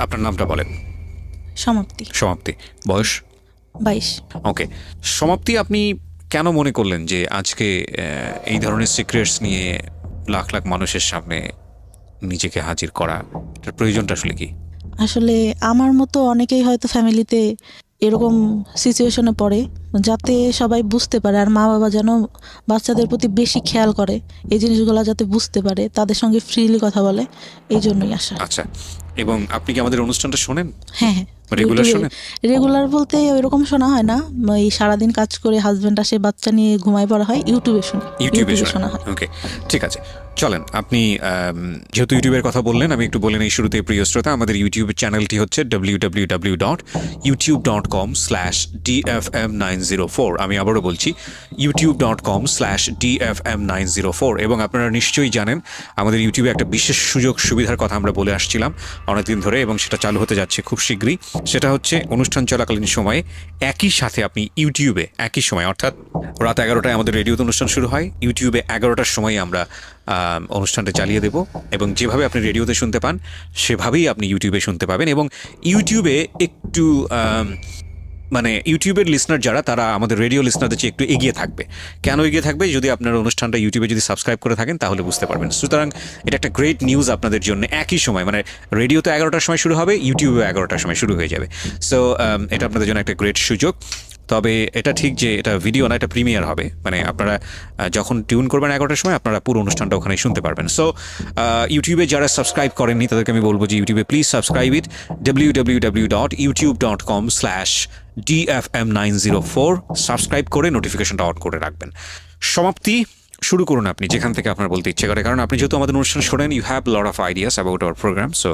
আপনার নামটা বলেন। সমাপ্তি। সমাপ্তি। বয়স? 22। ওকে, সমাপ্তি, আপনি কেন মনে করলেন যে আজকে এই ধরনের সিক্রেটস নিয়ে লাখ লাখ মানুষের সামনে নিজেকে হাজির করা, এটার প্রয়োজনটা আসলে কি? আসলে আমার মতো অনেকেই হয়তো ফ্যামিলিতে এরকম সিচুয়েশনে পড়ে, যাতে সবাই বুঝতে পারে আর মা বাবা যেন বাচ্চাদের প্রতি বেশি খেয়াল করে, এই জিনিসগুলো যাতে বুঝতে পারে, তাদের সঙ্গে ফ্রিলি কথা বলে, এই জন্যই আসা। আচ্ছা, এবং আপনি কি আমাদের অনুষ্ঠানটা শোনেন? হ্যাঁ হ্যাঁ, রেগুলার শোনেন? রেগুলার বলতে ওইরকম শোনা হয় না, এই সারাদিন কাজ করে হাজবেন্ড আসে, বাচ্চা নিয়ে ঘুমায় পড়া হয়, ইউটিউবে শুনি। ইউটিউবে শোনা হয়। ওকে, ঠিক আছে, চলেন। আপনি যেহেতু ইউটিউবের কথা বললেন, আমি একটু বলে নিই শুরুতে, প্রিয় শ্রোতা, আমাদের ইউটিউব চ্যানেলটি হচ্ছে www.youtube.com/dfm904। আমি আবারও বলছি, youtube.com/dfm904। এবং আপনারা নিশ্চয়ই জানেন আমাদের ইউটিউবে একটা বিশেষ সুযোগ সুবিধার কথা আমরা বলে আসছিলাম অনেকদিন ধরে, এবং সেটা চালু হতে যাচ্ছে খুব শীঘ্রই। সেটা হচ্ছে অনুষ্ঠান চলাকালীন সময়ে একই সাথে আপনি ইউটিউবে একই সময়, অর্থাৎ রাত 11টায় আমাদের রেডিওতে অনুষ্ঠান শুরু হয়, ইউটিউবে 11টার সময় আমরা অনুষ্ঠানটা চালিয়ে দেব, এবং যেভাবে আপনি রেডিওতে শুনতে পান সেভাবেই আপনি ইউটিউবে শুনতে পাবেন। এবং ইউটিউবে একটু মানে ইউটিউবের লিসনার যারা, তারা আমাদের রেডিও লিসনারদের চেয়ে একটু এগিয়ে থাকবে। কেন এগিয়ে থাকবে? যদি আপনার অনুষ্ঠানটা ইউটিউবে যদি সাবস্ক্রাইব করে থাকেন তাহলে বুঝতে পারবেন। সুতরাং এটা একটা গ্রেট নিউজ আপনাদের জন্য। একই সময়, মানে রেডিওতে 11টার সময় শুরু হবে, ইউটিউবে 11টার সময় শুরু হয়ে যাবে। সো এটা আপনাদের জন্য একটা গ্রেট সুযোগ। তবে এটা ঠিক যে এটা ভিডিও না, এটা প্রিমিয়ার হবে, মানে আপনারা যখন টিউন করবেন 11টার সময় আপনারা পুরো অনুষ্ঠানটা ওখানে শুনতে পারবেন। সো ইউটিউবে যারা সাবস্ক্রাইব করেননি তাদেরকে আমি বলবো যে ইউটিউবে please subscribe it, www.youtube.com/dfm904। Subscribe করে নোটিফিকেশনটা অন করে রাখবেন। সমাপ্তি, শুরু করুন আপনি যেখান থেকে আপনার বলতে ইচ্ছে করে, কারণ আপনি যেহেতু আমাদের অনুষ্ঠান শোনেন, you have lot of ideas about our program. So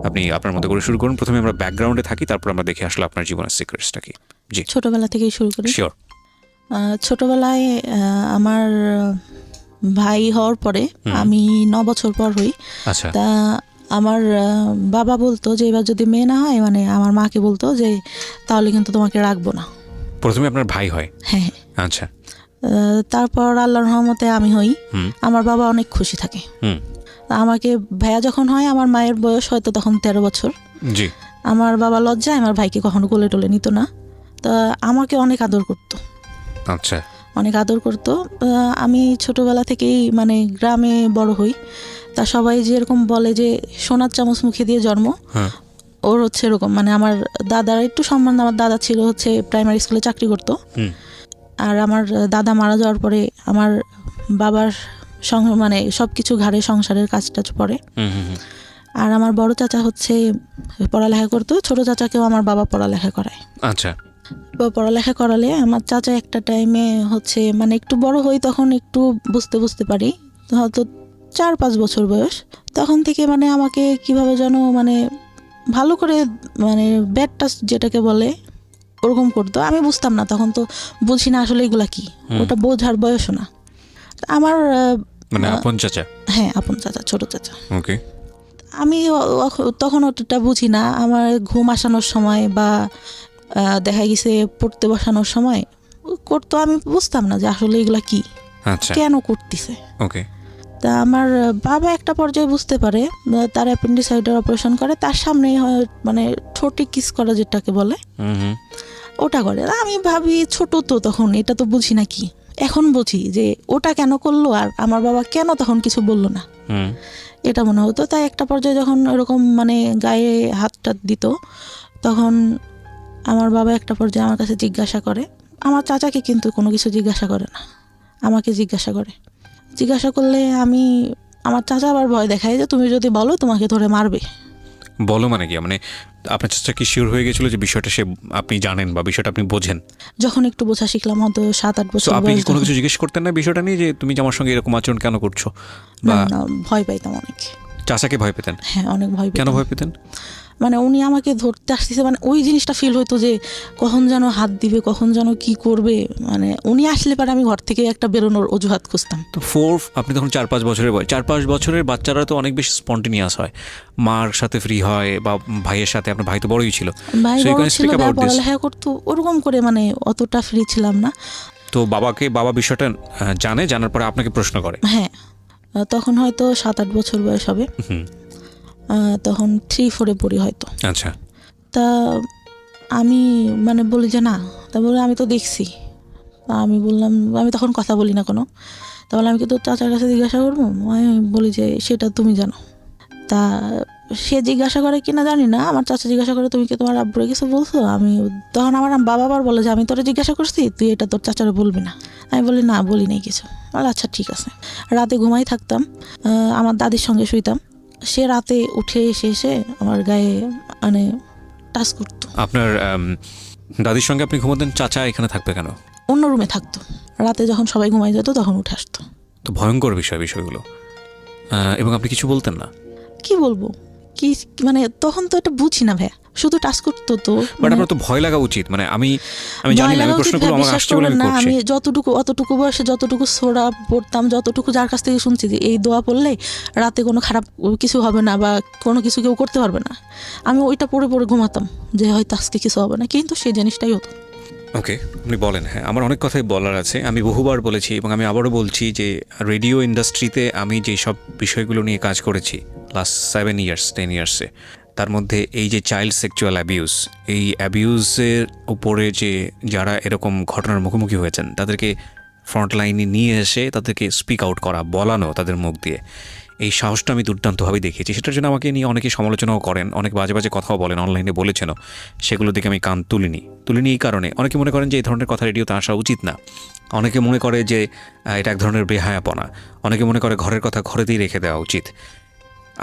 আপনি আপনার মতো করে শুরু করুন। প্রথমে আমরা ব্যাকগ্রাউন্ডে থাকি, তারপর আমরা দেখে আসলে আপনার জীবনের সিক্রেটসটা কি। জি, ছোটবেলা থেকেই শুরু করি। শিওর। ছোটবেলায় আমার ভাই হওয়ার পরে আমি 9 বছর পর হই। আচ্ছা, তা আমার বাবা বলতো যে এবার যদি মেয়ে না হয়, মানে আমার মাকে বলতো যে তাহলে কিন্তু তোমাকে রাখবো না। প্রথমে আপনার ভাই হয়? হ্যাঁ। আচ্ছা। তারপর আল্লাহর রহমতে আমি হই। আমার বাবা অনেক খুশি থাকে। আমাকে ভাইয়া যখন হয়, আমার মায়ের বয়স হয়তো তখন 13 বছর। জি। আমার বাবা লজ্জায় আমার ভাইকে কখনো কোলে টোলে নিত না, তা আমাকে অনেক আদর করতো। আচ্ছা, অনেক আদর করতো। আমি ছোটবেলা থেকেই মানে গ্রামে বড় হই, তা সবাই যেরকম বলে যে সোনার চামচ মুখে দিয়ে জন্ম, ওর হচ্ছে এরকম। মানে আমার দাদার একটু সম্মান, আমার দাদা ছিল হচ্ছে প্রাইমারি স্কুলে চাকরি করতো। আর আমার দাদা মারা যাওয়ার পরে আমার বাবার মানে সব কিছু ঘাড়ে সংসারের কাজ টাজ পড়ে। আর আমার বড় চাচা হচ্ছে পড়ালেখা করতো, ছোট চাচাকেও আমার বাবা পড়ালেখা করায়। আচ্ছা। পড়ালেখা করালে আমার চাচা একটা টাইমে হচ্ছে মানে একটু বড় হই, তখন একটু বুঝতে পারি, হয়তো 4-5 বছর বয়স, তখন থেকে মানে আমাকে কিভাবে যেন মানে ভালো করে মানে ব্যাড টাচ যেটাকে বলে ওরকম করতো। আমি বুঝতাম না, তখন তো বুঝি না আসলে এগুলা কি, ওটা বোঝার বয়সও না আমার। মানে আপন চাচা? হ্যাঁ, আপন চাচা, ছোট চাচা। ওকে। আমি তখন অতটা বুঝি না। আমার ঘুম আসানোর সময় বা দেখা গেছে পড়তে বসানোর সময় করতো, আমি বুঝতাম না যে আসলে এগুলা কি, কেন করতেছে। ওকে। তা আমার বাবা একটা পর্যায়ে বুঝতে পারে, তার অ্যাপেন্ডিসাইডের অপারেশন করে, তার সামনেই মানে ঠোঁটে কিস করা যেটাকে বলে ওটা করে। আমি ভাবি ছোট তো তখন, এটা তো বুঝি না কি। এখন বুঝি যে ওটা কেন করলো আর আমার বাবা কেন তখন কিছু বললো না, এটা মনে হতো। তাই একটা পর্যায়ে যখন এরকম মানে গায়ে হাত টাত দিত, তখন আমার বাবা একটা পর্যায়ে আমার কাছে জিজ্ঞাসা করে, আমার চাচাকে কিন্তু কোনো কিছু জিজ্ঞাসা করে না, আমাকে জিজ্ঞাসা করে। জিজ্ঞাসা করলে আমার চাচা আবার ভয় দেখায় যে তুমি যদি বলো তোমাকে ধরে মারবে। বলো মানে কি? মানে আপনার চাচা কি শিওর হয়ে গেছিল যে বিষয়টা আপনি জানেন বা বিষয়টা আপনি বোঝেন? যখন একটু বোঝা শিখলাম, হয়তো 7-8 বছর। আপনি কি কোনো কিছু জিজ্ঞেস করতেন না বিষয়টা নিয়ে, যে তুমি আমার সঙ্গে এরকম আচরণ কেন করছো? না, ভয় পাইতাম অনেক। চাচাকে ভয় পেতেন? হ্যাঁ, অনেক ভয় পেতাম। কেন ভয় পেতেন? মানে উনি আমাকে ধরতে আসতেছে, মানে ওই জিনিসটা ফিল হইতো যে কখন যেন হাত দিবে, কখন যেন কি করবে। মানে উনি আসলে পরে আমি ঘর থেকে একটা বেরোনোর অজুহাত খুঁজতাম। তো আপনি তখন 4-5 বছরের বয়স। 4-5 বছরের বাচ্চারা তো অনেক বেশি স্পন্টেনিয়াস হয়, মার সাথে ফ্রি হয় বা ভাইয়ের সাথে। আপনার ভাই তো বড়ই ছিল, ভাই ছিল, পড়ালেখা করতো, ওরকম করে মানে অতটা ফ্রি ছিলাম না। তো বাবা বিষয়টা জানার পরে আপনাকে প্রশ্ন করে? হ্যাঁ, তখন হয়তো 7-8 বছর বয়স হবে। তখন 3-4 পড়ি হয়তো। আচ্ছা, তা আমি মানে বলি যে না, তা বলে আমি তো দেখছি। আমি বললাম, আমি তখন কথা বলি না কোনো। তাহলে আমি কি তোর চাচার কাছে জিজ্ঞাসা করবো? আমি বলি যে সেটা তুমি জানো। তা সে জিজ্ঞাসা করে কিনা জানি না, আমার চাচা জিজ্ঞাসা করে তুমি কি তোমার আব্বুরে কিছু বলছো? আমি তখন আমার বাবা আবার বলে যে আমি তোরা জিজ্ঞাসা করছি, তুই এটা তোর চাচারে বলবি না। আমি বলি না, বলি নাই কিছু। বলে আচ্ছা ঠিক আছে। রাতে ঘুমাই থাকতাম, আমার দাদির সঙ্গে শুইতাম। সে রাতে উঠে এসে আমার গায়ে মানে টাচ করতো। আপনার দাদির সঙ্গে আপনি ঘুমাতেন, চাচা এখানে থাকবে কেন? অন্য রুমে থাকতো, রাতে যখন সবাই ঘুমাই যেত তখন উঠে আসতো। তো ভয়ঙ্কর বিষয়গুলো। এবং আপনি কিছু বলতেন না? কি বলবো, কি মানে তখন তো এটা বুঝি না ভাইয়া, শুধু টাচ করতো। তো বাট আপনার তো ভয় লাগা উচিত। মানে আমি জানি না, প্রশ্নগুলো আমার আসছে বলে আমি করছি। আমি অতটুকু বয়সে যতটুকু সোরা পড়তাম, যতটুকু যার কাছ থেকে শুনছি যে এই দোয়া পড়লে রাতে কোনো খারাপ কিছু হবে না বা কোনো কিছু কেউ করতে পারবে না, আমি ওইটা পড়ে ঘুমাতাম যে হয়তো আজকে কিছু হবে না, কিন্তু সেই জিনিসটাই হতো। ওকে, আপনি বলেন। হ্যাঁ, আমার অনেক কথাই বলার আছে। আমি বহুবার বলেছি এবং আমি আবারও বলছি যে রেডিও ইন্ডাস্ট্রিতে আমি যে সব বিষয়গুলো নিয়ে কাজ করেছি লাস্ট 7-10 ইয়ার্সে, তার মধ্যে এই যে চাইল্ড সেক্সুয়াল অ্যাবিউজ, এই অ্যাবিউজের উপরে যে যারা এরকম ঘটনার মুখোমুখি হয়েছেন তাদেরকে ফ্রন্ট লাইনে নিয়ে এসে তাদেরকে স্পিক আউট করা, বলানো তাদের মুখ দিয়ে, এই সাহসটা আমি দুর্দান্তভাবে দেখিয়েছি। সেটার জন্য আমাকে নিয়ে অনেকে সমালোচনাও করেন, অনেক বাজে বাজে কথাও বলেন, অনলাইনে বলেছেনও। সেগুলো দেখে আমি কান তুলিনি এই কারণে অনেকে মনে করেন যে এই ধরনের কথা রেডিওতে আসা উচিত না। অনেকে মনে করে যে এটা এক ধরনের বেহায়াপনা। অনেকে মনে করে ঘরের কথা ঘরেতেই রেখে দেওয়া উচিত।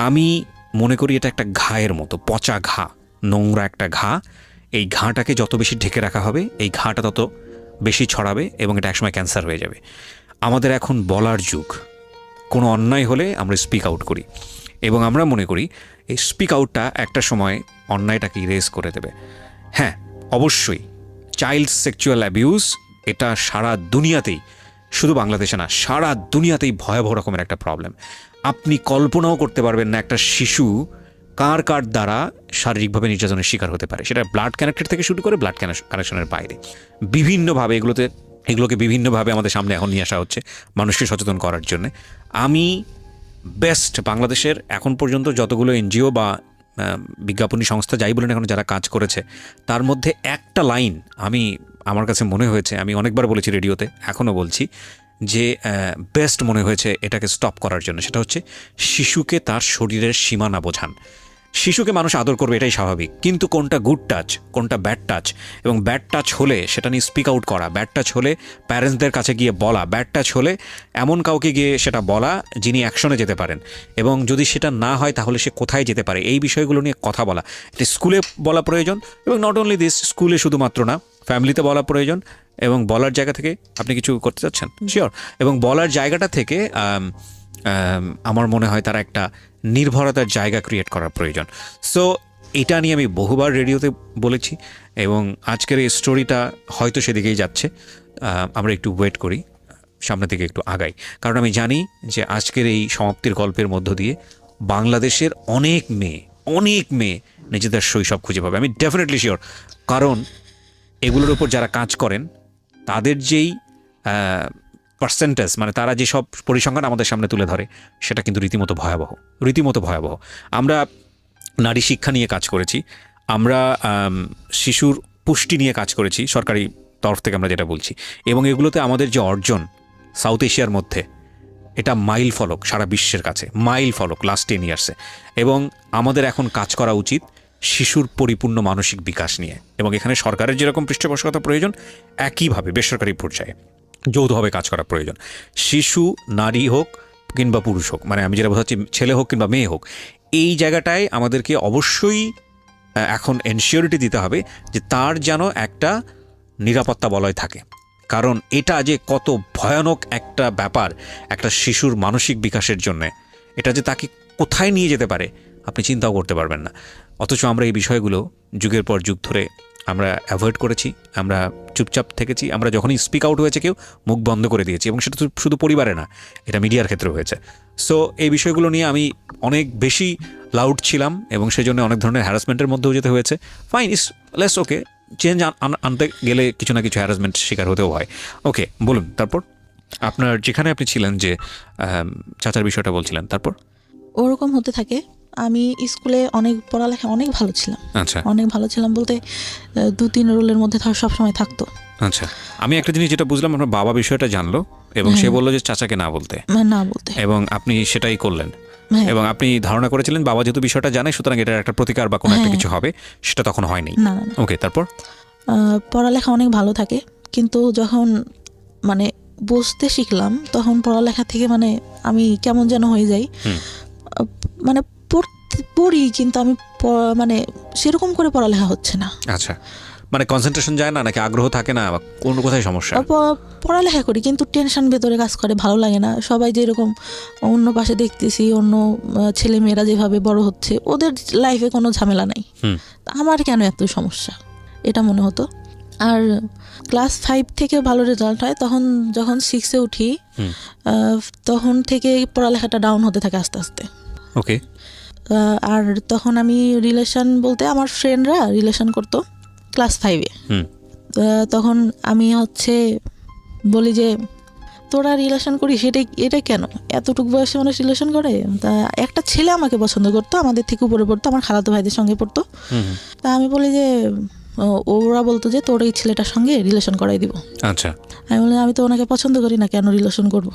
আমি মনে করি এটা একটা ঘায়ের মতো, পচা ঘা, নোংরা একটা ঘা। এই ঘাটাকে যত বেশি ঢেকে রাখা হবে, এই ঘাটা তত বেশি ছড়াবে এবং এটা একসময় ক্যান্সার হয়ে যাবে। আমাদের এখন বলার যুগ। কোনো অন্যায় হলে আমরা স্পিক আউট করি এবং আমরা মনে করি এই স্পিক আউটটা একটা সময় অন্যায়টাকে ইরেজ করে দেবে। হ্যাঁ, অবশ্যই চাইল্ড সেক্সুয়াল অ্যাবিউজ এটা সারা দুনিয়াতেই, শুধু বাংলাদেশে না, সারা দুনিয়াতেই ভয়াবহ রকমের একটা প্রবলেম। আপনি কল্পনাও করতে পারবেন না একটা শিশু কার দ্বারা শারীরিকভাবে নির্যাতনের শিকার হতে পারে। সেটা ব্লাড কানেক্টেড থেকে শুরু করে ব্লাড কানেকশনের বাইরে বিভিন্নভাবে এগুলোকে বিভিন্নভাবে আমাদের সামনে এখন নিয়ে আসা হচ্ছে মানুষকে সচেতন করার জন্য। আমি বেস্ট বাংলাদেশের এখন পর্যন্ত যতগুলো এনজিও বা বিজ্ঞাপনী সংস্থা যাই বলেন এখন যারা কাজ করেছে, তার মধ্যে একটা লাইন আমার কাছে মনে হয়েছে, আমি অনেকবার বলেছি রেডিওতে, এখনও বলছি, যে বেস্ট মনে হয়েছে এটাকে স্টপ করার জন্য। সেটা হচ্ছে শিশুকে তার শরীরের সীমানা বোঝান। শিশুকে মানুষ আদর করবে, এটাই স্বাভাবিক, কিন্তু কোনটা গুড টাচ, কোনটা ব্যাড টাচ, এবং ব্যাড টাচ হলে সেটা নিয়ে স্পিক আউট করা, ব্যাড টাচ হলে প্যারেন্টসদের কাছে গিয়ে বলা, ব্যাড টাচ হলে এমন কাউকে গিয়ে সেটা বলা যিনি অ্যাকশনে যেতে পারেন, এবং যদি সেটা না হয় তাহলে সে কোথায় যেতে পারে, এই বিষয়গুলো নিয়ে কথা বলা। এটা স্কুলে বলা প্রয়োজন, এবং নট অনলি দিস, স্কুলে শুধুমাত্র না, ফ্যামিলিতে বলা প্রয়োজন। এবং বলার জায়গা থেকে আপনি কিছু করতে চাচ্ছেন, শিওর, এবং বলার জায়গাটা থেকে আমার মনে হয় তারা একটা নির্ভরতার জায়গা ক্রিয়েট করার প্রয়োজন। সো এটা নিয়ে আমি বহুবার রেডিওতে বলেছি এবং আজকের এই স্টোরিটা হয়তো সেদিকেই যাচ্ছে। আমরা একটু ওয়েট করি, সামনের দিকে একটু আগাই, কারণ আমি জানি যে আজকের এই সমাপ্তির গল্পের মধ্য দিয়ে বাংলাদেশের অনেক মেয়ে নিজেদের শৈশব খুঁজে পাবে। আমি ডেফিনেটলি শিওর, কারণ এগুলোর উপর যারা কাজ করেন তাদের যেই পার্সেন্টেজ, মানে তারা যেসব পরিসংখ্যান আমাদের সামনে তুলে ধরে, সেটা কিন্তু রীতিমতো ভয়াবহ। আমরা নারী শিক্ষা নিয়ে কাজ করেছি, আমরা শিশুর পুষ্টি নিয়ে কাজ করেছি সরকারি তরফ থেকে, আমরা যেটা বলছি, এবং এগুলোতে আমাদের যে অর্জন সাউথ এশিয়ার মধ্যে, এটা মাইল ফলক সারা বিশ্বের কাছে, মাইল ফলক লাস্ট 10 ইয়ার্সে। এবং আমাদের এখন কাজ করা উচিত শিশুর পরিপূর্ণ মানসিক বিকাশ নিয়ে, এবং এখানে সরকারের যেরকম পৃষ্ঠপোষকতা প্রয়োজন, একইভাবে বেসরকারি পর্যায়ে যৌথভাবে কাজ করা প্রয়োজন। শিশু, নারী হোক কিংবা পুরুষ হোক, মানে আমি যেটা বোঝাচ্ছি, ছেলে হোক কিংবা মেয়ে হোক, এই জায়গাটায় আমাদেরকে অবশ্যই এখন এনশিওরিটি দিতে হবে যে তার যেন একটা নিরাপত্তা বলয় থাকে। কারণ এটা যে কত ভয়ানক একটা ব্যাপার একটা শিশুর মানসিক বিকাশের জন্যে, এটা যে তাকে কোথায় নিয়ে যেতে পারে আপনি চিন্তাও করতে পারবেন না। অথচ আমরা এই বিষয়গুলো যুগের পর যুগ ধরে আমরা অ্যাভয়েড করেছি, আমরা চুপচাপ থেকেছি। আমরা যখনই স্পিক আউট হয়েছে কেউ, মুখ বন্ধ করে দিয়েছি, এবং সেটা শুধু পরিবারে না, এটা মিডিয়ার ক্ষেত্রে হয়েছে। সো এই বিষয়গুলো নিয়ে আমি অনেক বেশি লাউড ছিলাম এবং সেই জন্য অনেক ধরনের হ্যারাসমেন্টের মধ্যেও যেতে হয়েছে। ফাইন, ইস লেস ওকে, চেঞ্জ আনতে গেলে কিছু না কিছু হ্যারাসমেন্ট শিকার হতেও হয়। ওকে, বলুন তারপর আপনার যেখানে আপনি ছিলেন, যে চাচার বিষয়টা বলছিলেন, তারপর ওরকম হতে থাকে। আমি স্কুলে অনেক পড়ালেখা অনেক ভালো ছিলাম। আচ্ছা অনেক ভালো ছিলাম বলতে 2-3 রোলের মধ্যে সব সময় থাকতো। আচ্ছা, আমি একটা জিনিস যেটা বুঝলাম, আপনার বাবা বিষয়টা জানলো এবং সে বললো যে চাচাকে না বলতে, না বলতে, এবং আপনি সেটাই করলেন। হ্যাঁ। এবং আপনি ধারণা করেছিলেন বাবা যেহেতু বিষয়টা জানে সুতরাং এটার একটা প্রতিকার বা কোনো একটা কিছু হবে, সেটা তখন হয়নি। না না না। ওকে, তারপর? পড়ালেখা অনেক ভালো থাকে, কিন্তু যখন মানে বুঝতে শিখলাম তখন পড়ালেখা থেকে মানে আমি কেমন যেন হয়ে যাই। মানে পড়ি কিন্তু আমি মানে সেরকম করে পড়ালেখা হচ্ছে না। আচ্ছা, মানে কনসেন্ট্রেশন যায় না নাকি আগ্রহ থাকে না, বা কোন কোথায় সমস্যা? পড়ালেখা করি কিন্তু টেনশন ভেতরে কাজ করে, ভালো লাগে না। সবাই যেরকম অন্য পাশে দেখতেছি, অন্য ছেলে মেয়েরা যেভাবে বড় হচ্ছে, ওদের লাইফে কোনো ঝামেলা নাই, আমার কেন এত সমস্যা, এটা মনে হতো। আর ক্লাস 5 থেকে ভালো রেজাল্ট হয়, তখন যখন 6-এ উঠি তখন থেকে পড়ালেখাটা ডাউন হতে থাকে আস্তে আস্তে। ওকে। আর তখন আমি রিলেশন বলতে আমার ফ্রেন্ডরা রিলেশন করতো ক্লাস 5-এ। তখন আমি বলি যে তোরা রিলেশন করিস, এটা কেন, এতটুকু বয়সে মানুষ রিলেশন করে? তা একটা ছেলে আমাকে পছন্দ করতো, আমাদের থেকে উপরে পড়তো, আমার খালাতো ভাইদের সঙ্গে পড়তো। তা আমি বলি যে ওরা বলতো যে তোর এই ছেলেটার সঙ্গে রিলেশন করাই দিব। আচ্ছা, আমি বলি আমি তো ওনাকে পছন্দ করি না, কেন রিলেশন করবো?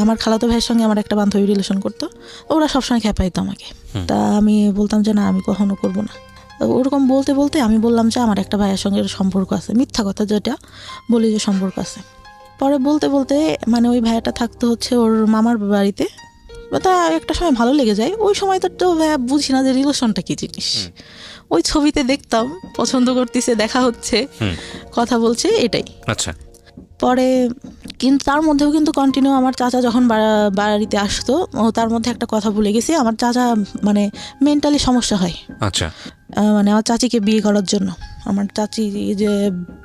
আমার খালাতো ভাইয়ের সঙ্গে আমার একটা বান্ধবী রিলেশন করতো, ওরা সবসময় খেপাইতো আমাকে। তা আমি বলতাম যে না, আমি কখনো করবো না। ওরকম বলতে বলতে আমি বললাম যে আমার একটা ভাইয়ের সঙ্গে সম্পর্ক আছে, মিথ্যা কথা যেটা বলি যে সম্পর্ক আছে। পরে বলতে বলতে মানে ওই ভাইয়াটা থাকতো ওর মামার বাড়িতে। তা একটা সময় ভালো লেগে যায়, ওই সময় তো ভাইয়া বুঝি না যে রিলেশনটা কি জিনিস। ওই ছবিতে দেখতাম পছন্দ করতেছে, দেখা হচ্ছে, কথা বলছে, এটাই। আচ্ছা। পরে কিন্তু তার মধ্যেও কিন্তু কন্টিনিউ আমার চাচা যখন বাড়িতে আসতো, তার মধ্যে একটা কথা ভুলে গেছি, আমার চাচা মানে মেন্টালি সমস্যা হয়। আচ্ছা। মানে আমার চাচিকে বিয়ে করার জন্য, আমার চাচি যে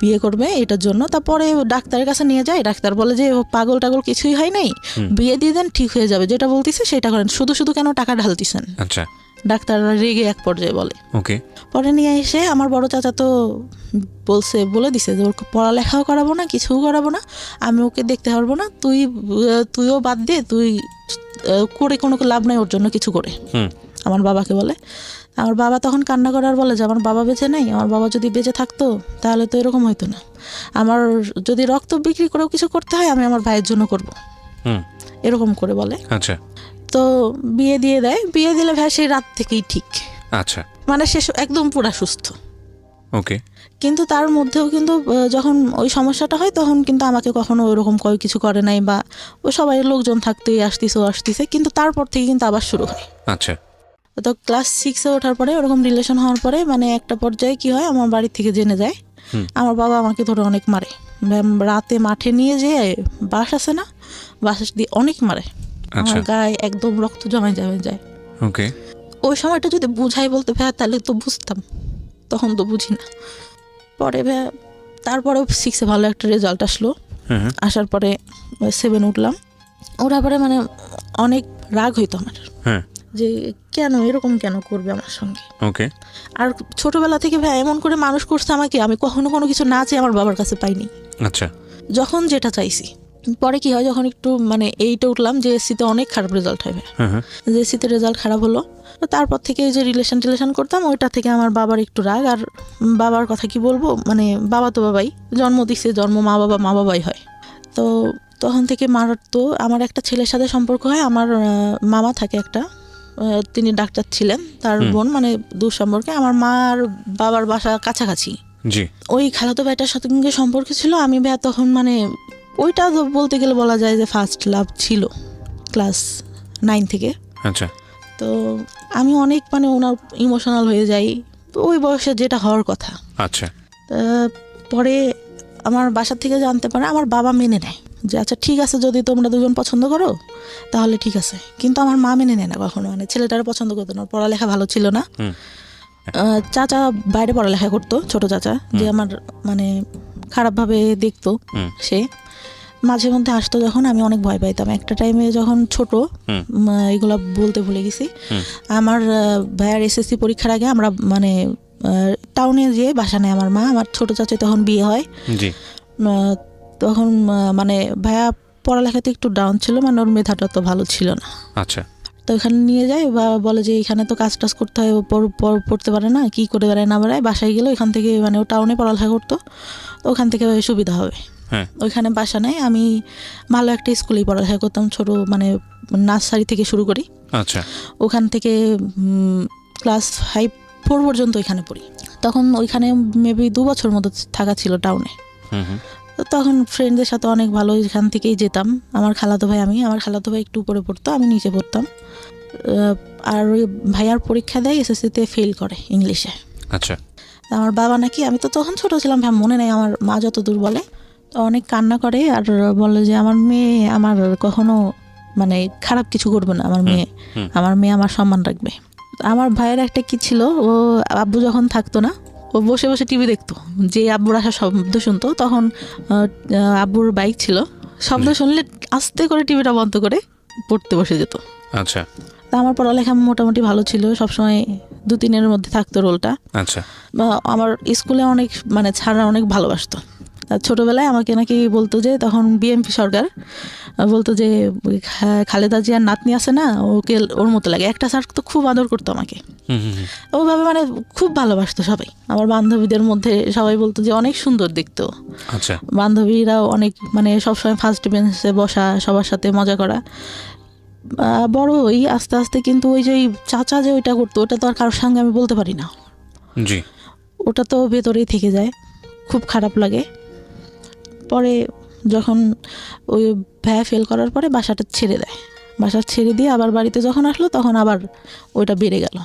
বিয়ে করবে এটার জন্য। তারপরে ডাক্তারের কাছে নিয়ে যায়, ডাক্তার বলে যে পাগল টাগল কিছুই হয় নাই, বিয়ে দিয়ে দেন, ঠিক হয়ে যাবে, যেটা বলতেছে সেটা করেন, শুধু শুধু কেন টাকা ঢালতেছেন। আচ্ছা। ডাক্তাররা রেগে এক পর্যায়ে বলে। ওকে। পরে নিয়ে এসে আমার বড় চাচা তো বলে দিছে যে ওর পড়ালেখাও করাবো না, কিছুও করাবো না, আমি ওকে দেখতে পারবো না, তুইও বাদ দে, তুই করে কোনো লাভ নাই ওর জন্য কিছু করে। আমার বাবাকে বলে। আমার বাবা তখন কান্না করার বলে যে আমার বাবা বেঁচে নাই, আমার বাবা যদি বেঁচে থাকতো তাহলে তো এরকম হইতো না, আমার যদি রক্ত বিক্রি করেও কিছু করতে হয় আমি আমার ভাইয়ের জন্য করব, এরকম করে বলে। আচ্ছা। তো বিয়ে দিয়ে দেয়, বিয়ে দিলে ভাই সেই রাত থেকেই ঠিক। আচ্ছা, মানে সে একদম পুরা সুস্থ। ওকে। কিন্তু তার মধ্যেও কিন্তু যখন ওই সমস্যাটা হয় তখন কিন্তু আমাকে কখনো ওইরকম কিছু করে নাই, বা ও সবাই লোকজন থাকতেই আসতিছে, কিন্তু তারপর থেকে কিন্তু আবার শুরু হয়। আচ্ছা। তো ক্লাস 6-এ ওঠার পরে ওরকম রিলেশন হওয়ার পরে মানে একটা পর্যায়ে কি হয়, আমার বাড়ি থেকে জেনে যায়, আমার বাবা আমাকে ধরে অনেক মারে, রাতে মাঠে নিয়ে যেয়ে বাস আছে না, বাস দিয়ে অনেক মারে, আমার গায়ে একদম রক্ত জমায় যায়। ওকে। ওই সময়টা যদি বুঝাই বলতে ভাইয়া তাহলে তো বুঝতাম, তখন তো বুঝি না। পরে ভাইয়া তারপরে 6-এ ভালো একটা রেজাল্ট আসলো, আসার পরে 7 উঠলাম, ওরা পরে মানে অনেক রাগ হইতো আমার, যে কেন এরকম কেন করবে আমার সঙ্গে। ওকে। আর ছোটবেলা থেকে ভাই এমন করে মানুষ করছে আমাকে, আমি কখনো কোনো কিছু না চেয়ে আমার বাবার কাছে পাইনি। আচ্ছা। যখন যেটা চাইছি। পরে কি হয়, যখন একটু মানে 8-এ উঠলাম, জেএসসিতে অনেক খারাপ রেজাল্ট হয়, জেএসসিতে রেজাল্ট খারাপ হলো, তারপর থেকে যে রিলেশন করতাম ওইটা থেকে আমার বাবার একটু রাগ। আর বাবার কথা কি বলবো, মানে বাবা তো বাবাই, জন্ম দিচ্ছে, মা বাবাই হয়। তো তখন থেকে তো আমার একটা ছেলের সাথে সম্পর্ক হয়, আমার মামা থাকে একটা, তিনি ডাক্তার ছিলেন, তার বোন, মানে দূর সম্পর্কে। আমার মা আর বাবার বাসা কাছাকাছি, ওই খালাতো ভাইটার সাথে সম্পর্ক ছিল। আমি ভাইয়া তখন মানে ওইটা বলতে গেলে বলা যায় যে ফার্স্ট লাভ ছিল ক্লাস 9 থেকে। আচ্ছা। তো আমি অনেক মানে ওনার ইমোশনাল হয়ে যাই, ওই বয়সে যেটা হওয়ার কথা। আচ্ছা। পরে আমার বাসা থেকে জানতে পারে, আমার বাবা মেনে নেয় যে আচ্ছা ঠিক আছে, যদি তোমরা দুজন পছন্দ করো তাহলে ঠিক আছে, কিন্তু আমার মা মেনে নেয় না কখনো, মানে ছেলেটারা পছন্দ করতো না, পড়ালেখা ভালো ছিল না। চাচা বাইরে পড়ালেখা করতো, ছোট চাচা, যে আমার মানে খারাপভাবে দেখতো, সে মাঝে মধ্যে আসতো যখন, আমি অনেক ভয় পাইতাম। একটা টাইমে যখন ছোট, এগুলা বলতে ভুলে গেছি, আমার ভাইয়ার এসএসসি পরীক্ষার আগে আমরা মানে টাউনে যেয়ে বাসা নেয় আমার মা, আমার ছোট চাচা তখন বিয়ে হয়। তখন মানে ভাইয়া পড়ালেখাতে একটু ডাউন ছিল, মানে ওর মেধাটা তো ভালো ছিল না। আচ্ছা। তো ওখানে নিয়ে যায় বা বলে যে এখানে তো কাজ টাজ করতে হয়, ও পড়তে পারে না, কি করে বেড়ায় না বেড়ায়, বাসায় গেলে ওইখান থেকে মানে ও টাউনে পড়ালেখা করতো, তো ওখান থেকে সুবিধা হবে। হ্যাঁ ওইখানে বাসা নেই, আমি ভালো একটা স্কুলেই পড়ালেখা করতাম, ছোট মানে নার্সারি থেকে শুরু করি, আচ্ছা ওখান থেকে ক্লাস 5-4 পর্যন্ত ওইখানে পড়ি। তখন ওইখানে মেবি 2 বছর মতো থাকা ছিল টাউনে। হুম হুম তো তখন ফ্রেন্ডদের সাথে অনেক ভালো এখান থেকেই যেতাম। আমার খালাতো ভাই একটু উপরে পড়তো, আমি নিচে পড়তাম। আর ওই ভাইয়ার পরীক্ষা দেয়, এসএসসিতে ফেল করে ইংলিশে। আচ্ছা আমার বাবা নাকি, আমি তো তখন ছোট ছিলাম, ভাই মনে নেই, আমার মা যতদূর বলে, তো অনেক কান্না করে আর বলে যে আমার মেয়ে আমার কখনো মানে খারাপ কিছু করবে না, আমার মেয়ে আমার সম্মান রাখবে। আমার ভাইয়ের একটা কি ছিল, ও আব্বু যখন থাকতো না, ও বসে বসে টিভি দেখতো, যে আব্বুর আসা শব্দ শুনতো, তখন আব্বুর বাইক ছিল, শব্দ শুনলে আস্তে করে টিভিটা বন্ধ করে পড়তে বসে যেত। আচ্ছা তা আমার পড়ালেখা মোটামুটি ভালো ছিল, সবসময় 2-3-এর মধ্যে থাকতো রোলটা। আচ্ছা বা আমার স্কুলে অনেক মানে ছাড়া অনেক ভালোবাসতো। আর ছোটোবেলায় আমাকে নাকি বলতো যে, তখন বিএমপি সরকার, বলতো যে খালেদা জিয়ার নাতনি আছে না, ওকে ওর মতো লাগে। একটা স্যার তো খুব আদর করতো আমাকে, হুম হুম হুম, ওইভাবে মানে খুব ভালোবাসতো সবাই। আমার বান্ধবীদের মধ্যে সবাই বলতো যে অনেক সুন্দর দেখতো। আচ্ছা বান্ধবীরাও অনেক মানে সবসময় ফার্স্ট বেঞ্চে বসা, সবার সাথে মজা করা। বড় হই আস্তে আস্তে, কিন্তু ওই যে ওই চাচা যে ওইটা করতো, ওটা তো আর কারোর সঙ্গে আমি বলতে পারি না, জি ওটা তো ভেতরেই থেকে যায়, খুব খারাপ লাগে। পরে যখন ওই ভাইয়া ফেল করার পরে বাসাটা ছেড়ে দেয়, বাসা ছেড়ে দিয়ে আবার বাড়িতে যখন আসলো, তখন আবার ওইটা বেড়ে গেল।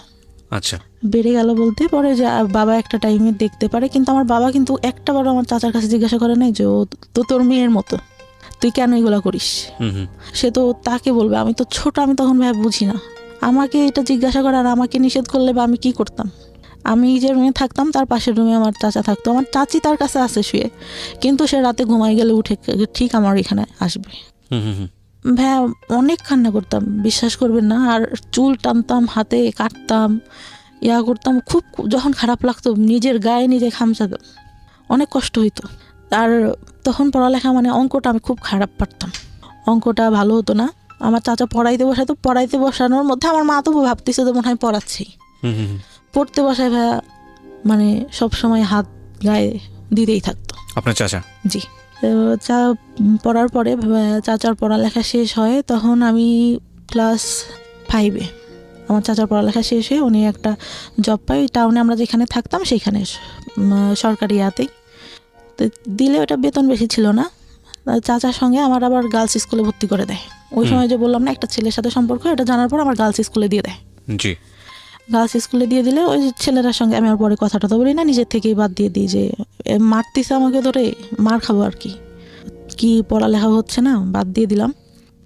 আচ্ছা বেড়ে গেল বলতে পরে যে বাবা একটা টাইমে দেখতে পারে, কিন্তু আমার বাবা কিন্তু একটা বারও আমার চাচার কাছে জিজ্ঞাসা করে নাই যে ও তো তোর মেয়ের মতো, তুই কেন এগুলো করিস। হুম হুম সে তো তাকে বলবে, আমি তো ছোট, আমি তখন ভাই বুঝি না, আমাকে এটা জিজ্ঞাসা করে আর আমাকে নিষেধ করলে বা আমি কি করতাম। আমি যে রুমে থাকতাম তার পাশের রুমে আমার চাচা থাকতো, আমার চাচি তার কাছে আছে শুয়ে, কিন্তু সে রাতে ঘুমাই গেলে উঠে ঠিক আমার এখানে আসবে। হুম হুম হুম, ভাইয়া অনেক কান্না করতাম, বিশ্বাস করবেন না, আর চুল টানতাম, হাতে কাটতাম, করতাম, খুব যখন খারাপ লাগতো নিজের গায়ে নিজে খামচাতাম, অনেক কষ্ট হইতো। আর তখন পড়ালেখা মানে অঙ্কটা আমি খুব খারাপ পারতাম, অঙ্কটা ভালো হতো না। আমার চাচা পড়াইতে বসানোর মধ্যে আমার মা তো ভাবতেছে তো মনে হয় পড়াচ্ছেই, হুম হুম হুম। পড়তে বসায় ভাইয়া মানে সব সময় হাত গায়ে দিতেই থাকতো। আপনার চাচা? জি। তো পড়ার পরে চাচার পড়ালেখা শেষ হয়, তখন আমি ক্লাস 5-এ আমার চাচার পড়ালেখা শেষ হয়ে উনি একটা জব পাই টাউনে, আমরা যেখানে থাকতাম সেখানে সরকারি ইয়াতেই। তো দিলে ওটা বেতন বেশি ছিল না। চাচার সঙ্গে আমার আবার গার্লস স্কুলে ভর্তি করে দেয়। ওই সময় যে বললাম না একটা ছেলের সাথে সম্পর্ক, এটা জানার পর আমার গার্লস স্কুলে দিয়ে দেয়। জি। গার্লস স্কুলে দিয়ে দিলে ওই ছেলেটার সঙ্গে আমি আর পরে কথাটা তো বলি না, নিজের থেকেই বাদ দিয়ে দিই যে মারতিছে আমাকে ধরে, মার খাবো আর কি পড়ালেখা হচ্ছে না, বাদ দিয়ে দিলাম।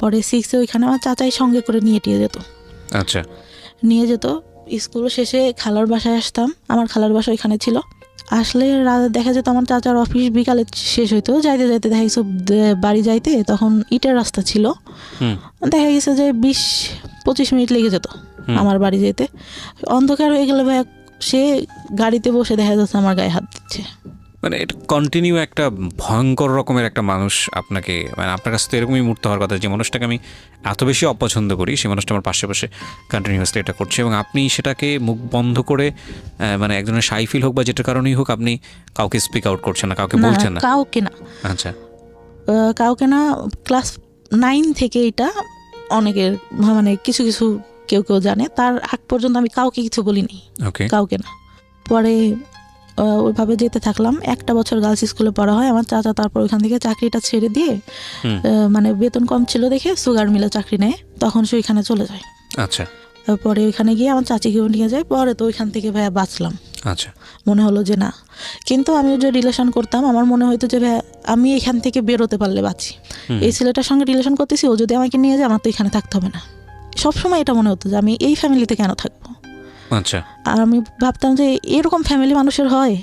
পরে 6-এ ওইখানে আমার চাচাই সঙ্গে করে নিয়ে যেত। আচ্ছা। নিয়ে যেত, স্কুল শেষে খালার বাসায় আসতাম, আমার খালার বাসা ওইখানে ছিল। আসলে দেখা যেত আমার চাচার অফিস বিকালে শেষ হইতো, যাইতে যাইতে দেখা গেছে বাড়ি যাইতে তখন ইটের রাস্তা ছিল, দেখা গেছে যে 20-25 মিনিট লেগে যেত আমার বাড়ি যেতে। অন্ধকার হয়ে গেলে ভাই সে গাড়িতে বসে দেখা যাচ্ছে আমার গায়ে হাত দিচ্ছে। মানে এটা কন্টিনিউ একটা ভয়ঙ্কর রকমের একটা মানুষ আপনাকে, মানে আপনার কাছে তো এরকমই মুহূর্ত হওয়ার কথা, যে মানুষটাকে আমি এত বেশি অপছন্দ করি, সেই মানুষটা আমার পাশে বসে কন্টিনিউয়াসলি এটা করছে, এবং আপনি সেটাকে মুখ বন্ধ করে মানে একজনের শাই ফিল হোক বা যেটার কারণেই হোক, আপনি কাউকে স্পিক আউট করছেন না, কাউকে বলছেন না? কাউকে না। আচ্ছা। কাউকে না। ক্লাস 9 থেকে এটা অনেকের মানে কিছু কেউ জানে, তার আগ পর্যন্ত আমি কাউকে কিছু বলিনি, কাউকে না। পরে ওইভাবে যেতে থাকলাম, একটা বছর গার্লস স্কুলে পড়া হয় আমার চাচা, তারপর ওইখান থেকে চাকরিটা ছেড়ে দিয়ে মানে বেতন কম ছিল দেখে সুগার মিলে চাকরি নেয়, তখন সে ওইখানে চলে যায়। আচ্ছা। পরে ওইখানে গিয়ে আমার চাচিকেও নিয়ে যায়, পরে তো ওইখান থেকে ভাইয়া বাঁচলাম। আচ্ছা। মনে হলো যে না, কিন্তু আমি যে রিলেশন করতাম আমার মনে হতো যে ভাইয়া আমি এখান থেকে বেরোতে পারলে বাঁচি, এই ছেলেটার সঙ্গে রিলেশন করতেছি, ও যদি আমাকে নিয়ে যায় আমার তো এখানে থাকতে হবে না। সবসময় এটা মনে হতো যে আমি এই ফ্যামিলিতে কেন থাকবো। আচ্ছা। আর আমি ভাবতাম যে এরকম ফ্যামিলি মানুষের হয়,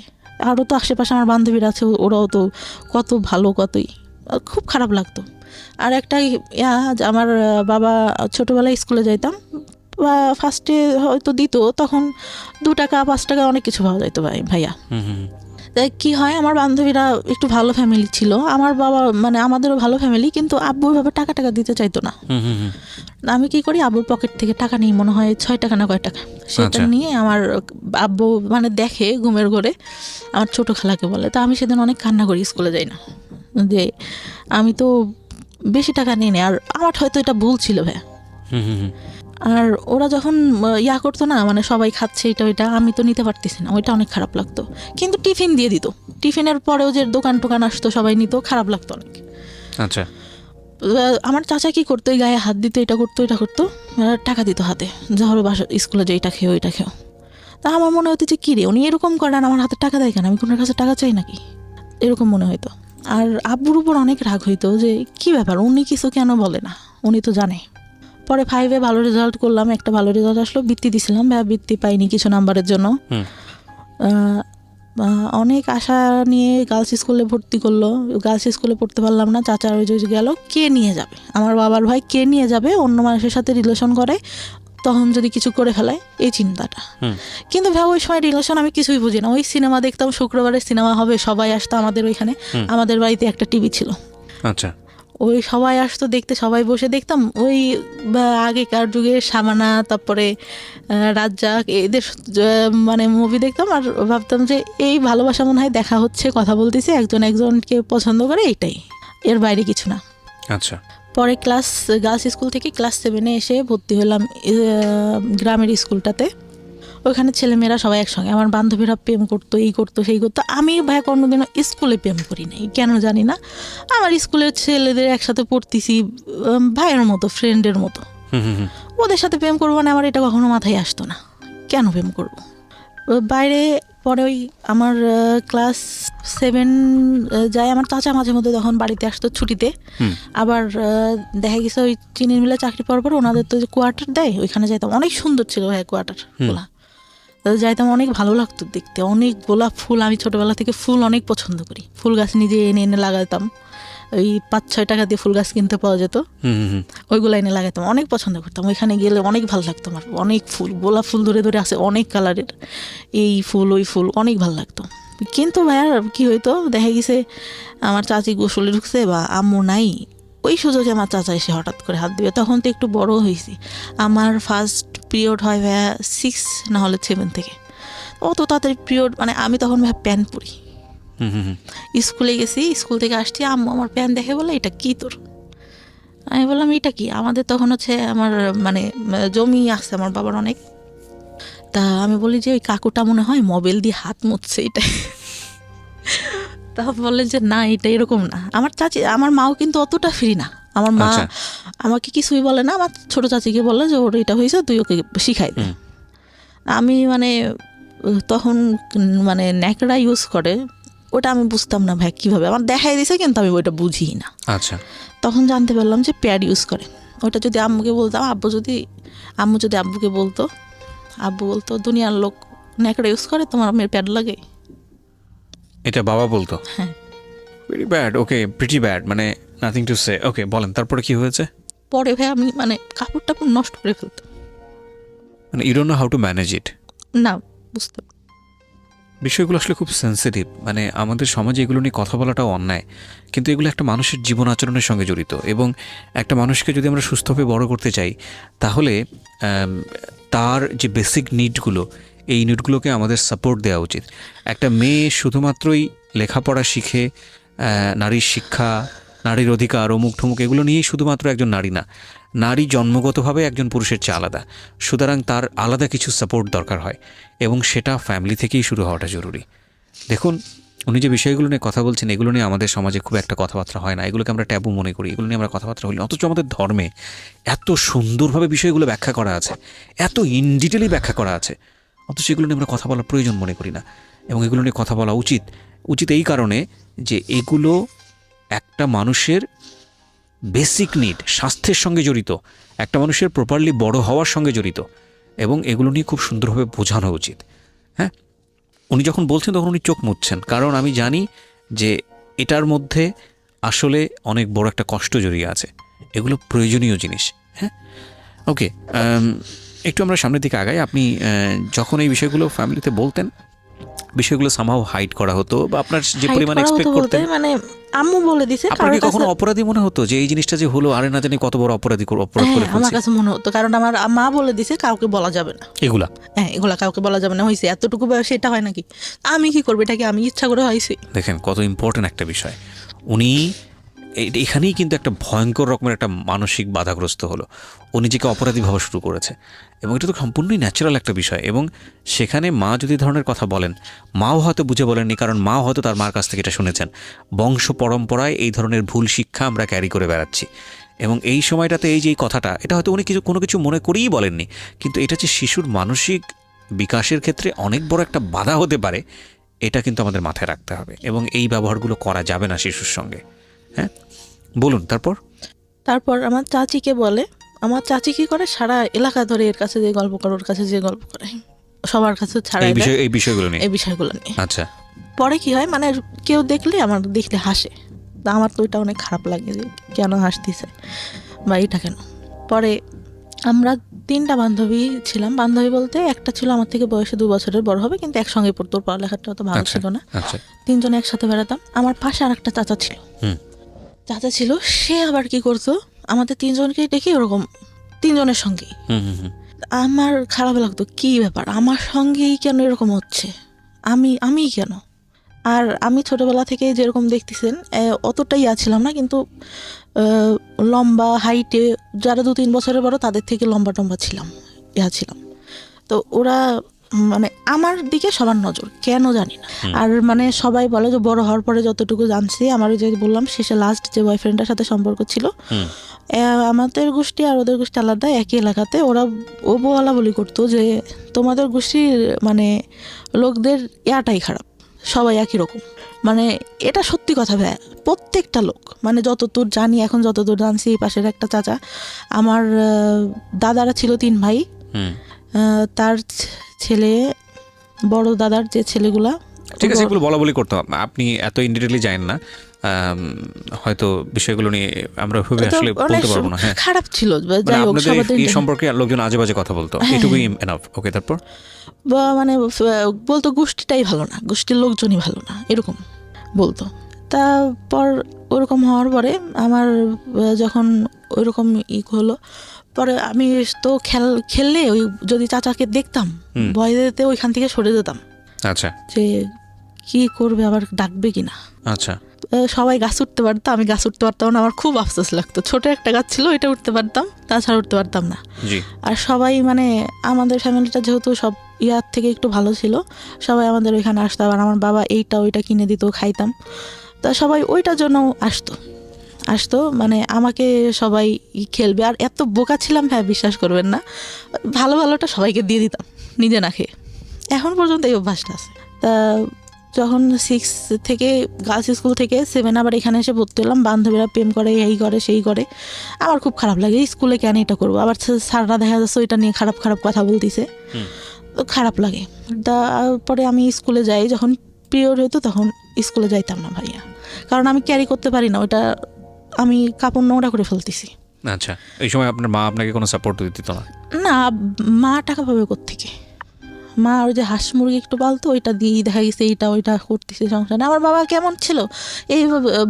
আরও তো আশেপাশে আমার বান্ধবীরা আছে, ওরাও তো কত ভালো, কতই, খুব খারাপ লাগতো। আর একটা আমার বাবা ছোটোবেলায় স্কুলে যাইতাম, ফার্স্টে হয়তো দিত, তখন 2 টাকা 5 টাকা অনেক কিছু পাওয়া যেত ভাইয়া। তাই কি হয়, আমার বান্ধবীরা একটু ভালো ফ্যামিলি ছিল, আমার বাবা মানে আমাদেরও ভালো ফ্যামিলি, কিন্তু আব্বু ওইভাবে টাকা দিতে চাইতো না। আমি কি করি, আব্বুর পকেট থেকে টাকা নিই, মনে হয় 6 টাকা না কয় টাকা, সেটা নিয়ে আমার আব্বু মানে দেখে ঘুমের ঘরে, আমার ছোট খালাকে বলে। তো আমি সেদিন অনেক কান্না করি, স্কুলে যাই না, যে আমি তো বেশি টাকা নিয়ে নিই, আর আমার হয়তো এটা ভুল ছিল ভাইয়া। আর ওরা যখন করতো না, মানে সবাই খাচ্ছে এটা ওইটা, আমি তো নিতে পারতেছি না, ওইটা অনেক খারাপ লাগতো। কিন্তু টিফিন দিয়ে দিত, টিফিনের পরেও যে দোকান টোকান আসতো সবাই নিত, খারাপ লাগতো অনেক। আচ্ছা, আমার চাচা কি করতো, গায়ে হাত দিত, এটা করতো এটা করতো, টাকা দিত হাতে, ধরো বাসা স্কুলে যে এটা খেও এটা খেও। তা আমার মনে হতো যে কী রে, উনি এরকম করেন, আমার হাতে টাকা দেয় কেন, আমি কোনো কাছে টাকা চাই নাকি, এরকম মনে হইতো। আর আব্বুর উপর অনেক রাগ হইতো যে কি ব্যাপার, উনি কিছু কেন বলে না, উনি তো জানে। পরে 5-এ ভালো রেজাল্ট করলাম, একটা ভালো রেজাল্ট আসলো, বৃত্তি দিছিলাম, বৃত্তি পাইনি কিছু নাম্বারের জন্য। অনেক আশা নিয়ে গার্লস স্কুলে ভর্তি করলো, গার্লস স্কুলে পড়তে পারলাম না। চাচার ওই যে গেল, কে নিয়ে যাবে, আমার বাবার ভাই কে নিয়ে যাবে, অন্য মানুষের সাথে রিলেশন করে, তখন যদি কিছু করে ফেলায়, এই চিন্তাটা। কিন্তু ভাই ওই সময় রিলেশন আমি কিছুই বুঝি না, ওই সিনেমা দেখতাম, শুক্রবারে সিনেমা হবে, সবাই আসতো আমাদের ওইখানে, আমাদের বাড়িতে একটা টিভি ছিল। আচ্ছা, ওই সবাই আসতো দেখতে, সবাই বসে দেখতাম। ওই আগেকার যুগে শামানা, তারপরে রাজ্জাক, এদের মানে মুভি দেখতাম, আর ভাবতাম যে এই ভালোবাসা মনে হয় দেখা হচ্ছে, কথা বলতেছে, একজন একজনকে পছন্দ করে, এইটাই, এর বাইরে কিছু না। আচ্ছা। পরে গার্লস স্কুল থেকে ক্লাস 7-এ এসে ভর্তি হলাম গ্রামের স্কুলটাতে। ওইখানে ছেলেমেয়েরা সবাই একসঙ্গে, আমার বান্ধবীরা প্রেম করতো, এই করতো সেই করতো। আমি ভাই কোনোদিনও স্কুলে প্রেম করি নাই, কেন জানি না। আমার স্কুলের ছেলেদের একসাথে পড়তেছি, ভাইয়ের মতো, ফ্রেন্ডের মতো, ওদের সাথে প্রেম করবো না, আমার এটা কখনো মাথায় আসতো না, কেন প্রেম করবো বাইরে। পরে ওই আমার ক্লাস 7 যায়, আমার চাচা মাঝে মধ্যে তখন বাড়িতে আসতো ছুটিতে। আবার দেখা গেছে ওই চিনির মিলে চাকরি পাওয়ার পর ওনাদের তো কোয়ার্টার দেয়, ওইখানে যাইতাম, অনেক সুন্দর ছিল ভাই কোয়ার্টার গুলা, যাইতাম, অনেক ভালো লাগতো দেখতে, অনেক গোলাপ ফুল, আমি ছোটবেলা থেকে ফুল অনেক পছন্দ করি, ফুল গাছ নিজে এনে এনে লাগাতাম, ওই 5-6 টাকা দিয়ে ফুল গাছ কিনতে পাওয়া যেত, ওইগুলো এনে লাগাতাম, অনেক পছন্দ করতাম। ওইখানে গেলে অনেক ভালো লাগতো আমার, অনেক ফুল, গোলাপ ফুল ধরে ধরে আছে, অনেক কালারের, এই ফুল ওই ফুল, অনেক ভালো লাগতো। কিন্তু ভাইয়ার কি হইতো, দেখা গেছে আমার চাচি গোসলে ঢুকছে বা আম্মু নাই, ওই সুযোগে আমার চাচা এসে হঠাৎ করে হাত দিবে। তখন তো একটু বড় হয়েছি, আমার ফার্স্ট পিরিয়ড হয় ভাইয়া 6 না হলে 7 থেকে, অত তাড়াতাড়ি পিরিয়ড, মানে আমি তখন ভাইয়া প্যান্ট পরি, স্কুলে গেছি, স্কুল থেকে আসছি, আম্মু আমার প্যান্ট দেখে বলে এটা কি তোর, আমি বললাম এটা কি, আমাদের তখন হচ্ছে আমার মানে জমি আছে আমার বাবার অনেক, তা আমি বলি যে ওই কাকুটা মনে হয় মোবাইল দিয়ে হাত মুছছে এটা, তা বললেন যে না এটা এরকম না। আমার চাচি, আমার মাও কিন্তু অতটা ফ্রি না, আমার মা আমাকে কিছুই বলে না, আমার ছোট চাচিকে বলে যে ওর এটা হয়েছে, তুই ওকে শিখাই দে। আমি মানে তখন মানে ন্যাকড়া ইউজ করে, ওটা আমি বুঝতাম না ভাই কীভাবে, আমার দেখাই দিছে, কিন্তু আমি ওইটা বুঝি না। আচ্ছা, তখন জানতে পারলাম যে প্যাড ইউজ করে। ওটা যদি আম্মুকে বলতাম, আম্মু যদি আব্বুকে বলতো, আব্বু বলতো দুনিয়ার লোক ন্যাকড়া ইউজ করে, তোমার মেয়ের প্যাড লাগে, এটা বাবা বলতো। হ্যাঁ, ভেরি ব্যাড, ওকে, প্রিটি ব্যাড, মানে নাথিং টু সে। ওকে, বলেন তারপরে কি হয়েছে? পরে ভাই আমি মানে কাপড় টাপড় নষ্ট করে ফেলতাম, মানে you don't know how to manage it. না বুঝতে, বিষয়গুলো আসলে খুব সেন্সিটিভ, মানে আমাদের সমাজে এগুলো নিয়ে কথা বলাটাও অন্যায়, কিন্তু এগুলো একটা মানুষের জীবন আচরণের সঙ্গে জড়িত, এবং একটা মানুষকে যদি আমরা সুস্থভাবে বড় করতে চাই, তাহলে তার যে বেসিক নিডগুলো, এই নিডগুলোকে আমাদের সাপোর্ট দেওয়া উচিত। একটা মেয়ে শুধুমাত্রই লেখাপড়া শিখে, নারীর শিক্ষা, নারীর অধিকার, অমুক ঠুমুক এগুলো নিয়েই শুধুমাত্র একজন নারী না, নারী জন্মগতভাবে একজন পুরুষের চেয়ে আলাদা, সুতরাং তার আলাদা কিছু সাপোর্ট দরকার হয়, এবং সেটা ফ্যামিলি থেকেই শুরু হওয়াটা জরুরি। দেখুন, উনি যে বিষয়গুলো নিয়ে কথা বলছেন, এগুলো নিয়ে আমাদের সমাজে খুব একটা কথাবার্তা হয় না, এগুলোকে আমরা ট্যাবু মনে করি, এগুলো নিয়ে আমরা কথাবার্তা বলি, অথচ আমাদের ধর্মে এত সুন্দরভাবে বিষয়গুলো ব্যাখ্যা করা আছে, এত ইন ডিটেলি ব্যাখ্যা করা আছে, অথচ এগুলো নিয়ে আমরা কথা বলার প্রয়োজন মনে করি না। এবং এগুলো নিয়ে কথা বলা উচিত এই কারণে যে এগুলো একটা মানুষের বেসিক নিড, স্বাস্থ্যের সঙ্গে জড়িত, একটা মানুষের প্রপারলি বড় হওয়ার সঙ্গে জড়িত, এবং এগুলো নিয়ে খুব সুন্দরভাবে বোঝানো উচিত। হ্যাঁ, উনি যখন বলছেন তখন উনি চোখ মুছছেন, কারণ আমি জানি যে এটার মধ্যে আসলে অনেক বড় একটা কষ্ট জড়িয়ে আছে, এগুলো প্রয়োজনীয় জিনিস। হ্যাঁ, ওকে, একটু আমরা সামনের দিকে আগাই। আপনি যখন এই বিষয়গুলো ফ্যামিলিতে বলতেন, বিষয়গুলো সামহাও হাইড করা হতো বা আপনার যে Hide পরিমাণ করা হতো এক্সপেক্ট বলতে করতেন, মানে আম্মু বলে দিছে আপনার কি কারোর কখনো কাছে। অপরাধী মনে হতো যে এই জিনিসটা যে হলো, আরে না জানি কত বড় অপরাধ করে হ্যাঁ, আমার ফেলছি? কাছে মনে হতো, কারণ আমার মা বলে দিছে কাউকে বলা যাবে না। এগুলা হ্যাঁ, এগুলা কাউকে বলা যাবে না। হয়েছে এতটুকু বয়সে এটা হয় নাকি? আমি কি করবো? এটা কি আমি ইচ্ছা করে হয়েছি? দেখেন কত ইম্পর্টেন্ট একটা বিষয়। উনি এখানেই কিন্তু একটা ভয়ঙ্কর রকমের একটা মানসিক বাধাগ্রস্ত হলো। ও নিজেকে অপরাধী ভাবা শুরু করেছে, এবং এটা তো সম্পূর্ণই ন্যাচারাল একটা বিষয়। এবং সেখানে মা যদি ধরনের কথা বলেন, মাও হয়তো বুঝে বলেননি, কারণ মাও হয়তো তার মার কাছ থেকে এটা শুনেছেন। বংশ পরম্পরায় এই ধরনের ভুল শিক্ষা আমরা ক্যারি করে বেড়াচ্ছি, এবং এই সময়টাতে এই যে এই কথাটা, এটা হয়তো উনি কোনো কিছু মনে করেই বলেননি, কিন্তু এটা যে শিশুর মানসিক বিকাশের ক্ষেত্রে অনেক বড় একটা বাধা হতে পারে, এটা কিন্তু আমাদের মাথায় রাখতে হবে, এবং এই ব্যবহারগুলো করা যাবে না শিশুর সঙ্গে। হ্যাঁ, বলুন তারপর আমার চাচিকে বলে, আমার চাচি কি করে, সারা এলাকা ধরে এর কাছে যে গল্প করে, ওর কাছে যে গল্প করে, সবার কাছে ছাড়াই দেয় এই বিষয়গুলো নিয়ে। এই বিষয়গুলো নিয়ে। আচ্ছা, পরে কি হয়, মানে কেউ দেখলে, আমার দেখলে হাসে, তা আমার তো ওইটা অনেক খারাপ লাগে যে কেন হাসতেছে বা এটা কেন। পরে আমরা 3টা বান্ধবী ছিলাম। বান্ধবী বলতে একটা ছিল আমার থেকে বয়সে 2 বছরের বড় হবে, কিন্তু একসঙ্গে পড়তো, ওর পড়ালেখাটা অত ভালো আচ্ছা, ছিল না। আচ্ছা, 3জন একসাথে বেড়াতাম। আমার পাশে আর একটা চাচা ছিল। হুম, চাচা ছিল, সে আবার কি করতো, আমাদের 3জনকে দেখি ওরকম 3জনের সঙ্গেই। হুম, হুম, হুম, আমার খারাপ লাগতো, কি ব্যাপার, আমার সঙ্গেই কেন এরকম হচ্ছে, আমি কেন। আর আমি ছোটবেলা থেকে যেরকম দেখতেছেন অতটাই ছিলাম না, কিন্তু লম্বা হাইটে যারা 2-3 বছরের বড় তাদের থেকে লম্বা টম্বা ছিলাম, ছিলাম। তো ওরা মানে আমার দিকে সবার নজর, কেন জানি না। আর মানে সবাই বলে যে বড় হওয়ার পরে যতটুকু জানছি, আমার ওই যে বললাম শেষে লাস্ট যে বয়ফ্রেন্ডের সাথে সম্পর্ক ছিল, হুম, আমাদের গোষ্ঠী আর ওদের গোষ্ঠী আলাদা, একই এলাকাতে। ও বলা বলি করতো যে তোমাদের গোষ্ঠীর মানে লোকদের ইয়াটাই খারাপ, সবাই একই রকম। মানে এটা সত্যি কথা ভাই, প্রত্যেকটা লোক, মানে যতদূর জানি, এখন যতদূর জানছি, এই পাশের একটা চাচা, আমার দাদারা ছিল 3 ভাই, হুম। তার ছেলে, বড় দাদার যে ছেলেগুলা, ঠিক আছে, এগুলো বলা বলি করতে হবে, আপনি এত ইনডিটেইলি জানেন না, হয়তো বিষয়গুলো নিয়ে আমরা ওইভাবে তো আসলে অনেক বলতে পারবো না। হ্যাঁ, খারাপ ছিল, মানে যাই হোক আপনাদের সবাদের এই সম্পর্কে লোকজন আজে বাজে কথা বলতো, এটুকুই এনাফ। ওকে, তারপর মানে বলতো গোষ্ঠীটাই ভালো না, গোষ্ঠীর লোকজনই ভালো না, এরকম বলতো। তারপর ওরকম হওয়ার পরে আমার যখন ওইরকম হলো, পরে আমি তো খেললে ওই যদি চাচাকে দেখতাম, ভয় দিতে ওইখান থেকে সরে যেতাম, আচ্ছা, যে কি করবে, আবার ডাকবে কিনা। আচ্ছা, সবাই গাছ উঠতে পারতো, আমি গাছ উঠতে পারতাম না, আমার খুব আফসোস লাগতো। ছোট একটা গাছ ছিল, ওইটা উঠতে পারতাম, তাছাড়া উঠতে পারতাম না। জি, আর সবাই মানে আমাদের ফ্যামিলিটা যেহেতু সব ইয়ার থেকে একটু ভালো ছিল, সবাই আমাদের ওইখানে আসতো। আর আমার বাবা এইটা ওইটা কিনে দিত, খাইতাম। তা সবাই ওইটার জন্য আসতো মানে আমাকে সবাই খেলবে। আর এত বোকা ছিলাম, হ্যাঁ বিশ্বাস করবেন না, ভালো ভালোটা সবাইকে দিয়ে দিতাম, নিজে না খেয়ে। এখন পর্যন্ত এই অভ্যাসটা আছে। তা যখন 6 থেকে গার্লস স্কুল থেকে 7 আবার এখানে এসে ভর্তি হলাম, বান্ধবীরা প্রেম করে, এই করে সেই করে, আমার খুব খারাপ লাগে, স্কুলে কেন এটা করবো। আবার স্যাররা দেখা যাচ্ছে ওইটা নিয়ে খারাপ খারাপ কথা বলতেছে, তো খারাপ লাগে। তারপরে আমি স্কুলে যাই, যখন পিরিয়ড হইতো তখন স্কুলে যাইতাম না ভাইয়া, কারণ আমি ক্যারি করতে পারি না ওইটা, আমি কাপড় নোংরা করে ফেলতেছি। আচ্ছা। এই সময় আপনার মা আপনাকে কোনো সাপোর্ট দিত না? না, মা টাকা পাবে কোত্থেকে, মা ওই যে হাঁস মুরগি একটু পালতো, ওইটা দিয়েই দেখা গেছে এইটা ওইটা করতেছে সংসারে। আমার বাবা কেমন ছিল, এই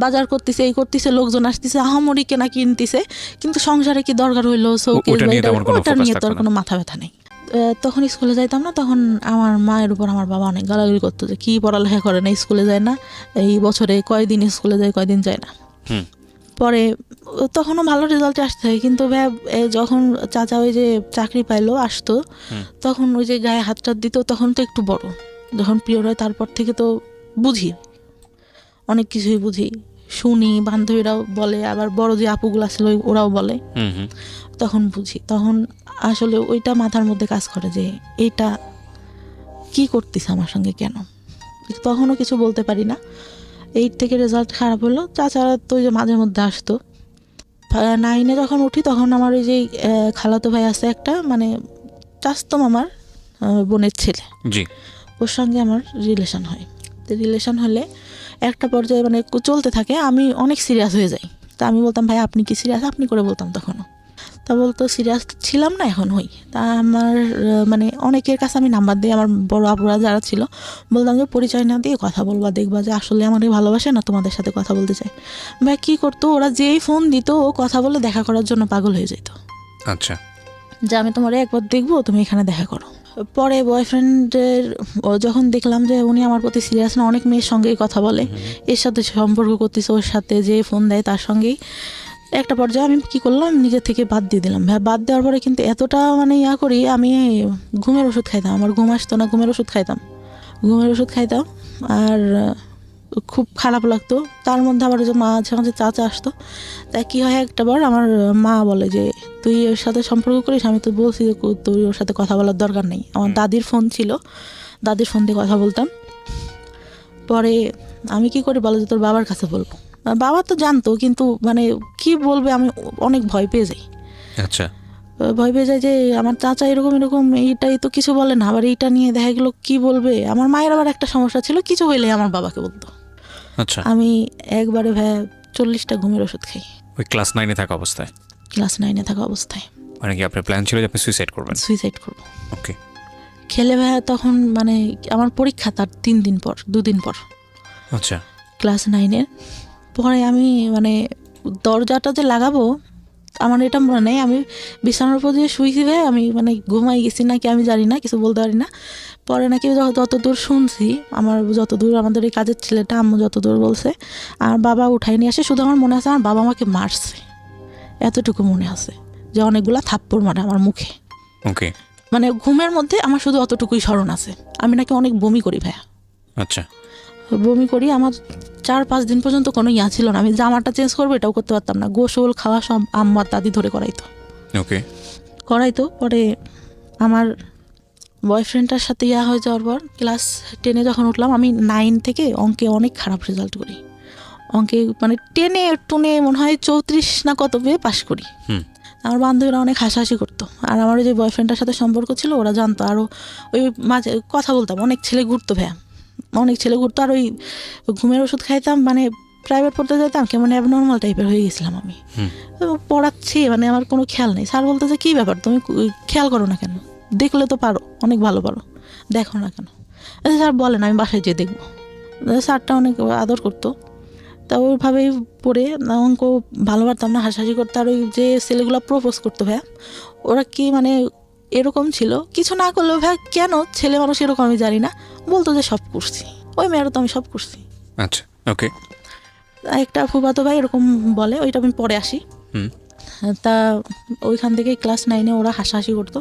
বাজার করতেছে, এই করতেছে, লোকজন আসতেছে, আহামরি কেনা কিনতেছে, কিন্তু সংসারে কি দরকার হইলো শোকেস, ওটা নিয়ে তো আর কোনো মাথা ব্যথা নেই। তখন স্কুলে যাইতাম না, তখন আমার মায়ের উপর আমার বাবা অনেক গালাগালি করতো যে কি পড়ালেখা করে না, স্কুলে যায় না, এই বছরে কয়দিন স্কুলে যায়, কয়দিন যায় না। পরে তখনও ভালো রেজাল্ট আসতে হয়, কিন্তু যখন চাচা ওই যে চাকরি পাইলো আসতো, তখন ওই যে গায়ে হাত টাত দিত, তখন তো একটু বড়, যখন পিরিয়ড হয় তারপর থেকে তো বুঝি, অনেক কিছুই বুঝি, শুনি, বান্ধবীরাও বলে, আবার বড় যে আপুগুলো ছিল ওরাও বলে, তখন বুঝি। তখন আসলে ওইটা মাথার মধ্যে কাজ করে যে এটা কি করতেছে আমার সঙ্গে, কেন। তখনও কিছু বলতে পারি না। 8 থেকে রেজাল্ট খারাপ হলো, চাচারা তো ওই যে মাঝে মধ্যে আসতো। 9 যখন উঠি, তখন আমার ওই যে খালাতো ভাই আছে একটা, মানে চাচতো মামার বোনের ছেলে, জি, ওর সঙ্গে আমার রিলেশন হয়। তো রিলেশন হলে একটা পর্যায়ে মানে চলতে থাকে, আমি অনেক সিরিয়াস হয়ে যাই। তা আমি বলতাম ভাই আপনি কি সিরিয়াস, আপনি করে বলতাম তখনও। তো তা বলতো সিরিয়াস ছিলাম না, এখন হই। তা আমার মানে অনেকের কাছে আমি নাম্বার দিই, আমার বড় আপুরা যারা ছিল বলতাম যে পরিচয় না দিয়ে কথা বলবা, দেখবা যে আসলে আমাকে ভালোবাসে না তোমাদের সাথে কথা বলতে চাই। ভাই কী করতো, ওরা যেই ফোন দিত ও কথা বলে দেখা করার জন্য পাগল হয়ে যেত। আচ্ছা, যে আমি তোমার একবার দেখবো, তুমি এখানে দেখা করো। পরে বয়ফ্রেন্ডের যখন দেখলাম যে উনি আমার প্রতি সিরিয়াস না, অনেক মেয়ের সঙ্গেই কথা বলে, এর সাথে সম্পর্ক করতেছে, ওর সাথে যে ফোন দেয় তার সঙ্গেই, একটা পর্যায়ে আমি কী করলাম, নিজের থেকে বাদ দিয়ে দিলাম। হ্যাঁ, বাদ দেওয়ার পরে কিন্তু এতটা মানে করি, আমি ঘুমের ওষুধ খাইতাম, আমার ঘুম আসতো না, ঘুমের ওষুধ খাইতাম আর খুব খারাপ লাগতো। তার মধ্যে আবার যে মাঝে মাঝে চাচা আসতো, তাই কী হয়, একটা বার আমার মা বলে যে তুই ওর সাথে সম্পর্ক করিস, আমি তো বলছি যে তুই ওর সাথে কথা বলার দরকার নেই। আমার দাদির ফোন ছিল, দাদির ফোন দিয়ে কথা বলতাম। পরে আমি কি করি বলো, যে তোর বাবার কাছে বলবো। বাবা তো জানতো, কিন্তু মানে কি বলবে, আমি অনেক ভয় পেয়ে যাই। আচ্ছা, ভয় পেয়ে যায় যে আমার চাচা এরকম এরকম, এইটাই তো কিছু বলে না, আবার এইটা নিয়ে দেখা গেলো কি বলবে। আমার মায়ের আবার একটা সমস্যা ছিল, কিছু হইলে আমার বাবাকে বলতো। আচ্ছা, আমি একবারে 40টা ঘুমের ওষুধ খাই ওই ক্লাস 9-এ থাকা অবস্থায়। ক্লাস 9-এ থাকা অবস্থায়। মানে কি আপনার প্ল্যান ছিল যে আপনি সুইসাইড করবেন? সুইসাইড করবো। ওকে। খেলে তখন মানে আমার পরীক্ষা তার 2 দিন পর আচ্ছা, ক্লাস 9-এর। পরে আমি মানে দরজাটা যে লাগাবো, আমার এটা মনে নেই, আমি বিছানার উপর দিয়ে শুয়েছি, আমি মানে ঘুমাই গেছি নাকি আমি জানি না, কিছু বলতে পারি না। পরে নাকি যতদূর শুনছি, যতদূর আমাদের এই কাজের ছেলেটা আম্মু যতদূর বলছে, আর বাবা উঠাই নিয়ে আসে। শুধু আমার মনে আছে আমার বাবা আমাকে মারছে, এতটুকু মনে আছে, যে অনেকগুলা থাপ্পড় মারে আমার মুখে। ওকে। মানে ঘুমের মধ্যে আমার শুধু অতটুকুই স্মরণ আছে। আমি নাকি অনেক বমি করি ভাইয়া, আচ্ছা, বমি করি। আমার 4-5 দিন পর্যন্ত কোনো ছিল না, আমি জামাটা চেঞ্জ করবো এটাও করতে পারতাম না। গোসল খাওয়া সব আম্মা দাদি ধরে করাইতো। ওকে। পরে আমার বয়ফ্রেন্ডটার সাথে হয়ে যাওয়ার পর ক্লাস 10-এ যখন উঠলাম, আমি 9 থেকে অঙ্কে অনেক খারাপ রেজাল্ট করি। অঙ্কে মানে 10-এ টুনে মনে হয় 34 না কত পেয়ে পাশ করি। আমার বান্ধবীরা অনেক হাসাহাসি করতো, আর আমার যে বয়ফ্রেন্ডটার সাথে সম্পর্ক ছিল ওরা জানতো। আরও ওই মাঝে কথা বলতাম, অনেক ছেলে ঘুরতো ভাইয়া, অনেক ছেলে ঘুরতো। আর ওই ঘুমের ওষুধ খাইতাম, মানে প্রাইভেট পড়তে যেতাম, কেমন অ্যাবনর্মাল টাইপের হয়ে গেছিলাম আমি। পড়াচ্ছি মানে আমার কোনো খেয়াল নেই। স্যার বলতে যে কী ব্যাপার, তুমি খেয়াল করো না কেন, দেখলে তো পারো, অনেক ভালো পারো, দেখো না কেন। স্যার বলেন, আমি বাসায় যেয়ে দেখবো। স্যারটা অনেক আদর করতো। তা ওইভাবেই পড়ে অঙ্ক ভালো পারতাম না, হাসাহাসি করতো। আর ওই যে ছেলেগুলো প্রপোজ করতো ভাইয়া, ওরা কি মানে এরকম ছিল, কিছু না করলেও ভাইয়া কেন ছেলে মানুষ এরকম আমি জানি না, বলতো যে সব করছি, ওই মেয়েরা তো আমি সব করছি। আচ্ছা, ওকে। একটা ফুফাতো ভাই এরকম বলে, ওইটা আমি পরে আসি। তা ওইখান থেকে ক্লাস 9-এ ওরা হাসাহাসি করতো।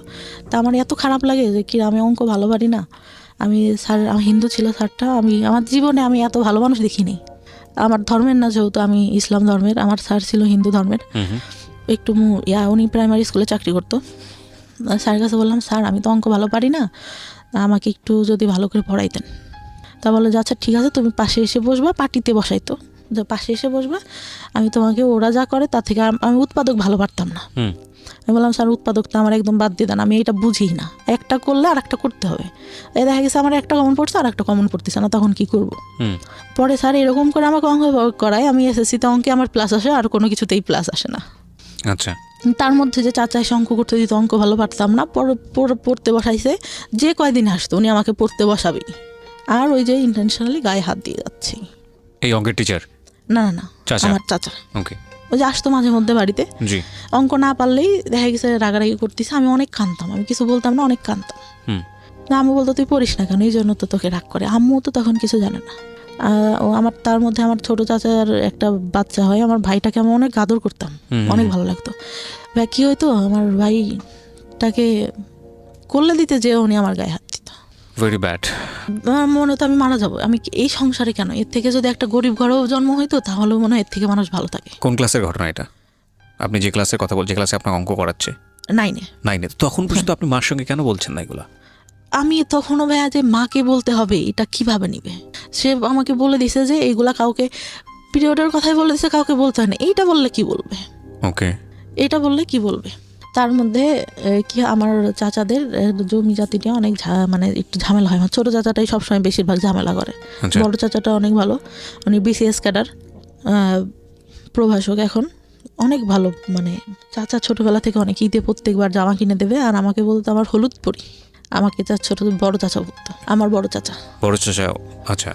তা আমার এত খারাপ লাগে যে কি আমি অঙ্ক ভালো পারি না। আমি হিন্দু ছিল স্যারটা, আমার জীবনে আমি এত ভালো মানুষ দেখিনি। আমার ধর্মের না, যেহেতু আমি ইসলাম ধর্মের, আমার স্যার ছিল হিন্দু ধর্মের। একটু উনি প্রাইমারি স্কুলে চাকরি করতো। স্যারের কাছে বললাম, স্যার আমি তো অঙ্ক ভালো পারি না, আমাকে একটু যদি ভালো করে পড়াইতেন। তা বলে যে আচ্ছা ঠিক আছে, তুমি পাশে এসে বসবা, পার্টিতে বসাইতো, যে পাশে এসে বসবা, আমি তোমাকে ওরা যা করে তার থেকে আমি উৎপাদক ভালো পারতাম না। আমি বললাম, স্যার উৎপাদকটা আমার একদম বাদ দিয়ে দেন, আমি এটা বুঝি না, একটা করলে আর একটা করতে হবে। এই দেখা গেছে আমার একটা কমন পড়ছে আর একটা কমন পড়তেছে না, তখন কি করব। পরে স্যার এরকম করে আমাকে অঙ্ক করায়, আমি এসএসসিতে অঙ্কে আমার প্লাস আসে, আর কোনো কিছুতেই প্লাস আসে না। আচ্ছা। তার মধ্যে যে চাচা এসে অঙ্ক করতে দিত, অঙ্ক ভালো পারতাম না, পড়তে বসাইছে, যে কয়দিন আসতো উনি আমাকে পড়তে বসাবেই, আর ওই যে ইন্টেনশনালি গায়ে হাত দিয়ে যাচ্ছি। এই অঙ্কের টিচার? না না না, আমার চাচা। ওকে। ওই যে আসতো মাঝে মধ্যে বাড়িতে, অঙ্ক না পারলেই দেখা গেছে রাগারাগি করতেছে, আমি অনেক কাঁদতাম, আমি কিছু বলতাম না, অনেক কাঁদতাম। আম্মু বলতো তুই পড়িস না কেন, এই জন্য তো তোকে রাগ করে। আম্মু তো তখন কিছু জানে না। আমার তার মধ্যে আমার ছোট চাচার একটা বাচ্চা হয়, আমার ভাইটাকে আমি অনেক আদর করতাম, অনেক ভালো লাগতো। ভাই কী হয়তো, আমার ভাইটাকে করলে দিতে যে উনি আমার গায়ে হাত দিত। Very bad. আমার মনে হতো আমি মারা যাবো, আমি এই সংসারে কেন, এর থেকে যদি একটা গরিব ঘরেও জন্ম হইতো তাহলেও মনে হয় এর থেকে মানুষ ভালো থাকে। কোন ক্লাসের ঘটনা এটা? আপনি যে ক্লাসের কথা বলছেন, ক্লাসে আপনার অঙ্ক করাচ্ছে 9-এ, তখন পর্যন্ত আপনি মার সঙ্গে কেন বলছেন না এগুলো? আমি তখনও ভাইয়া যে মাকে বলতে হবে, এটা কিভাবে নিবে। সে আমাকে বলে দিছে যে এইগুলা কাউকে, পিরিয়ডের কথাই বলে দিছে, কাউকে বলতে হয় না। এইটা বললে কি বলবে, ওকে, এটা বললে কি বলবে। তার মধ্যে কি আমার চাচাদের জমি জাতিটা অনেক মানে একটু ঝামেলা হয়। আমার ছোটো চাচাটাই সবসময় বেশিরভাগ ঝামেলা করে। বড় চাচাটা অনেক ভালো, উনি বিসিএস ক্যাডার, প্রভাষক এখন, অনেক ভালো, মানে চাচা ছোটবেলা থেকে অনেক ঈদে প্রত্যেকবার জামা কিনে দেবে, আর আমাকে বলতো আমার হলুদ পরি, আমাকে বড় চাচা বলতো, আমার বড় চাচা বড় চাচা। আচ্ছা।